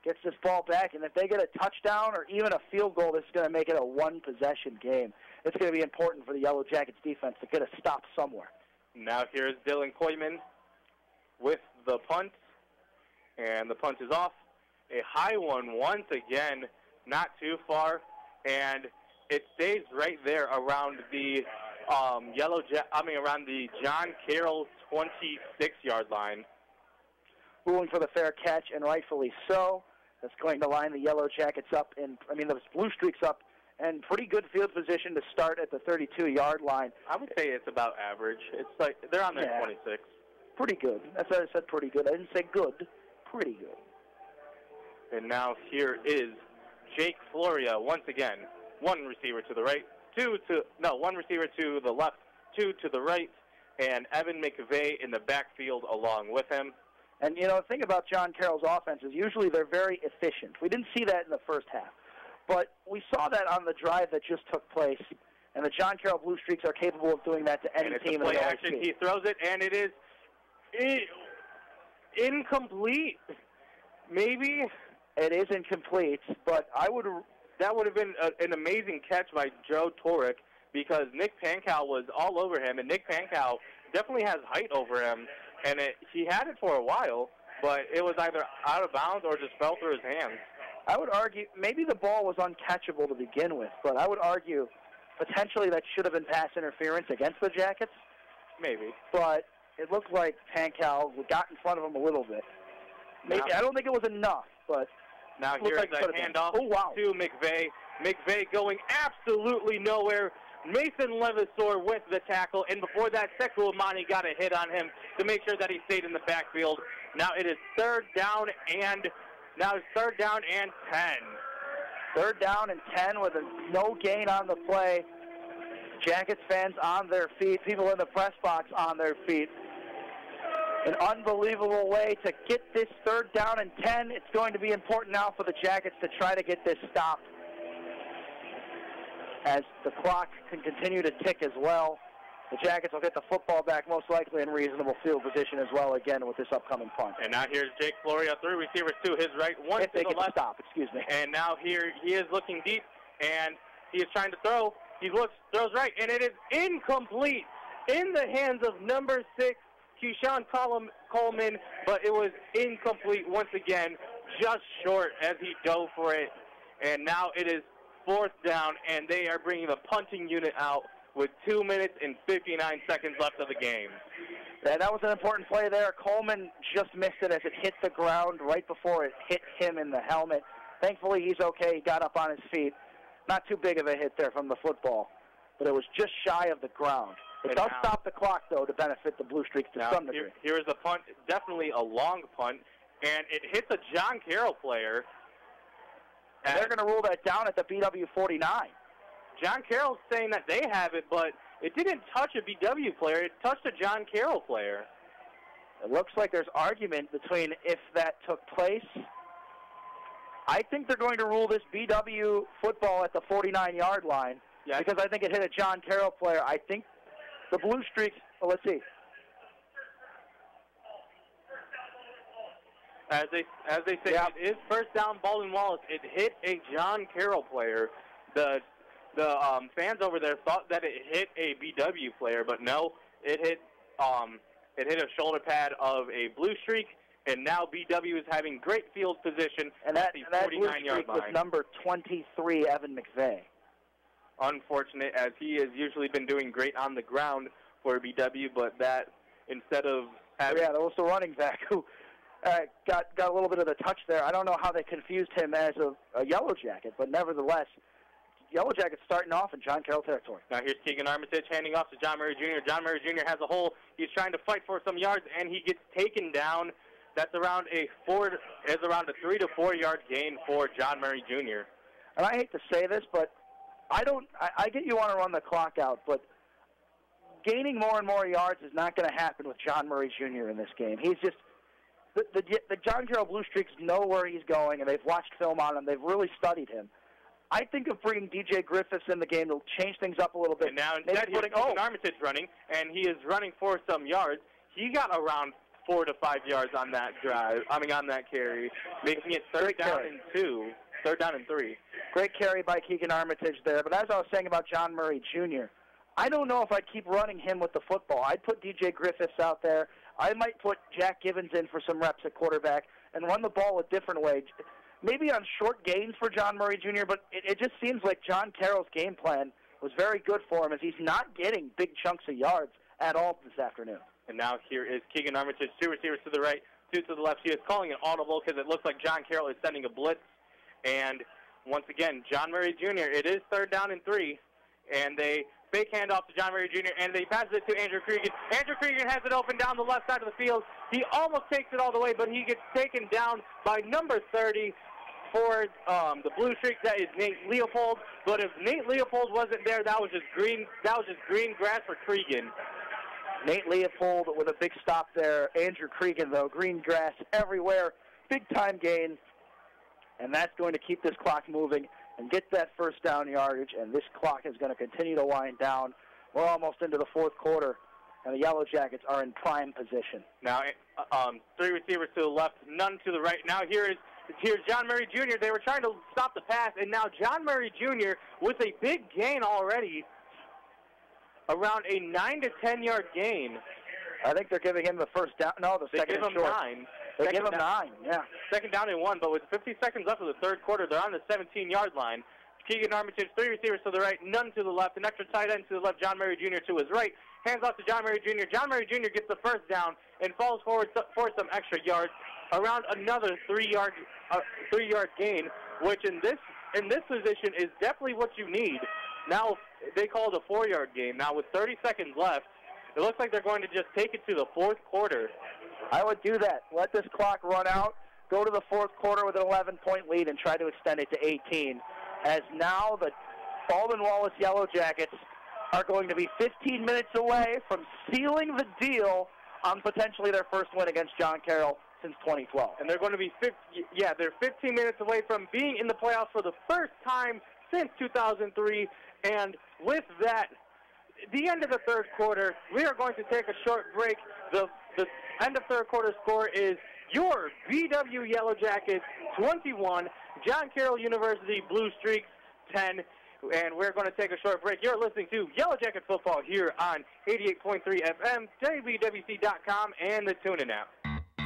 gets this ball back, and if they get a touchdown or even a field goal, this is going to make it a one-possession game. It's going to be important for the Yellow Jackets defense to get a stop somewhere. Now here's Dylan Koyman with the punt, and the punt is off. A high one once again, not too far, and it stays right there around the around the John Carroll 26-yard line. Ruling for the fair catch, and rightfully so. That's going to line the Yellow Jackets up, the Blue Streaks up, and pretty good field position to start at the 32-yard line. I would say it's about average. It's like they're on their 26. Pretty good. That's why I said pretty good. I didn't say good. Pretty good. And now here is Jake Floria once again. One receiver to the right, one receiver to the left, 2 to the right, and Evan Mcvay in the backfield along with him. And, the thing about John Carroll's offense is usually they're very efficient. We didn't see that in the first half. But we saw that on the drive that just took place, and the John Carroll Blue Streaks are capable of doing that to any team in the action. He throws it, and it is incomplete. Maybe it is incomplete, but that would have been an amazing catch by Joe Torek because Nick Pankow was all over him, and Nick Pankow definitely has height over him, and he had it for a while, but it was either out of bounds or just fell through his hands. I would argue maybe the ball was uncatchable to begin with, but I would argue potentially that should have been pass interference against the Jackets. Maybe. But it looked like Pankow got in front of him a little bit. Maybe I don't think it was enough, but Now here's a handoff to Mcvay. McVay going absolutely nowhere. Mason Levisor with the tackle, and before that, Sekou Amani got a hit on him to make sure that he stayed in the backfield. Now it is third down and 10. Third down and 10 with no gain on the play. Jackets fans on their feet, people in the press box on their feet. An unbelievable way to get this third down and 10. It's going to be important now for the Jackets to try to get this stopped, as the clock can continue to tick as well. The Jackets will get the football back most likely in reasonable field position as well again with this upcoming punt. And now here's Jake Floria, 3 receivers to his right, 1 if to they the get left. Stop, excuse me. And now here he is looking deep, and he is trying to throw. He looks, throws right, and it is incomplete in the hands of number 6, Keyshawn Coleman, but it was incomplete once again, just short as he dove for it. And now it is fourth down, and they are bringing the punting unit out with 2 minutes and 59 seconds left of the game. Yeah, that was an important play there. Coleman just missed it as it hit the ground right before it hit him in the helmet. Thankfully, he's okay. He got up on his feet. Not too big of a hit there from the football, but it was just shy of the ground. It does stop the clock, though, to benefit the Blue Streaks to some degree. Here is a punt, definitely a long punt, and it hits a John Carroll player. And they're going to rule that down at the BW 49. John Carroll's saying that they have it, but it didn't touch a BW player. It touched a John Carroll player. It looks like there's argument between if that took place. I think they're going to rule this BW football at the 49-yard line because I think it hit a John Carroll player. I think the Blue Streaks, well, let's see. As they say, it is first down, Baldwin Wallace. It hit a John Carroll player. The fans over there thought that it hit a BW player, but no, it hit a shoulder pad of a Blue Streak, and now BW is having great field position at the 49-yard line. With number 23, Evan Mcvay. Unfortunate, as he has usually been doing great on the ground for BW, but that instead of having... Yeah, that was the running back who got a little bit of the touch there. I don't know how they confused him as a Yellowjacket, but nevertheless, Yellowjacket starting off in John Carroll territory. Now here's Keegan Armitage handing off to John Murray Jr. John Murray Jr. has a hole. He's trying to fight for some yards, and he gets taken down. That's around a 3 to 4 yard gain for John Murray Jr. And I hate to say this, but I get you want to run the clock out, but gaining more and more yards is not going to happen with John Murray Jr. in this game. He's just the John Carroll Blue Streaks know where he's going, and they've watched film on him. They've really studied him. I think of bringing DJ Griffiths in the game to change things up a little bit. And now instead he's putting Armitage running, and he is running for some yards. He got around 4 to 5 yards on that drive. On that carry, making it third down and 3. Great carry by Keegan Armitage there. But as I was saying about John Murray Jr., I don't know if I'd keep running him with the football. I'd put DJ Griffiths out there. I might put Jack Givens in for some reps at quarterback and run the ball a different way. Maybe on short gains for John Murray Jr., but it just seems like John Carroll's game plan was very good for him as he's not getting big chunks of yards at all this afternoon. And now here is Keegan Armitage, 2 receivers to the right, 2 to the left. He is calling an audible because it looks like John Carroll is sending a blitz. And once again, John Murray Jr., it is third down and 3, and they fake handoff to John Murray Jr., and they pass it to Andrew Cregan. Andrew Cregan has it open down the left side of the field. He almost takes it all the way, but he gets taken down by number 30 for the Blue Streaks. That is Nate Leopold. But if Nate Leopold wasn't there, that was just green grass for Cregan. Nate Leopold with a big stop there. Andrew Cregan, though, green grass everywhere. Big-time gain. And that's going to keep this clock moving and get that first down yardage, and this clock is going to continue to wind down. We're almost into the fourth quarter, and the Yellowjackets are in prime position. Now, 3 receivers to the left, none to the right. Now here's John Murray Jr. They were trying to stop the pass, and now John Murray Jr. with a big gain already, around a 9 to 10 yard gain. I think they're giving him the first down. No, the second and short. They give him 9, yeah. Second down and 1, but with 50 seconds left of the third quarter, they're on the 17-yard line. Keegan Armitage, 3 receivers to the right, none to the left. An extra tight end to the left, John Murray Jr. to his right. hands off to John Murray Jr. John Murray Jr. gets the first down and falls forward for some extra yards, around another 3-yard gain, which in this position is definitely what you need. Now they called a 4-yard gain. Now with 30 seconds left, it looks like they're going to just take it to the fourth quarter. I would do that. Let this clock run out, go to the fourth quarter with an 11-point lead, and try to extend it to 18. As now the Baldwin Wallace Yellowjackets are going to be 15 minutes away from sealing the deal on potentially their first win against John Carroll since 2012. And they're going to be they're 15 minutes away from being in the playoffs for the first time since 2003. And with that, the end of the third quarter, we are going to take a short break. The end of third quarter score is your BW Yellowjackets 21, John Carroll University Blue Streaks 10. And we're going to take a short break. You're listening to Yellowjacket Football here on 88.3 FM, WBWC.com, and the TuneIn app.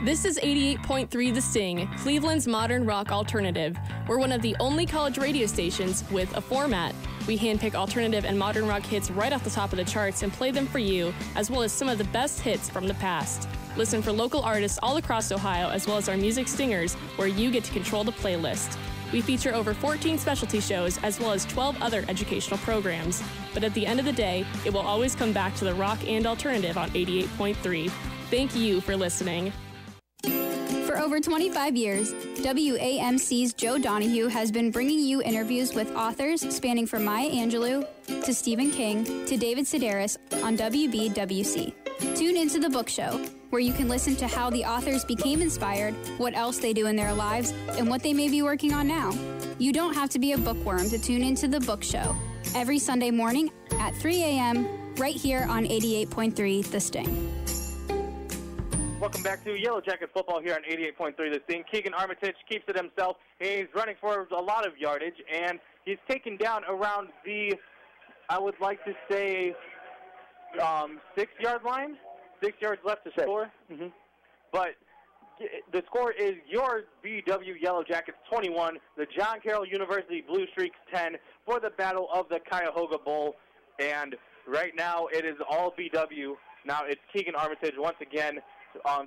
This is 88.3 The Sting, Cleveland's modern rock alternative. We're one of the only college radio stations with a format. We handpick alternative and modern rock hits right off the top of the charts and play them for you, as well as some of the best hits from the past. Listen for local artists all across Ohio, as well as our music stingers, where you get to control the playlist. We feature over 14 specialty shows, as well as 12 other educational programs. But at the end of the day, it will always come back to the rock and alternative on 88.3. Thank you for listening. For over 25 years, WAMC's Joe Donahue has been bringing you interviews with authors spanning from Maya Angelou to Stephen King to David Sedaris on WBWC. Tune into The Book Show, where you can listen to how the authors became inspired, what else they do in their lives, and what they may be working on now. You don't have to be a bookworm to tune into The Book Show. Every Sunday morning at 3 a.m. right here on 88.3 The Sting. Welcome back to Yellowjacket Football here on 88.3 The Sting. Keegan Armitage keeps it himself. He's running for a lot of yardage, and he's taken down around the, I would like to say, 6-yard line. 6 yards left to score. Mm-hmm. But the score is your BW Yellowjackets 21, the John Carroll University Blue Streaks 10 for the Battle of the Cuyahoga Bowl. And right now it is all BW. Now it's Keegan Armitage once again.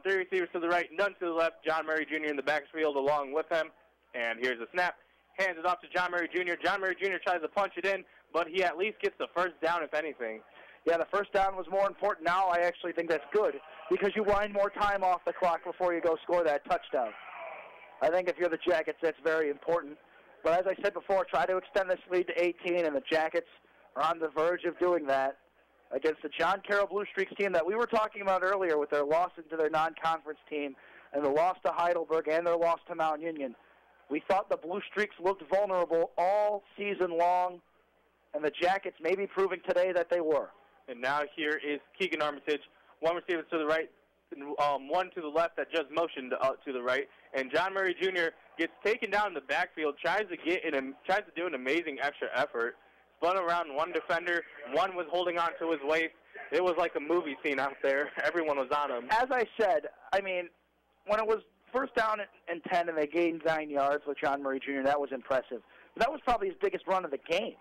3 receivers to the right, none to the left. John Murray Jr. in the backfield along with him. And here's the snap. Hands it off to John Murray Jr. John Murray Jr. tries to punch it in, but he at least gets the first down, if anything. Yeah, the first down was more important. Now I actually think that's good because you wind more time off the clock before you go score that touchdown. I think if you're the Jackets, that's very important. But as I said before, try to extend this lead to 18, and the Jackets are on the verge of doing that against the John Carroll Blue Streaks team that we were talking about earlier with their loss into their non-conference team and the loss to Heidelberg and their loss to Mount Union. We thought the Blue Streaks looked vulnerable all season long, and the Jackets may be proving today that they were. And now here is Keegan Armitage. One receiver to the right, one to the left that just motioned to the right. And John Murray Jr. gets taken down in the backfield, tries to do an amazing extra effort. Spun around one defender. One was holding on to his waist. It was like a movie scene out there. Everyone was on him. As I said, I mean, when it was first down and 10 and they gained 9 yards with John Murray Jr., that was impressive. But that was probably his biggest run of the game.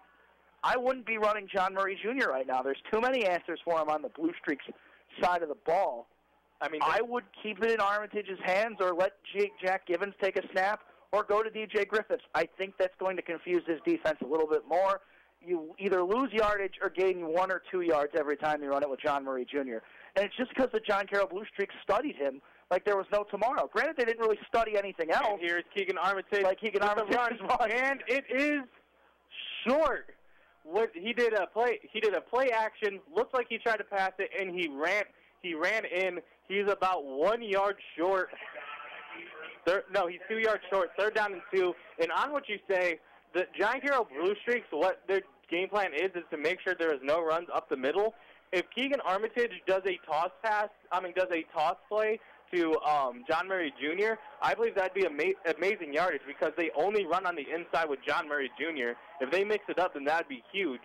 I wouldn't be running John Murray Jr. right now. There's too many answers for him on the Blue Streaks side of the ball. I mean, I would keep it in Armitage's hands or let Jack Givens take a snap or go to DJ Griffiths. I think that's going to confuse his defense a little bit more. You either lose yardage or gain 1 or 2 yards every time you run it with John Murray Jr. And it's just because the John Carroll Blue Streaks studied him like there was no tomorrow. Granted, they didn't really study anything else. And here's Keegan Armitage. Like Keegan Armitage run, and it is short. He did a play action. Looked like he tried to pass it, and he ran in. He's about 1 yard short. He's 2 yards short. 3rd down and 2. And on what you say, the John Carroll Blue Streaks, what their game plan is to make sure there is no runs up the middle. If Keegan Armitage does a toss play to John Murray Jr., I believe that'd be amazing yardage because they only run on the inside with John Murray Jr. If they mix it up, then that'd be huge.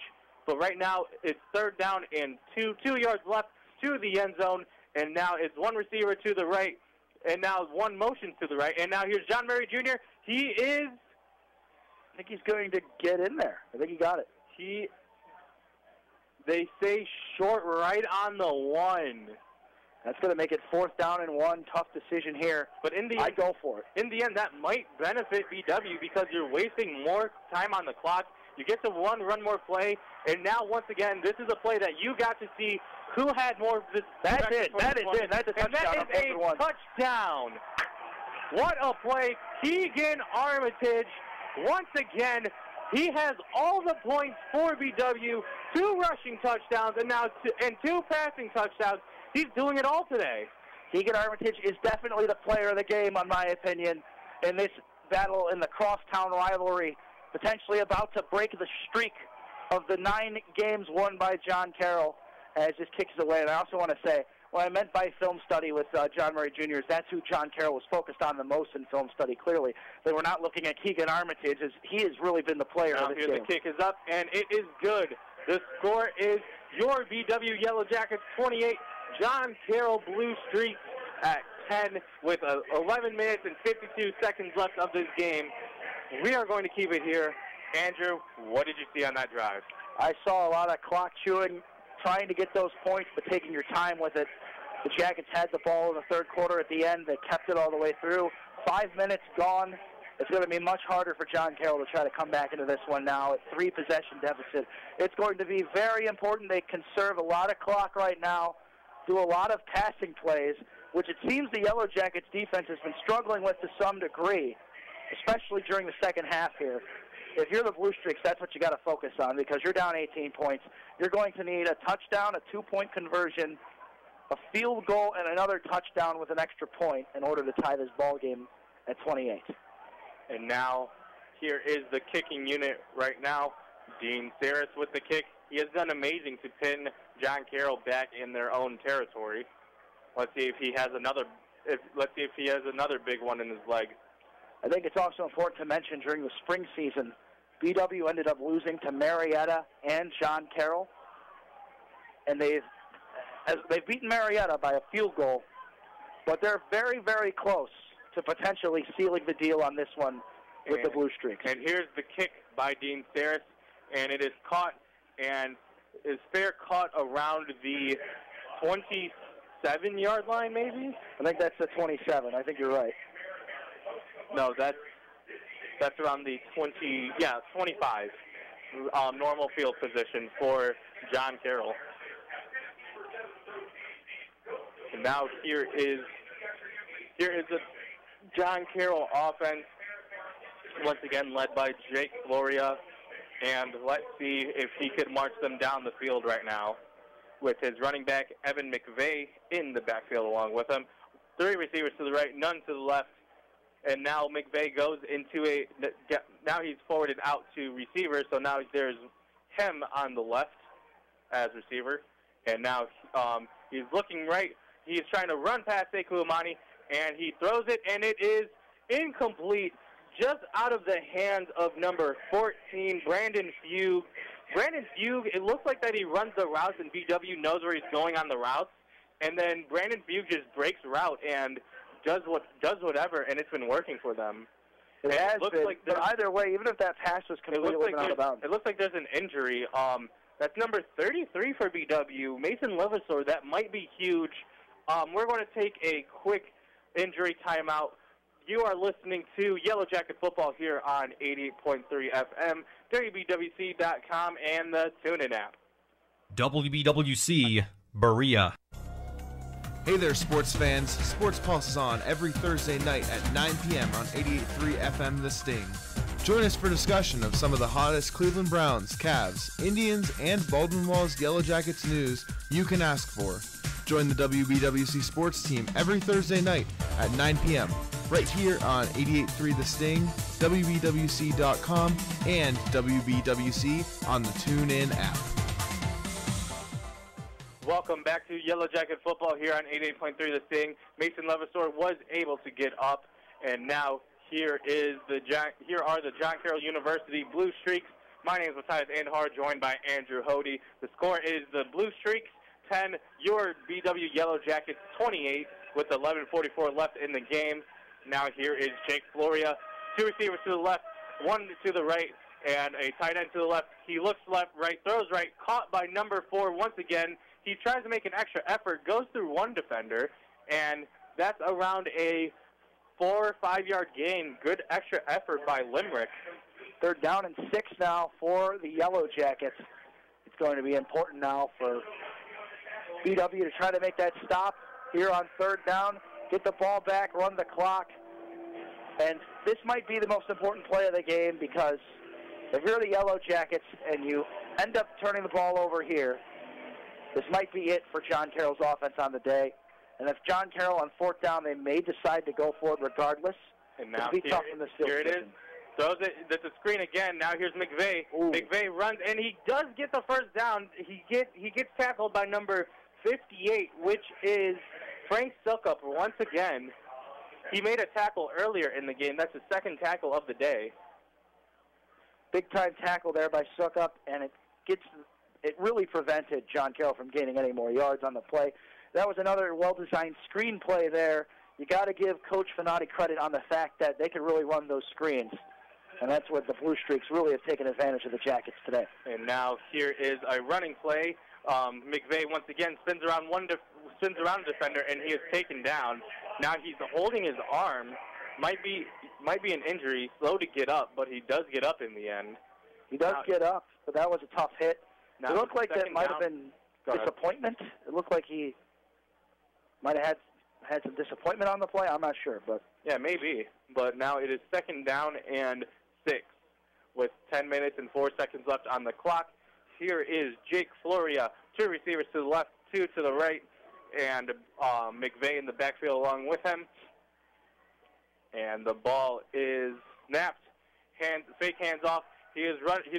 But right now, it's 3rd down and 2 yards left to the end zone, and now it's one receiver to the right, and now one motion to the right, and now here's John Murray Jr. I think he's going to get in there. I think he got it. They stay short right on the 1. That's going to make it 4th down and 1. Tough decision here. But in the I go for it. In the end, that might benefit BW because you're wasting more time on the clock. You get to run more play, and now once again, this is a play that you got to see who had more. That's it. That is it. That's a touchdown. And that is a touchdown. What a play. Keegan Armitage, once again, he has all the points for BW, 2 rushing touchdowns, and now 2 passing touchdowns. He's doing it all today. Keegan Armitage is definitely the player of the game, in my opinion, in this battle in the crosstown rivalry, potentially about to break the streak of the 9 games won by John Carroll as this kicks away. And I also want to say, what I meant by film study with John Murray Jr. is that's who John Carroll was focused on the most in film study, clearly. They were not looking at Keegan Armitage, as he has really been the player of this game. The kick is up, and it is good. The score is your BW Yellowjackets 28, John Carroll Blue Streaks at 10 with 11 minutes and 52 seconds left of this game. We are going to keep it here. Andrew, what did you see on that drive? I saw a lot of clock chewing, trying to get those points, but taking your time with it. The Jackets had the ball in the 3rd quarter at the end. They kept it all the way through. 5 minutes gone. It's going to be much harder for John Carroll to try to come back into this one now at 3-possession deficit. It's going to be very important. They conserve a lot of clock right now, do a lot of passing plays, which it seems the Yellowjackets defense has been struggling with to some degree, especially during the second half here. If you're the Blue Streaks, that's what you got to focus on because you're down 18 points. You're going to need a touchdown, a 2-point conversion, a field goal, and another touchdown with an extra point in order to tie this ball game at 28. And now, here is the kicking unit right now. Dean Saris with the kick. He has done amazing to pin John Carroll back in their own territory. Let's see if he has another. Let's see if he has another big one in his leg. I think it's also important to mention during the spring season, BW ended up losing to Marietta and John Carroll, and they've beaten Marietta by a field goal, but they're very, very close to potentially sealing the deal on this one with the Blue Streaks. And here's the kick by Dean Saris, and it is caught, and is fair caught around the 27-yard line, maybe? I think that's the 27. I think you're right. No, that's around the 25 normal field position for John Carroll. And now here is the John Carroll offense, once again led by Jake Floria, and let's see if he could march them down the field right now with his running back Evan Mcvay in the backfield along with him. 3 receivers to the right, none to the left. And now McVay goes into now he's forwarded out to receiver, so now there's him on the left as receiver. And now he's looking right. He's trying to run past Sekou Amani, and he throws it, and it is incomplete, just out of the hands of number 14, Brandon Fugue. Brandon Fugue, it looks like that he runs the routes, and BW knows where he's going on the routes. And then Brandon Fugue just breaks route and does whatever, and it's been working for them. It has been, like but either way, even if that pass was completely out of bounds. It looks like there's an injury. That's number 33 for BW, Mason Levasseur. That might be huge. We're going to take a quick injury timeout. You are listening to Yellowjacket Football here on 88.3 FM, WBWC.com, and the TuneIn app. WBWC, Berea. Hey there, sports fans. Sports Pulse is on every Thursday night at 9 p.m. on 88.3 FM The Sting. Join us for discussion of some of the hottest Cleveland Browns, Cavs, Indians, and Baldwin Wallace Yellowjackets news you can ask for. Join the WBWC sports team every Thursday night at 9 p.m. right here on 88.3 The Sting, WBWC.com, and WBWC on the TuneIn app. Welcome back to Yellowjacket Football here on 88.3 The Sting. Mason Levasseur was able to get up, and now here are the John Carroll University Blue Streaks. My name is Matthias Andhar, joined by Andrew Hody. The score is the Blue Streaks 10, your BW Yellowjackets 28, with 11:44 left in the game. Now here is Jake Floria. 2 receivers to the left, 1 to the right. and a tight end to the left. He looks left, right, throws right, caught by number 4 once again. He tries to make an extra effort, goes through one defender, and that's around a 4 or 5 yard gain. Good extra effort by Limerick. 3rd down and 6 now for the Yellowjackets. It's going to be important now for BW to try to make that stop here on 3rd down, get the ball back, run the clock. And this might be the most important play of the game, because if you're the Yellowjackets and you end up turning the ball over here, this might be it for John Carroll's offense on the day. And if John Carroll on 4th down, they may decide to go for it regardless. And now here it is. Throws it. That's a screen again. Now here's Mcvay. Mcvay runs, and he does get the 1st down. He gets tackled by number 58, which is Frank Suckup once again. He made a tackle earlier in the game. That's the 2nd tackle of the day. Big-time tackle there by Suckup, and it really prevented John Carroll from gaining any more yards on the play. That was another well-designed screen play there. You got to give Coach Finati credit on the fact that they can really run those screens. And that's what the Blue Streaks really have taken advantage of the Jackets today. And now here is a running play. Mcvay once again spins around a defender, and he is taken down. Now he's holding his arm. Might be an injury. Slow to get up, but he does get up in the end. He does get up, but that was a tough hit. Now it looked like that might have been disappointment. It looked like he might have had some disappointment on the play. I'm not sure, but yeah, maybe. But now it is 2nd down and 6 with 10 minutes and 4 seconds left on the clock. Here is Jake Floria. 2 receivers to the left, 2 to the right, and Mcvay in the backfield along with him. And the ball is snapped. Fake hands off. He's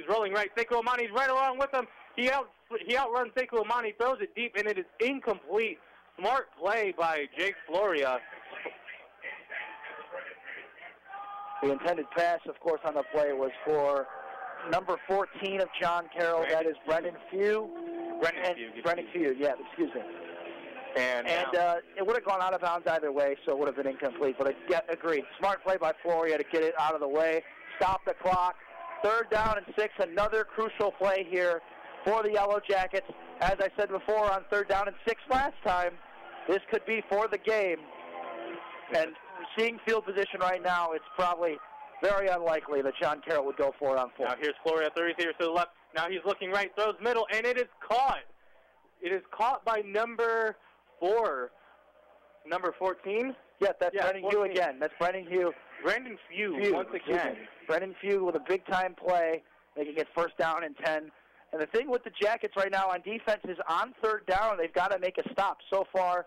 rolling right. Sekou Amani's right along with him. He outruns Sekou Amani, throws it deep, and it is incomplete. Smart play by Jake Floria. The intended pass, of course, on the play was for number 14 of John Carroll. That is Brendan Few. Brendan Few, yeah, excuse me. And it would have gone out of bounds either way, so it would have been incomplete. But agreed. Smart play by Floria to get it out of the way, stop the clock. 3rd down and 6, another crucial play here for the Yellowjackets. As I said before, on 3rd down and 6 last time, this could be for the game. And seeing field position right now, it's probably very unlikely that John Carroll would go for it on 4. Now here's Floria, 3 receivers to the left. Now he's looking right, throws middle, and it is caught. It is caught by number 4. Number 14? Yeah, that's Brendan Few again. That's Brendan Few. Brendan Few once again. Brendan Few with a big-time play, making it 1st down and 10. And the thing with the Jackets right now on defense is on 3rd down, they've got to make a stop. So far,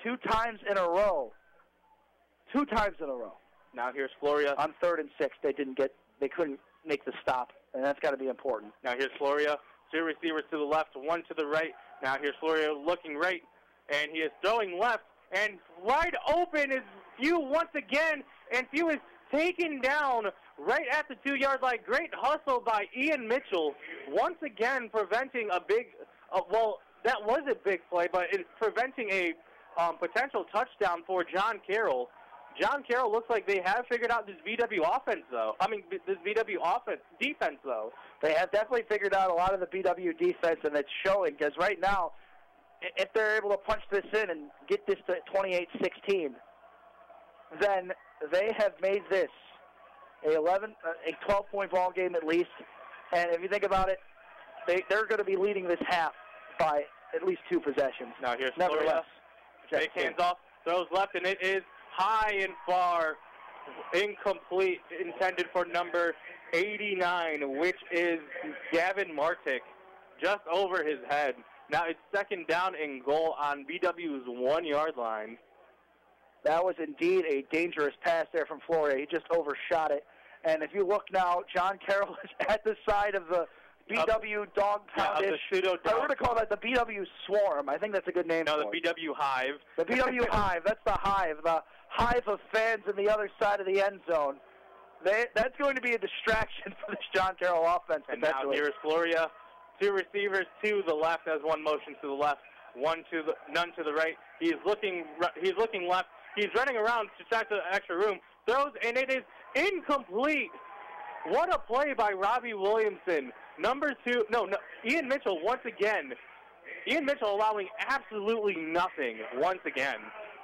2 times in a row. 2 times in a row. Now here's Floria. On 3rd and 6, they couldn't make the stop, and that's got to be important. Now here's Floria. 2 receivers to the left, 1 to the right. Now here's Floria looking right, and he is throwing left, and wide open is Few once again, and Few is taken down right at the 2-yard line. Great hustle by Ian Mitchell, once again preventing a big, that was a big play, but it's preventing a potential touchdown for John Carroll. John Carroll looks like they have figured out this VW offense, though. This VW defense, though. They have definitely figured out a lot of the BW defense, and it's showing, because right now, if they're able to punch this in and get this to 28-16, then they have made this a 12-point ball game at least. And if you think about it, they're going to be leading this half by at least 2 possessions. Now here's Nevertheless, fake hands off, throws left, and it is high and far, incomplete, intended for number 89, which is Gavin Martick, just over his head. Now it's 2nd down and goal on BW's 1-yard line. That was indeed a dangerous pass there from Floria. He just overshot it. And if you look now, John Carroll is at the side of the BW dog pound. The pseudo dog. I want to call that the BW swarm. I think that's a good name for it. No, the BW hive. The BW hive. That's the hive of fans in the other side of the end zone. That's going to be a distraction for this John Carroll offense. And now here's Floria. 2 receivers to the left, as 1 motion to the left, none to the right. He's looking left. He's running around to try to extra room. Throws, and it is incomplete. What a play by Robbie Williamson. Ian Mitchell once again. Ian Mitchell allowing absolutely nothing once again.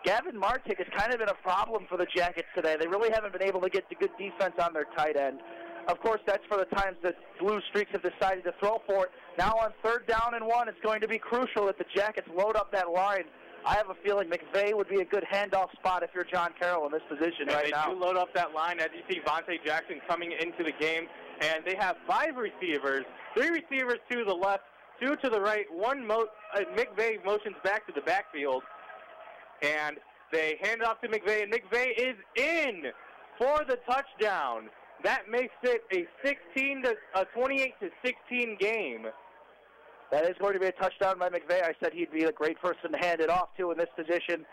Gavin Martic has kind of been a problem for the Jackets today. They really haven't been able to get the good defense on their tight end. Of course, that's for the times that Blue Streaks have decided to throw for it. Now on 3rd down and 1, it's going to be crucial that the Jackets load up that line. I have a feeling Mcvay would be a good handoff spot if you're John Carroll in this position right now. They do load up that line. As you see, Vontae Jackson coming into the game, and they have 5 receivers, 3 receivers to the left, 2 to the right. Mcvay motions back to the backfield, and they hand it off to Mcvay, and Mcvay is in for the touchdown. That makes it a 28-16 game. That is going to be a touchdown by Mcvay. I said he'd be a great person to hand it off to in this position.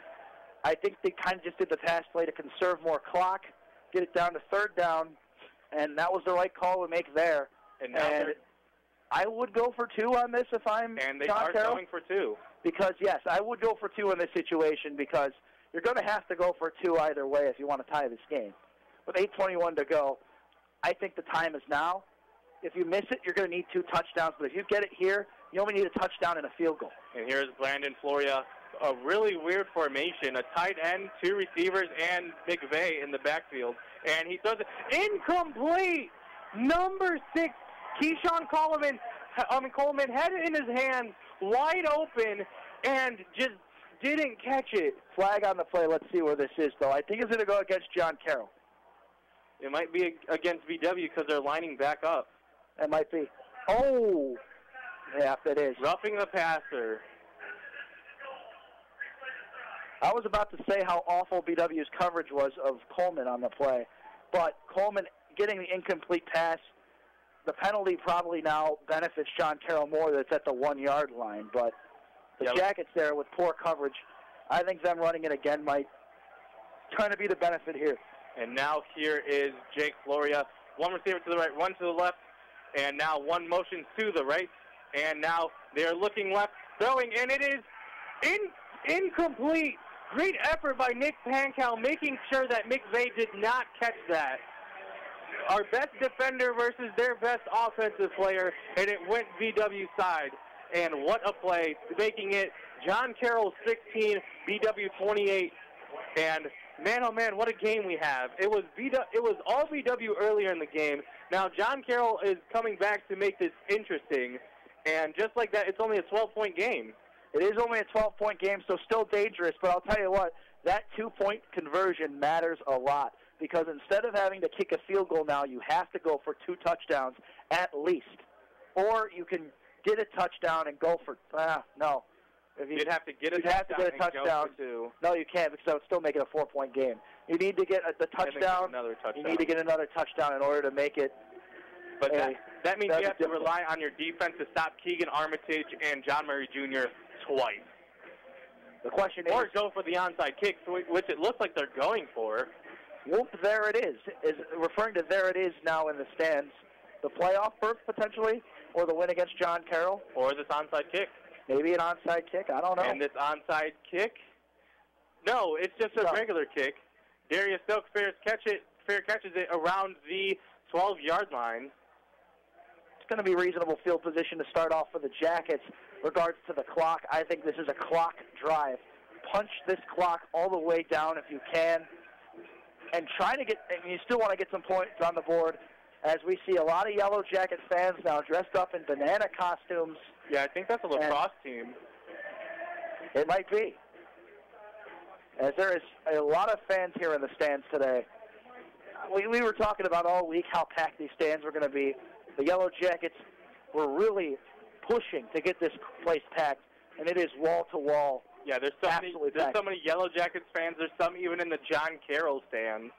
I think they kind of just did the pass play to conserve more clock, get it down to 3rd down, and that was the right call to make there. And I would go for 2 on this if I'm And they John are Carroll. going for 2. Because, yes, I would go for 2 in this situation because you're going to have to go for 2 either way if you want to tie this game. With 8:21 to go, I think the time is now. If you miss it, you're going to need 2 touchdowns. But if you get it here, you only need a touchdown and a field goal. And here's Brandon Floria, a really weird formation, a tight end, 2 receivers, and McVay in the backfield. And he throws it incomplete. Number 6, Keyshawn Coleman had it in his hands, wide open, and just didn't catch it. Flag on the play. Let's see where this is, though. I think it's going to go against John Carroll. It might be against VW because they're lining back up. It might be. Oh, yeah, it is. Roughing the passer. I was about to say how awful BW's coverage was of Coleman on the play, but Coleman getting the incomplete pass, the penalty probably now benefits John Carroll more that's at the 1-yard line, but the Jackets there with poor coverage, I think them running it again might kind of be the benefit here. And now here is Jake Floria. 1 receiver to the right, 1 to the left, and now 1 motion to the right. And now they're looking left, throwing, and it is incomplete. Great effort by Nick Pankow, making sure that McVay did not catch that. Our best defender versus their best offensive player, and it went VW side. And what a play, making it John Carroll 16, BW 28. And man, oh man, what a game we have. It was all VW earlier in the game. Now John Carroll is coming back to make this interesting. And just like that, it's only a 12-point game. It is only a 12-point game, so still dangerous. But I'll tell you what, that 2-point conversion matters a lot. Because instead of having to kick a field goal now, you have to go for 2 touchdowns at least. Or you can get a touchdown and go for, no. You'd have to get a touchdown. And go for 2. No, you can't because that would still make it a 4-point game. You need to get the touchdown. You need to get another touchdown in order to make it. But that means you have to rely on your defense to stop Keegan Armitage and John Murray Jr. twice. The question is... Or go for the onside kick, which it looks like they're going for. Whoop, there it is referring to there it is now in the stands. The playoff berth, potentially, or the win against John Carroll. Or this onside kick. Maybe an onside kick, I don't know. And this onside kick? No, it's just a regular kick. Darius Stokes fair catches it around the 12-yard line. It's going to be reasonable field position to start off for the Jackets. Regards to the clock, I think this is a clock drive. Punch this clock all the way down if you can. And you still want to get some points on the board as we see a lot of Yellowjacket fans now dressed up in banana costumes. Yeah, I think that's a lacrosse team. It might be. As there is a lot of fans here in the stands today. We were talking about all week how packed these stands were going to be. The Yellowjackets were really pushing to get this place packed, and it is wall-to-wall. Yeah, there's so many Yellowjackets fans. There's some even in the John Carroll stand.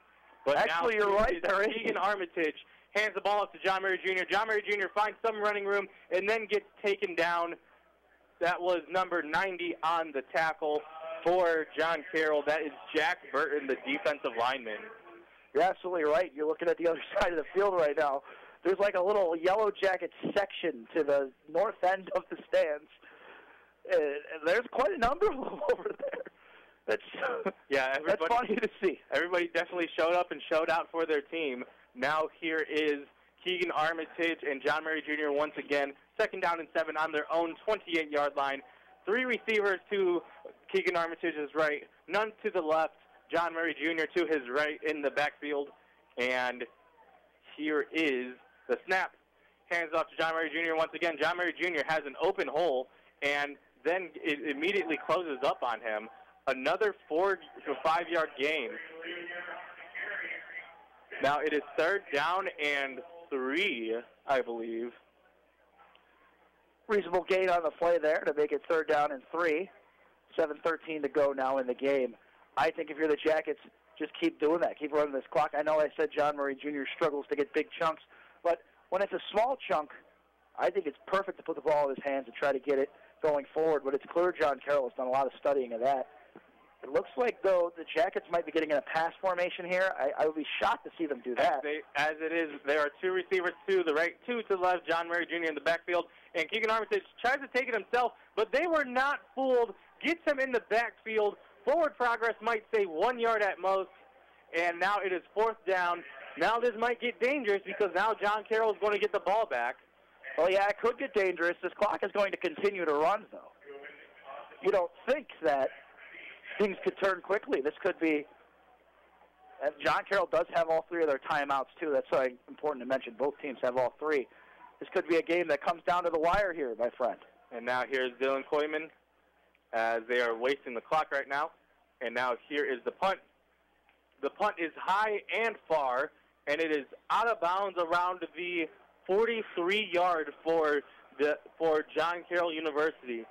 But actually, you're right. There is. Keegan Armitage hands the ball up to John Murray Jr. John Murray Jr. finds some running room and then gets taken down. That was number 90 on the tackle for John Carroll. That is Jack Burton, the defensive lineman. You're absolutely right. You're looking at the other side of the field right now. There's like a little Yellowjacket section to the north end of the stands. There's quite a number of them over there. That's funny to see. Everybody definitely showed up and showed out for their team. Now here is Keegan Armitage and John Murray Jr. once again. 2nd down and 7 on their own 28-yard line. 3 receivers to Keegan Armitage's right, none to the left. John Murray Jr. to his right in the backfield. And here is the snap. Hands off to John Murray Jr. once again. John Murray Jr. has an open hole, and then it immediately closes up on him. Another 4 to 5 yard gain. Now it is 3rd down and 3, I believe. Reasonable gain on the play there to make it 3rd down and 3. 7:13 to go now in the game. I think if you're the Jackets, just keep doing that. Keep running this clock. I know I said John Murray Jr. struggles to get big chunks, but when it's a small chunk, I think it's perfect to put the ball in his hands and try to get it going forward. But it's clear John Carroll has done a lot of studying of that. It looks like, though, the Jackets might be getting in a pass formation here. I would be shocked to see them do that. As it is, there are 2 receivers to the right, 2 to the left, John Murray Jr. in the backfield, and Keegan Armitage tries to take it himself, but they were not fooled. Gets him in the backfield. Forward progress might say 1 yard at most, and now it is 4th down. Now this might get dangerous because now John Carroll is going to get the ball back. Well, yeah, it could get dangerous. This clock is going to continue to run, though. You don't think that things could turn quickly. This could be, and John Carroll does have all 3 of their timeouts, too. That's important to mention. Both teams have all 3. This could be a game that comes down to the wire here, my friend. And now here's Dylan Koyman as they are wasting the clock right now. And now here is the punt. The punt is high and far, and it is out of bounds around the 43-yard for John Carroll University.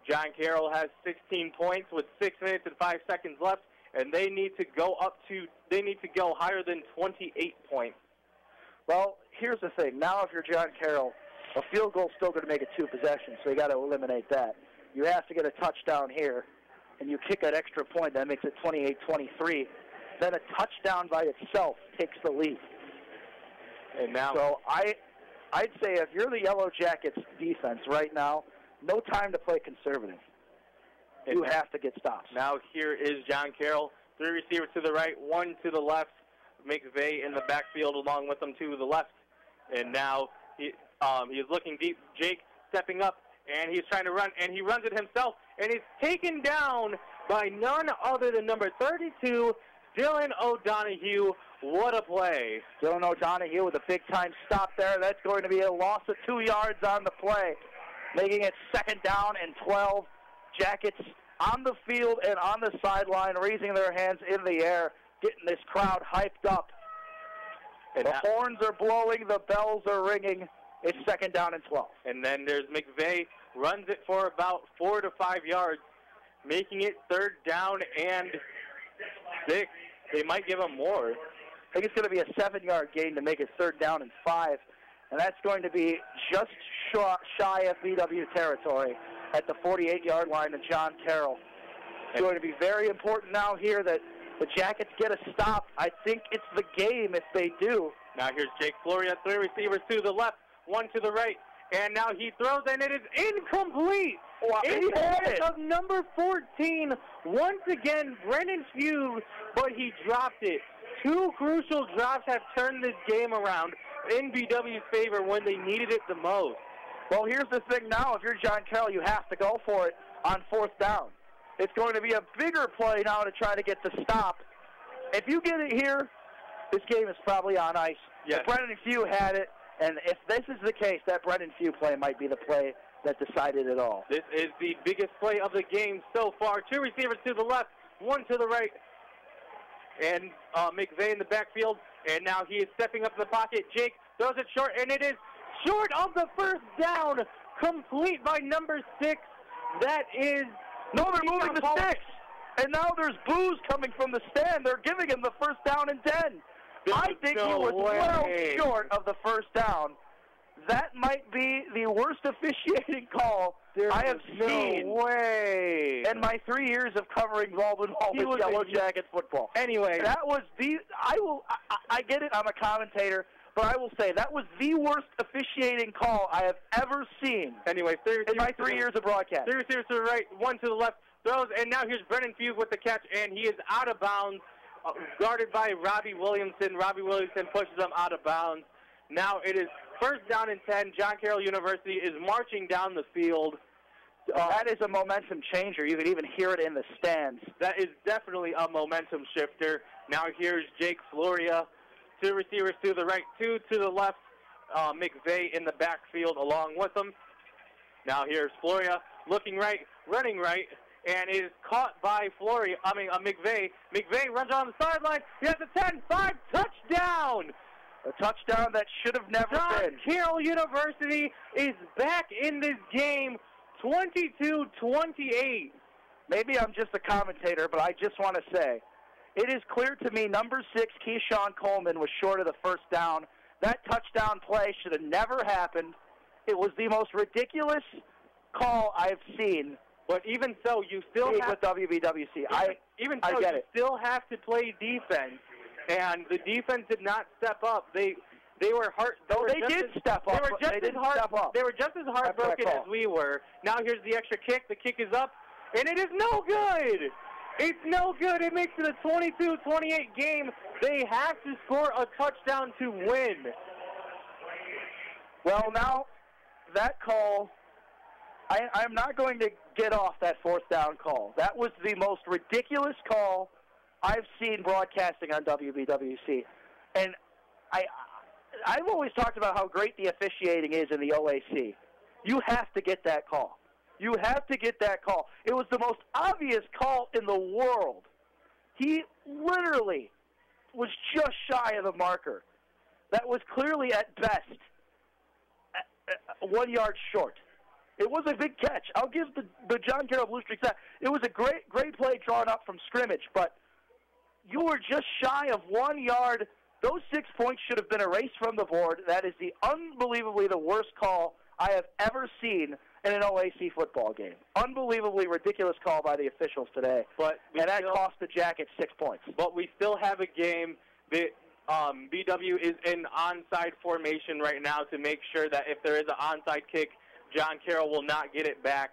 John Carroll has 16 points with 6 minutes and 5 seconds left, and they need to go higher than 28 points. Well, here's the thing. Now if you're John Carroll, a field goal is still going to make it 2 possessions, so you got to eliminate that. You have to get a touchdown here, and you kick an extra point. That makes it 28-23. Then a touchdown by itself takes the lead. And now, so I'd say if you're the Yellowjackets defense right now, no time to play conservative. You have to get stops. Now here is John Carroll. 3 receivers to the right, 1 to the left. Mcvay in the backfield along with them to the left. And now he's looking deep. Jake stepping up, and he's trying to run, and he runs it himself. And he's taken down by none other than number 32, Dylan O'Donohue. What a play. Dylan O'Donohue with a big-time stop there. That's going to be a loss of 2 yards on the play, making it 2nd down and 12. Jackets on the field and on the sideline, raising their hands in the air, getting this crowd hyped up. And the horns are blowing, the bells are ringing. It's 2nd down and 12. And then there's Mcvay, runs it for about 4 to 5 yards, making it 3rd down and 6. They might give him more. I think it's going to be a 7-yard gain to make it 3rd down and 5. And that's going to be just shy of BW territory at the 48-yard line of John Carroll. It's going to be very important now here that the Jackets get a stop. I think it's the game if they do. Now here's Jake Floria, 3 receivers to the left, 1 to the right. And now he throws, and it is incomplete. It's of number 14. Once again, Brennan Feud, but he dropped it. 2 crucial drops have turned this game around in BW's favor when they needed it the most. Well, here's the thing now. If you're John Carroll, you have to go for it on 4th down. It's going to be a bigger play now to try to get the stop. If you get it here, this game is probably on ice. Yes. If Brennan Few had it, and if this is the case, that Brennan Few play might be the play that decided it all. This is the biggest play of the game so far. 2 receivers to the left, 1 to the right. And Mcvay in the backfield. And now he is stepping up in the pocket. Jake throws it short, and it is short of the 1st down. Complete by number 6. That is... No, they're moving the sticks. And now there's boos coming from the stand. They're giving him the 1st down and 10. I think he was well short of the 1st down. That might be the worst officiating call I have seen in my 3 years of covering Baldwin Wallace Yellowjacket football. Anyway, that was the. I get it. I'm a commentator, but I will say that was the worst officiating call I have ever seen. Anyway, in my 3 years of broadcast. 3 receivers to the right, 1 to the left, throws, and now here's Brennan Few with the catch, and he is out of bounds, guarded by Robbie Williamson. Robbie Williamson pushes him out of bounds. Now it is first down and 10. John Carroll University is marching down the field. That is a momentum changer. You can even hear it in the stands. That is definitely a momentum shifter. Now here's Jake Floria. 2 receivers to the right, 2 to the left. Mcvay in the backfield along with him. Now here's Floria looking right, running right, and is caught by Mcvay. Mcvay runs on the sideline. He has a 10-5 touchdown. A touchdown that should have never been. John Carroll University is back in this game, 22-28. Maybe I'm just a commentator, but I just want to say, it is clear to me number 6, Keyshawn Coleman, was short of the first down. That touchdown play should have never happened. It was the most ridiculous call I've seen. But even so, you still have with WBWC. I get it. Still have to play defense, and the defense did not step up. They were hard. They did step up. They were just as heartbroken as we were. Now here's the extra kick. The kick is up, and it is no good. It's no good. It makes it a 22-28 game. They have to score a touchdown to win. Well, now that call, I'm not going to get off that fourth down call. That was the most ridiculous call I've seen broadcasting on WBWC. And I've always talked about how great the officiating is in the OAC. You have to get that call. You have to get that call. It was the most obvious call in the world. He literally was just shy of the marker. That was clearly, at best, 1 yard short. It was a big catch. I'll give the John Carroll Blue Streaks that. It was a great play drawn up from scrimmage, but you were just shy of 1 yard. Those 6 points should have been erased from the board. That is unbelievably the worst call I have ever seen in an OAC football game. Unbelievably ridiculous call by the officials today. And that cost the Jackets 6 points. But we still have a game. BW is in onside formation right now to make sure that if there is an onside kick, John Carroll will not get it back.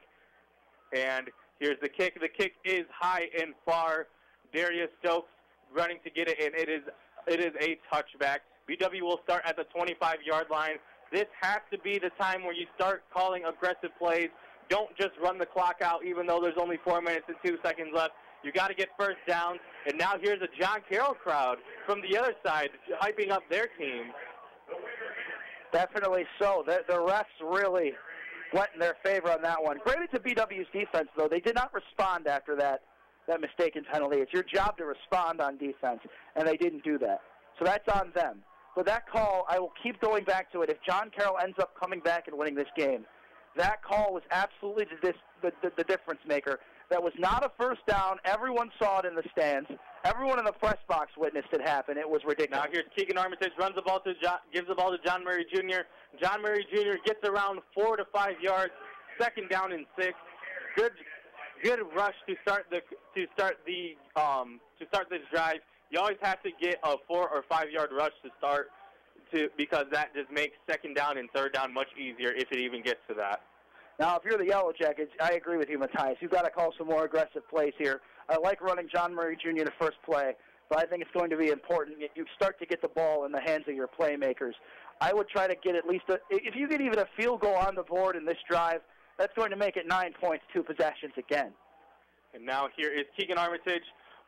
And here's the kick. The kick is high and far. Darius Stokes running to get it, and it is a touchback. BW will start at the 25-yard line. This has to be the time where you start calling aggressive plays. Don't just run the clock out even though there's only 4 minutes and 2 seconds left. You got to get first down. And now here's a John Carroll crowd from the other side hyping up their team. Definitely so. The refs really went in their favor on that one. Credit to BW's defense, though. They did not respond after that mistaken penalty. It's your job to respond on defense, and they didn't do that. So that's on them. But that call, I will keep going back to it. If John Carroll ends up coming back and winning this game, that call was absolutely the difference maker. That was not a first down. Everyone saw it in the stands. Everyone in the press box witnessed it happen. It was ridiculous. Now here's Keegan Armitage, gives the ball to John Murray Jr. John Murray Jr. gets around 4 to 5 yards. Second down and 6. Good rush to start this drive. You always have to get a 4 or 5 yard rush to start, because that just makes second down and third down much easier if it even gets to that. Now, if you're the Yellowjackets, I agree with you, Matthias. You've got to call some more aggressive plays here. I like running John Murray Jr. the first play, but I think it's going to be important. You start to get the ball in the hands of your playmakers. I would try to get at least if you get even a field goal on the board in this drive, that's going to make it 9 points, 2 possessions again. And now here is Keegan Armitage.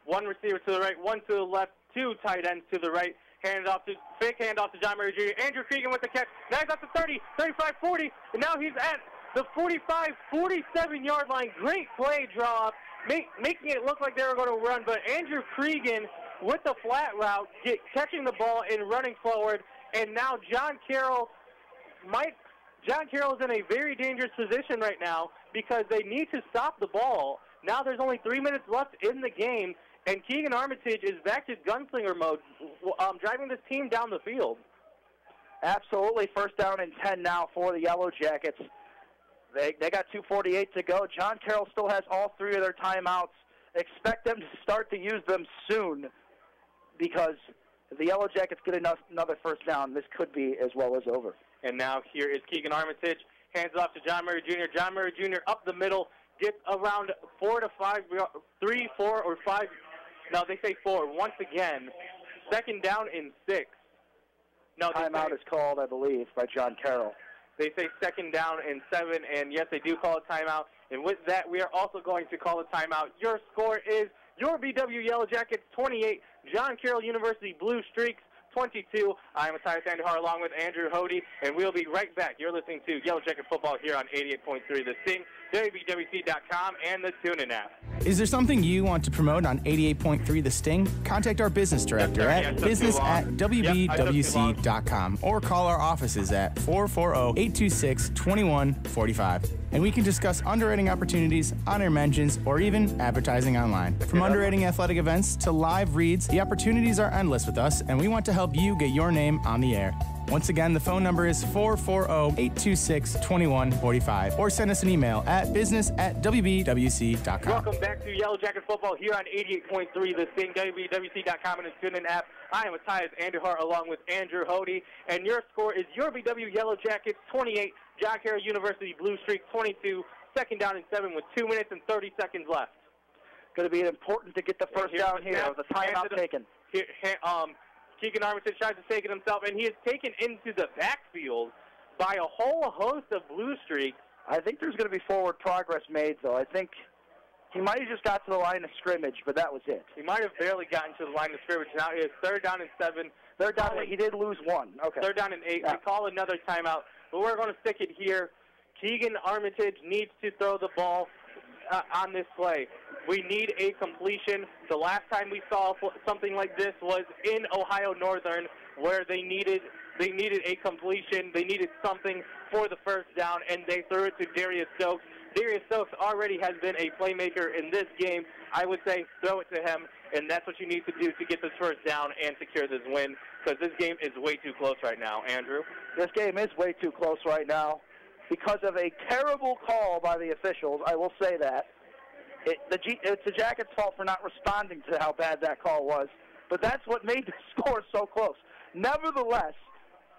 1 receiver to the right, 1 to the left, 2 tight ends to the right. Fake handoff to John Murray Jr. Andrew Keegan with the catch. Now he's up to 30, 35, 40, and now he's at the 45, 47-yard line. Great play draw up, making it look like they were going to run, but Andrew Keegan with the flat route, catching the ball and running forward, and now John Carroll is in a very dangerous position right now because they need to stop the ball. Now there's only 3 minutes left in the game, and Keegan Armitage is back to gunslinger mode, driving this team down the field. Absolutely. First down and 10 now for the Yellowjackets. They got 2:48 to go. John Carroll still has all 3 of their timeouts. Expect them to start to use them soon, because if the Yellowjackets get another first down, this could be as well as over. And now here is Keegan Armitage. Hands it off to John Murray Jr. John Murray Jr. up the middle. Gets around 4 to 5, 3, 4, or 5. No, they say 4. Once again, second down and 6. No, timeout is called, I believe, by John Carroll. They say 2nd down and 7, and yes, they do call a timeout. And with that, we are also going to call a timeout. Your score is your BW Yellowjackets 28, John Carroll University Blue Streaks 22. I'm Matthias Andahar along with Andrew Hody, and we'll be right back. You're listening to Yellowjacket Football here on 88.3 The Sting, WBWC.com, and the TuneIn app. Is there something you want to promote on 88.3 The Sting? Contact our business director at business@wbwc.com or call our offices at 440-826-2145. And we can discuss underwriting opportunities, on-air mentions, or even advertising online. From underwriting athletic events to live reads, the opportunities are endless with us, and we want to help you get your name on the air. Once again, the phone number is 440-826-2145, or send us an email at business@wbwc.com. Welcome back to Yellowjacket Football here on 88.3 The Sting, WBWC.com, and the TuneIn app. I am Matthias Andahar along with Andrew Hody, and your score is your BW Yellowjackets 28, John Carroll University Blue Streak 22, 2nd down and 7 with 2 minutes and 30 seconds left. Going to be important to get the first down here. The timeout taken. Keegan Armitage tries to take it himself, and he is taken into the backfield by a whole host of Blue Streaks. I think there's going to be forward progress made, though. I think he might have just got to the line of scrimmage, but that was it. He might have barely gotten to the line of scrimmage. Now it is 3rd down and 7. Third down, he did lose 1. Okay. 3rd down and 8. Yeah. We call another timeout, but we're going to stick it here. Keegan Armitage needs to throw the ball on this play. We need a completion. The last time we saw something like this was in Ohio Northern, where they needed a completion. They needed something for the first down, and they threw it to Darius Stokes. Darius Stokes already has been a playmaker in this game. I would say throw it to him, and that's what you need to do to get this first down and secure this win, because this game is way too close right now. Andrew? This game is way too close right now because of a terrible call by the officials. I will say that. It's the Jackets' fault for not responding to how bad that call was, but that's what made the score so close. Nevertheless,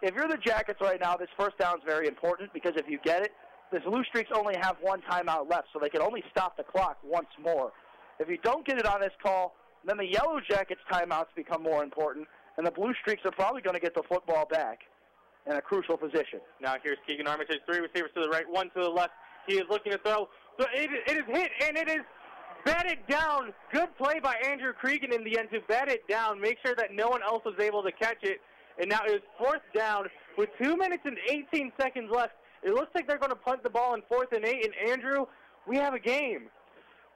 if you're the Jackets right now, this first down is very important, because if you get it, the Blue Streaks only have 1 timeout left, so they can only stop the clock once more. If you don't get it on this call, then the Yellow Jackets' timeouts become more important, and the Blue Streaks are probably going to get the football back in a crucial position. Now here's Keegan Armitage, 3 receivers to the right, 1 to the left. He is looking to throw. So it is hit, and it is batted down. Good play by Andrew Cregan in the end to bat it down, make sure that no one else was able to catch it. And now it is 4th down with 2 minutes and 18 seconds left. It looks like they're going to punt the ball in 4th and 8. And, Andrew, we have a game.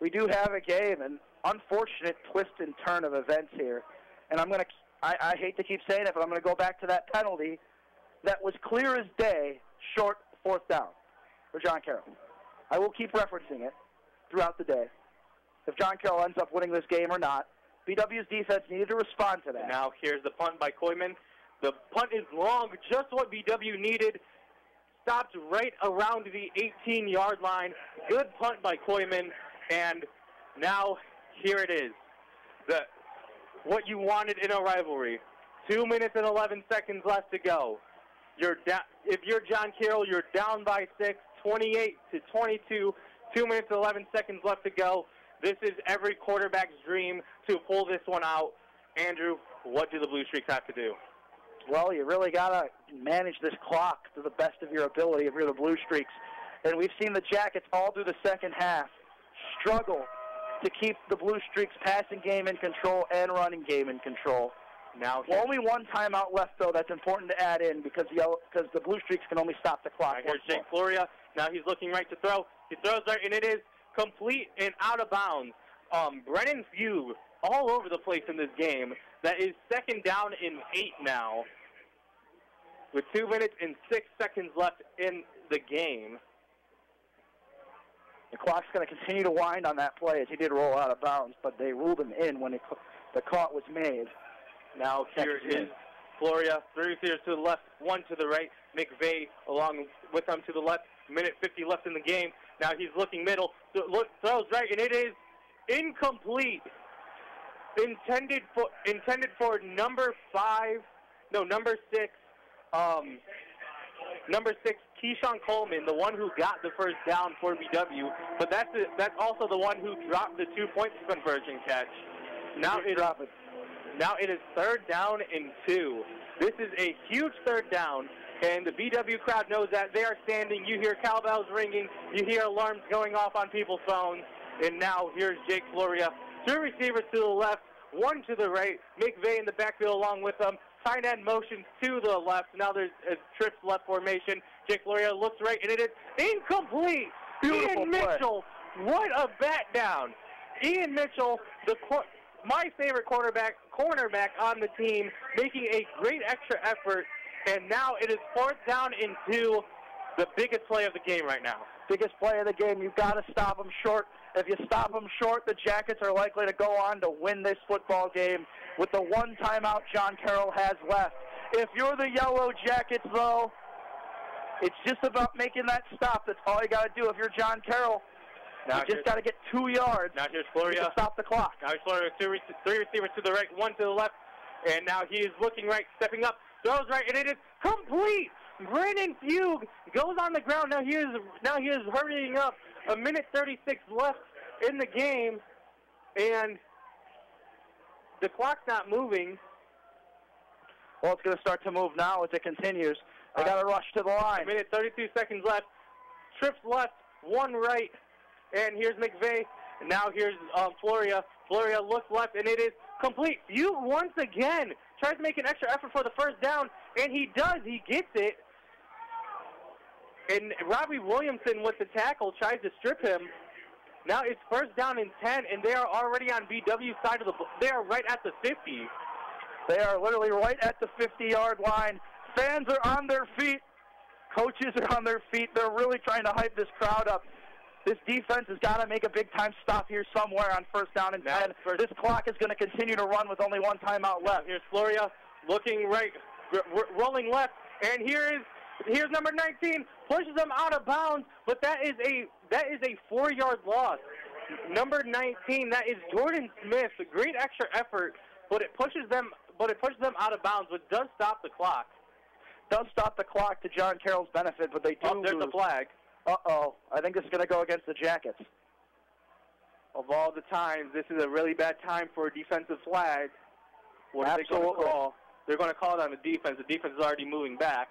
We do have a game, an unfortunate twist and turn of events here. And I hate to keep saying it, but I'm going to go back to that penalty that was clear as day, short 4th down for John Carroll. I will keep referencing it throughout the day. If John Carroll ends up winning this game or not, BW's defense needed to respond to that. Now here's the punt by Koyman. The punt is long, just what BW needed. Stopped right around the 18-yard line. Good punt by Koyman. And now here it is. What you wanted in a rivalry. 2 minutes and 11 seconds left to go. If you're John Carroll, you're down by 6. 28-22, 2 minutes and 11 seconds left to go. This is every quarterback's dream to pull this one out. Andrew, what do the Blue Streaks have to do? Well, you really got to manage this clock to the best of your ability if you're the Blue Streaks. And we've seen the Jackets all through the second half struggle to keep the Blue Streaks passing game in control and running game in control. Now only 1 timeout left, though. That's important to add in because the Blue Streaks can only stop the clock. Here's Jake Floria. Now he's looking right to throw. He throws right, and it is complete and out of bounds. Brennan Few all over the place in this game. That is 2nd down and 8 now with 2 minutes and 6 seconds left in the game. The clock's going to continue to wind on that play as he did roll out of bounds, but they ruled him in when the call was made. Now here is Floria, 3 receivers to the left, 1 to the right. Mcvay along with them to the left. Minute 50 left in the game. Now he's looking middle. Throws right, and it is incomplete. Intended for number 6. Number 6, Keyshawn Coleman, the one who got the first down for BW. But that's also the one who dropped the 2-point conversion catch. Now Now it is 3rd down and 2. This is a huge 3rd down, and the BW crowd knows that. They are standing. You hear cowbells ringing. You hear alarms going off on people's phones. And now here's Jake Floria. 2 receivers to the left, 1 to the right. Mcvay in the backfield along with them. Tight end motions to the left. Now there's a trips left formation. Jake Floria looks right, and it is incomplete. Beautiful Ian play. Mitchell, what a bat down. Ian Mitchell, my favorite cornerback on the team, making a great extra effort. And now it is 4th down and 2, the biggest play of the game right now. Biggest play of the game. You've got to stop them short. If you stop them short, the Jackets are likely to go on to win this football game with the 1 timeout John Carroll has left. If you're the Yellow Jackets, though, it's just about making that stop. That's all you got to do if you're John Carroll. Now you just got to get 2 yards. Now here's Floria. To stop the clock. Now here's Floria, 3 receivers to the right, 1 to the left. And now he is looking right, stepping up, throws right, and it is complete. Brandon Fugue goes on the ground. Now he is hurrying up. 1:36 left in the game, and the clock's not moving. Well, it's going to start to move now as it continues. They got to rush to the line. 1:32 seconds left. Trips left, 1 right, and here's Mcvay. And now here's Floria. Floria looks left, and it is complete. Fugue once again tries to make an extra effort for the 1st down, and he does. He gets it. And Robbie Williamson with the tackle tries to strip him. Now it's 1st down and 10, and they are already on BW's side of the ball. They are right at the 50. They are literally right at the 50-yard line. Fans are on their feet. Coaches are on their feet. They're really trying to hype this crowd up. This defense has got to make a big-time stop here somewhere on 1st down and 10. This clock is going to continue to run with only 1 timeout left. Here's Floria looking right, rolling left, and here's number 19, pushes them out of bounds, but that is a 4-yard loss. Number 19, that is Jordan Smith. A great extra effort, but it pushes them out of bounds, but does stop the clock. Does stop the clock to John Carroll's benefit, but they do there's lose. the flag. Uh-oh. I think this is going to go against the Jackets. Of all the times, this is a really bad time for a defensive flag. What are they going to call? They're going to call it on the defense. The defense is already moving back.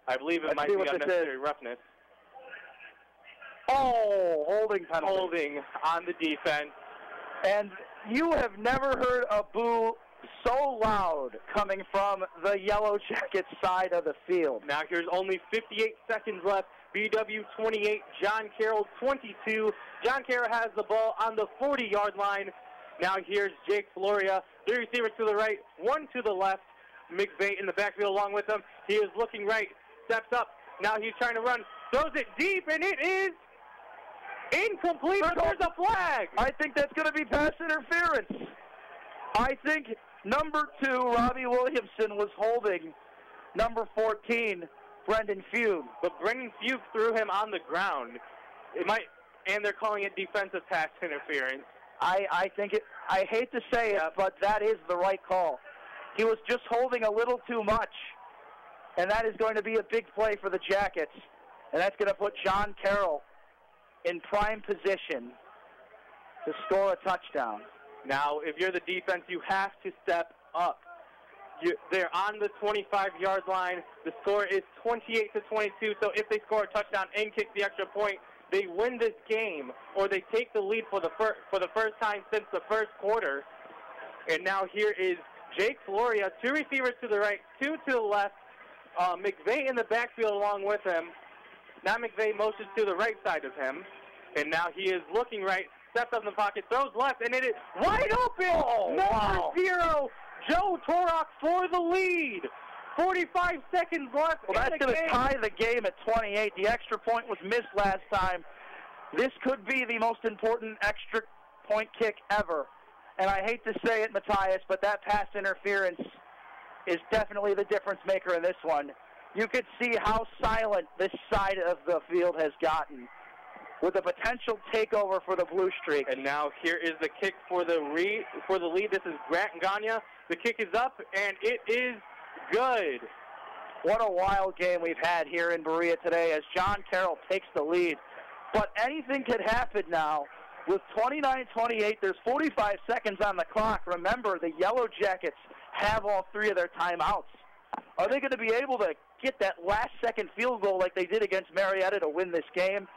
I believe it might be unnecessary roughness. Oh, holding penalty. Holding on the defense. And you have never heard a boo so loud coming from the Yellow Jackets side of the field. Now here's only 58 seconds left. BW 28, John Carroll 22. John Carroll has the ball on the 40-yard line. Now here's Jake Floria. 3 receivers to the right, 1 to the left. Mcvay in the backfield along with him. He is looking right, steps up. Now he's trying to run, throws it deep, and it is incomplete, but there's a flag. I think that's going to be pass interference. I think number 2, Robbie Williamson, was holding number 14, Brendan Fugue. But Brendan Fugue threw him on the ground. And they're calling it defensive pass interference. I think it. I hate to say it, but that is the right call. He was just holding a little too much, and that is going to be a big play for the Jackets, and that's going to put John Carroll in prime position to score a touchdown. Now, if you're the defense, you have to step up. They're on the 25-yard line. The score is 28-22, so if they score a touchdown and kick the extra point, they win this game, or they take the lead for the first time since the first quarter. And now here is Jake Floria, 2 receivers to the right, 2 to the left. Mcvay in the backfield along with him. Now Mcvay motions to the right side of him. And now he is looking right, steps up in the pocket, throws left, and it is wide open! Number 0, Joe Torok for the lead. 45 seconds left. Well, that's going to tie the game at 28. The extra point was missed last time. This could be the most important extra point kick ever. And I hate to say it, Matthias, but that pass interference is definitely the difference maker in this one. You could see how silent this side of the field has gotten with a potential takeover for the Blue Streak. And now here is the kick for the lead. This is Grant Gagne. The kick is up, and it is good. What a wild game we've had here in Berea today as John Carroll takes the lead. But anything could happen now with 29-28. There's 45 seconds on the clock. Remember, the Yellowjackets have all 3 of their timeouts. Are they going to be able to get that last-second field goal like they did against Marietta to win this game?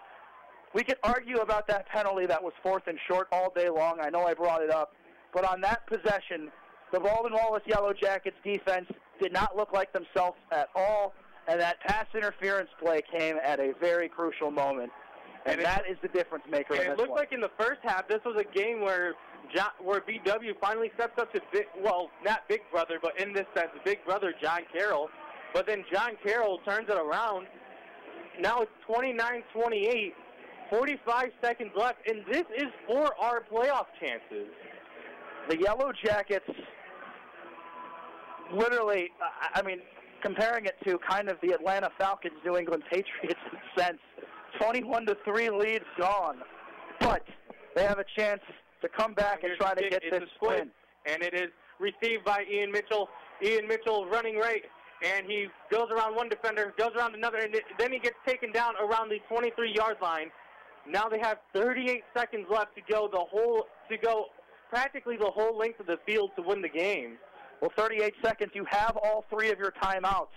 We could argue about that penalty that was 4th and short all day long. I know I brought it up. But on that possession, the Baldwin Wallace Yellowjackets defense did not look like themselves at all, and that pass interference play came at a very crucial moment. And that is the difference maker in this one. It looked like in the first half, this was a game where BW finally steps up to, not Big Brother, but in this sense, Big Brother John Carroll. But then John Carroll turns it around. Now it's 29-28, 45 seconds left, and this is for our playoff chances. The Yellowjackets, literally, comparing it to kind of the Atlanta Falcons, New England Patriots in a sense, 21-3 lead gone. But they have a chance to come back and try to get this win. And it is received by Ian Mitchell. Ian Mitchell running right, and he goes around one defender, goes around another, and then he gets taken down around the 23-yard line. Now they have 38 seconds left to go practically the whole length of the field to win the game. Well, 38 seconds, you have all 3 of your timeouts.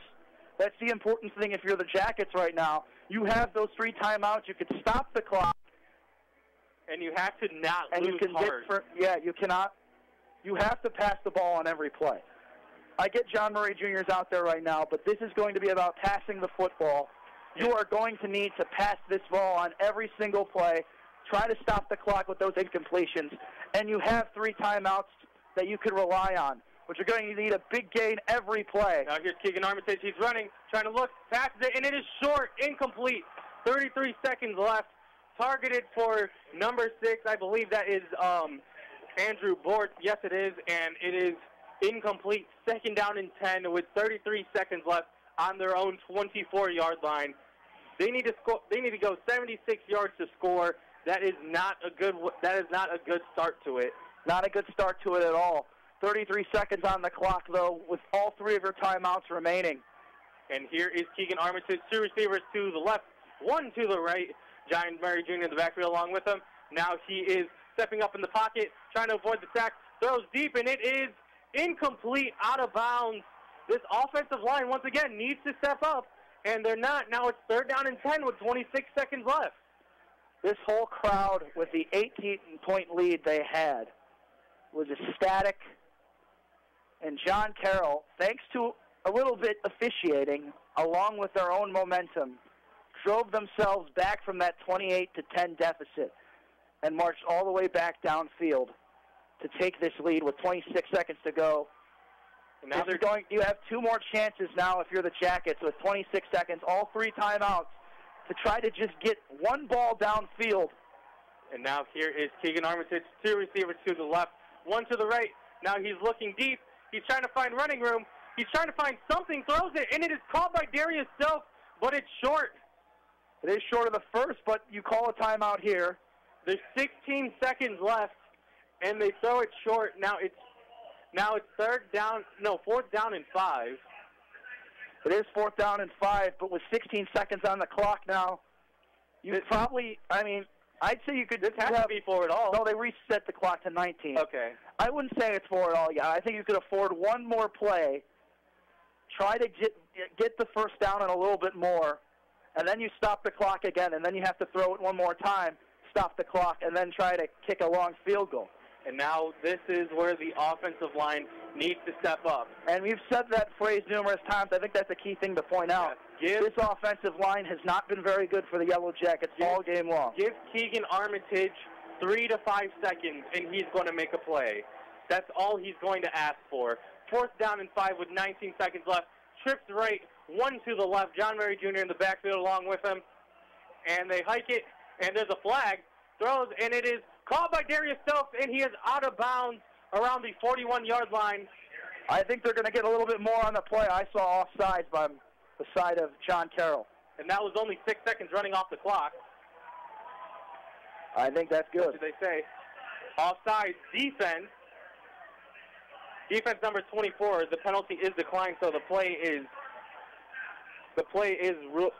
That's the important thing if you're the Jackets right now. You have those 3 timeouts. You can stop the clock. And you have to not and lose you can hard. You cannot. You have to pass the ball on every play. I get John Murray Jr.'s out there right now, but this is going to be about passing the football. You are going to need to pass this ball on every single play. Try to stop the clock with those incompletions. And you have 3 timeouts that you can rely on, but you're going to need a big gain every play. Now here's Keegan Armitage. He's running, trying to look, passes it, and it is short, incomplete. 33 seconds left. Targeted for number 6. I believe that is Andrew Bort. Yes, it is, and it is incomplete. 2nd down and 10 with 33 seconds left on their own 24-yard line. They need to score. They need to go 76 yards to score. That is not a good start to it. Not a good start to it at all. 33 seconds on the clock, though, with all 3 of your timeouts remaining. And here is Keegan Armitage. 2 receivers to the left, 1 to the right. John Murray Jr. in the backfield along with him. Now he is stepping up in the pocket, trying to avoid the sack. Throws deep, and it is incomplete, out of bounds. This offensive line, once again, needs to step up, and they're not. Now it's 3rd down and 10 with 26 seconds left. This whole crowd, with the 18-point lead they had, was ecstatic. And John Carroll, thanks to a little bit officiating, along with their own momentum, drove themselves back from that 28-10 deficit and marched all the way back downfield to take this lead with 26 seconds to go. And now you have 2 more chances now if you're the Jackets with 26 seconds, all 3 timeouts, to try to just get 1 ball downfield. And now here is Keegan Armitage, 2 receivers to the left, 1 to the right. Now he's looking deep. He's trying to find running room. He's trying to find something, throws it, and it is caught by Darius Stokes, but it's short. It is short of the first, but you call a timeout here. There's 16 seconds left, and they throw it short. Now it's 4th down and 5. It is 4th down and 5, but with 16 seconds on the clock now, I'd say you could. This has to be 4 at all. No, they reset the clock to 19. Okay. I wouldn't say it's 4 at all yet. I think you could afford 1 more play, try to get the first down and a little bit more, and then you stop the clock again, and then you have to throw it 1 more time, stop the clock, and then try to kick a long field goal. And now this is where the offensive line needs to step up. And we've said that phrase numerous times. I think that's a key thing to point out. This offensive line has not been very good for the Yellowjackets all game long. Give Keegan Armitage 3 to 5 seconds, and he's going to make a play. That's all he's going to ask for. 4th down and 5 with 19 seconds left. Trips right, 1 to the left. John Murray Jr. in the backfield along with him. And they hike it, and there's a flag. Throws, and it is caught by Darius Stokes, and he is out of bounds around the 41-yard line. I think they're going to get a little bit more on the play. I saw offsides by the side of John Carroll. And that was only 6 seconds running off the clock. I think that's good. What did they say? Offside defense. Defense number 24. The penalty is declined, so the play is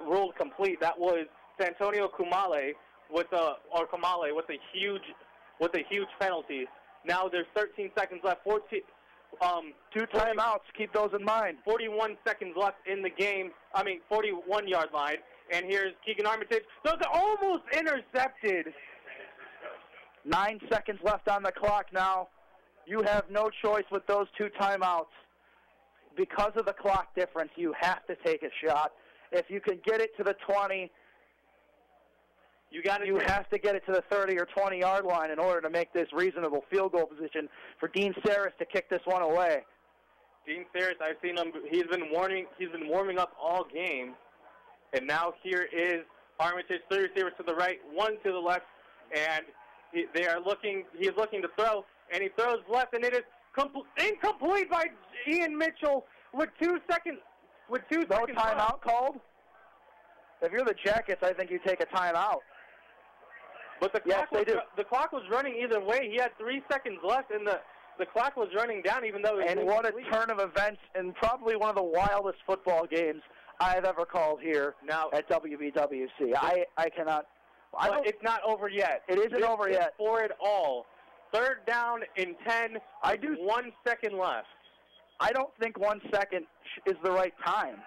ruled complete. That was Santonio Kumale with a huge penalty. Now there's 13 seconds left. 2 timeouts. Keep those in mind. 41 seconds left in the game. 41-yard line. And here's Keegan Armitage. Those are almost intercepted. 9 seconds left on the clock now. You have no choice with those 2 timeouts. Because of the clock difference, you have to take a shot. If you can get it to the 20, you have to get it to the 30 or 20-yard line in order to make this reasonable field goal position for Dean Saris to kick this one away. Dean Saris, I've seen him. He's been warming up all game, and now here is Armitage. 3 receivers to the right, 1 to the left, and he's looking to throw, and he throws left, and it is incomplete by Ian Mitchell with 2 seconds. No timeout called? If you're the Jackets, I think you take a timeout. But the clock was running either way. He had 3 seconds left, and the clock was running down, even though. And what a turn of events, and probably one of the wildest football games I've ever called here now at WBWC. I cannot. It's not over yet. It isn't over yet. For it all. 3rd down and 10. 1 second left. I don't think 1 second is the right time.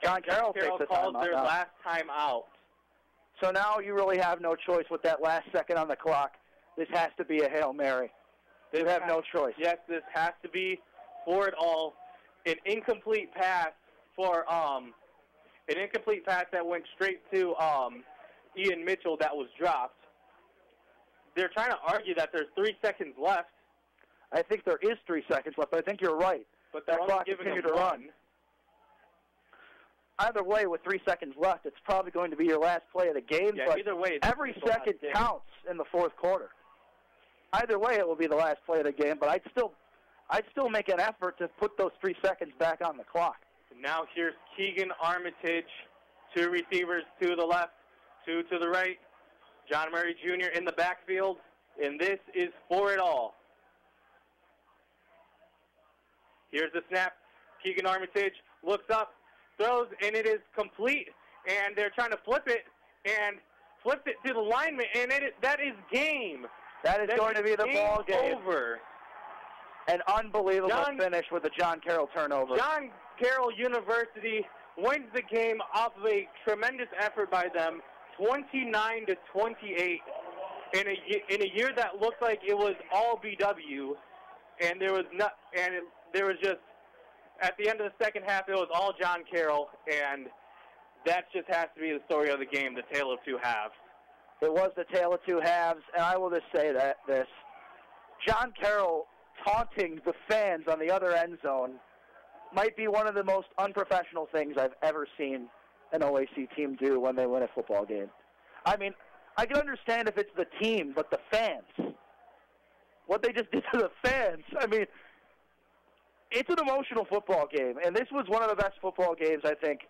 John Carroll takes the calls timeout their now. last time out. So now you really have no choice with that last second on the clock. This has to be a Hail Mary. You have no choice. Yes, this has to be for it all. An incomplete pass that went straight to Ian Mitchell that was dropped. They're trying to argue that there's 3 seconds left. I think there is 3 seconds left. I think you're right. But they're only giving continued to run. Either way, with 3 seconds left, it's probably going to be your last play of the game. Yeah, but either way, every second counts in the 4th quarter. Either way, it will be the last play of the game. But I'd still make an effort to put those 3 seconds back on the clock. Now here's Keegan Armitage, 2 receivers to the left, 2 to the right. John Murray Jr. in the backfield, and this is for it all. Here's the snap. Keegan Armitage looks up, throws, and it is complete. And they're trying to flip it, and flips it to the lineman, and that is game. That is going to be the ball game. Over. An unbelievable finish with a John Carroll turnover. John Carroll University wins the game off of a tremendous effort by them, 29-28. In a year that looked like it was all BW, and there was just at the end of the second half it was all John Carroll, and that just has to be the story of the game, the tale of 2 halves. It was the tale of 2 halves, and I will just say this. John Carroll taunting the fans on the other end zone might be one of the most unprofessional things I've ever seen an OAC team do when they win a football game. I mean, I can understand if it's the team, but the fans. What they just did to the fans, I mean, it's an emotional football game, and this was one of the best football games I think,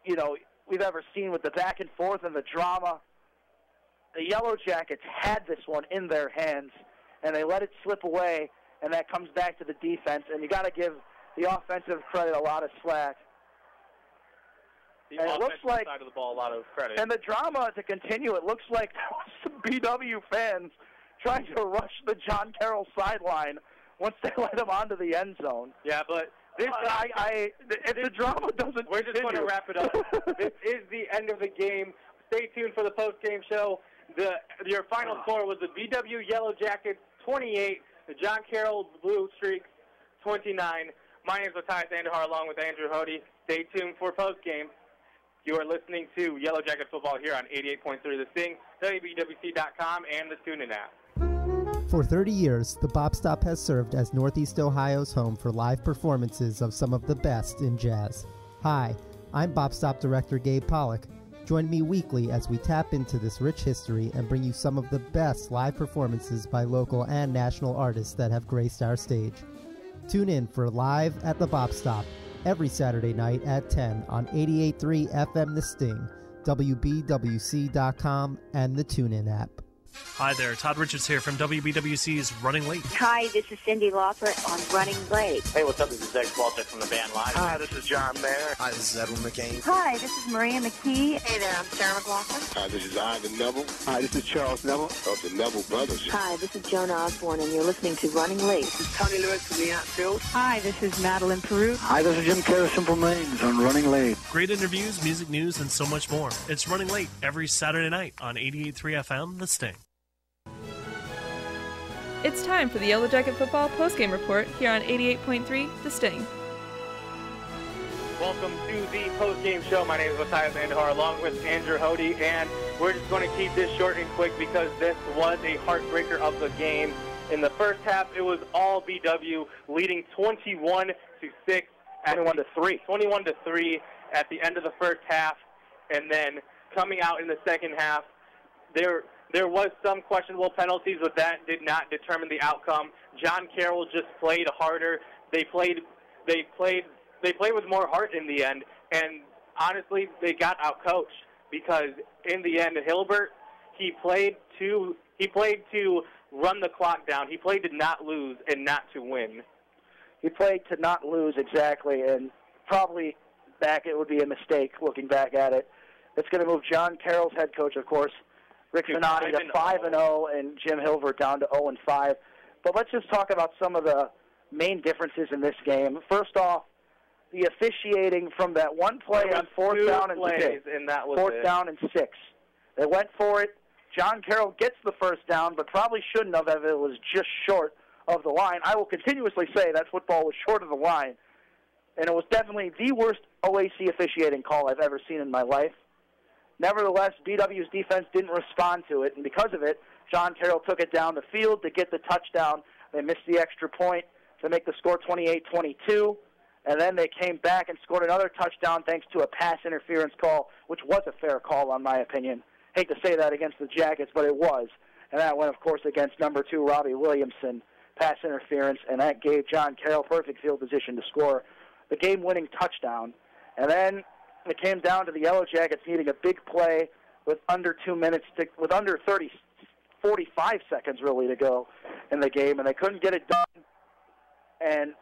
we've ever seen with the back and forth and the drama. The Yellowjackets had this one in their hands, and they let it slip away, and that comes back to the defense, and you got to give the offensive credit a lot of slack. The offensive side of the ball, a lot of credit. And the drama to continue, it looks like there was some BW fans trying to rush the John Carroll sideline once they let him onto the end zone. Yeah, but if the drama doesn't we're just going to wrap it up. This is the end of the game. Stay tuned for the post-game show. Your final score was the BW Yellowjackets 28, the John Carroll Blue Streaks 29. My name is Matthias Andahar along with Andrew Hody. Stay tuned for post-game. You are listening to Yellowjacket Football here on 88.3 The Sting, WBWC.com, and the TuneIn app. For 30 years, the Bop Stop has served as Northeast Ohio's home for live performances of some of the best in jazz. Hi, I'm Bop Stop Director Gabe Pollock. Join me weekly as we tap into this rich history and bring you some of the best live performances by local and national artists that have graced our stage. Tune in for Live at the Bop Stop every Saturday night at 10 on 88.3 FM The Sting, WBWC.com, and the TuneIn app. Hi there, Todd Richards here from WBWC's Running Late. Hi, this is Cindy Lauper on Running Late. Hey, what's up? This is Zach Walter from the band Live. Hi, this is John Mayer. Hi, this is Edwin McCain. Hi, this is Maria McKee. Hey there, I'm Sarah McLaughlin. Hi, this is Ivan Neville. Hi, this is Charles Neville of the Neville Brothers. Hi, this is Joan Osborne, and you're listening to Running Late. This is Tony Lewis from the Outfield. Hi, this is Madeline Peru. Hi, this is Jim Carroll, Simple Mains on Running Late. Great interviews, music news, and so much more. It's Running Late every Saturday night on 88.3 FM, The Sting. It's time for the Yellowjacket football postgame report here on 88.3 The Sting. Welcome to the postgame show. My name is Matthias Andahar along with Andrew Hody, and we're just going to keep this short and quick because this was a heartbreaker of the game. In the first half, it was all BW, leading 21-6. 21-3 at the end of the first half, and then coming out in the second half, there was some questionable penalties, but that did not determine the outcome. John Carroll just played harder. They played with more heart in the end, and honestly, they got outcoached because in the end, Hilbert, he played to run the clock down. He played to not lose and not to win. He played to not lose, exactly, and probably it would be a mistake looking back at it. It's going to move John Carroll's head coach, of course, Rick Minotti, to 5-0, and Jim Hilbert down to 0-5. But let's just talk about some of the main differences in this game. First off, the officiating from that one play on fourth down and 6. Fourth down and 6. They went for it. John Carroll gets the first down, but probably shouldn't have if it was just short of the line. I will continuously say that football was short of the line, and it was definitely the worst OAC officiating call I've ever seen in my life. Nevertheless, BW's defense didn't respond to it, and because of it, John Carroll took it down the field to get the touchdown. They missed the extra point to make the score 28-22, and then they came back and scored another touchdown thanks to a pass interference call, which was a fair call, in my opinion. Hate to say that against the Jackets, but it was. And that went, of course, against number 2, Robbie Williamson, pass interference, and that gave John Carroll perfect field position to score the game-winning touchdown. And then it came down to the Yellowjackets needing a big play with under 45 seconds really to go in the game, and they couldn't get it done. And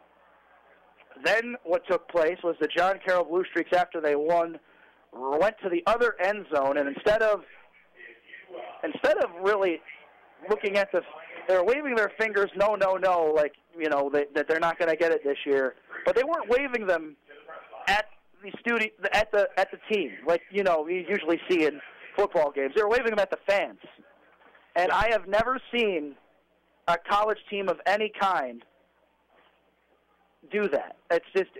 then what took place was the John Carroll Blue Streaks, after they won, went to the other end zone, and instead of really looking at they were waving their fingers, no, like, that they're not going to get it this year. But they weren't waving them at the team, like, you usually see in football games. They were waving them at the fans. And I have never seen a college team of any kind do that. It's just,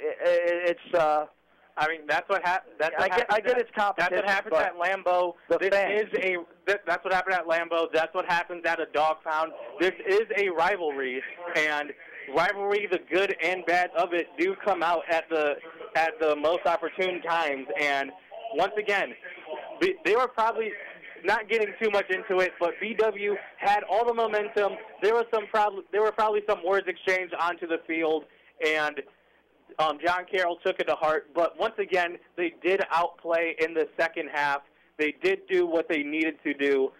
that's what happened. I get it's competition. That's what happened at Lambeau. That's what happened at Lambeau. That's what happens at a dog pound. This is a rivalry, and rivalry, the good and bad of it, do come out at the most opportune times. And once again, they were probably not getting too much into it, but BW had all the momentum. There were probably some words exchanged onto the field, and John Carroll took it to heart. But once again, they did outplay in the second half. They did do what they needed to do,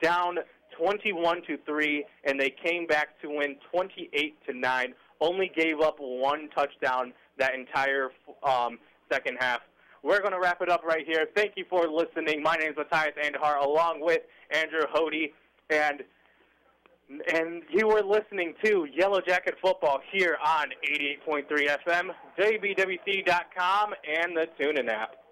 down 21-3, and they came back to win 28-9. Only gave up one touchdown that entire second half. We're going to wrap it up right here. Thank you for listening. My name is Matthias Andahar, along with Andrew Hody, and you were listening to Yellowjacket Football here on 88.3 FM, WBWC.com, and the TuneIn app.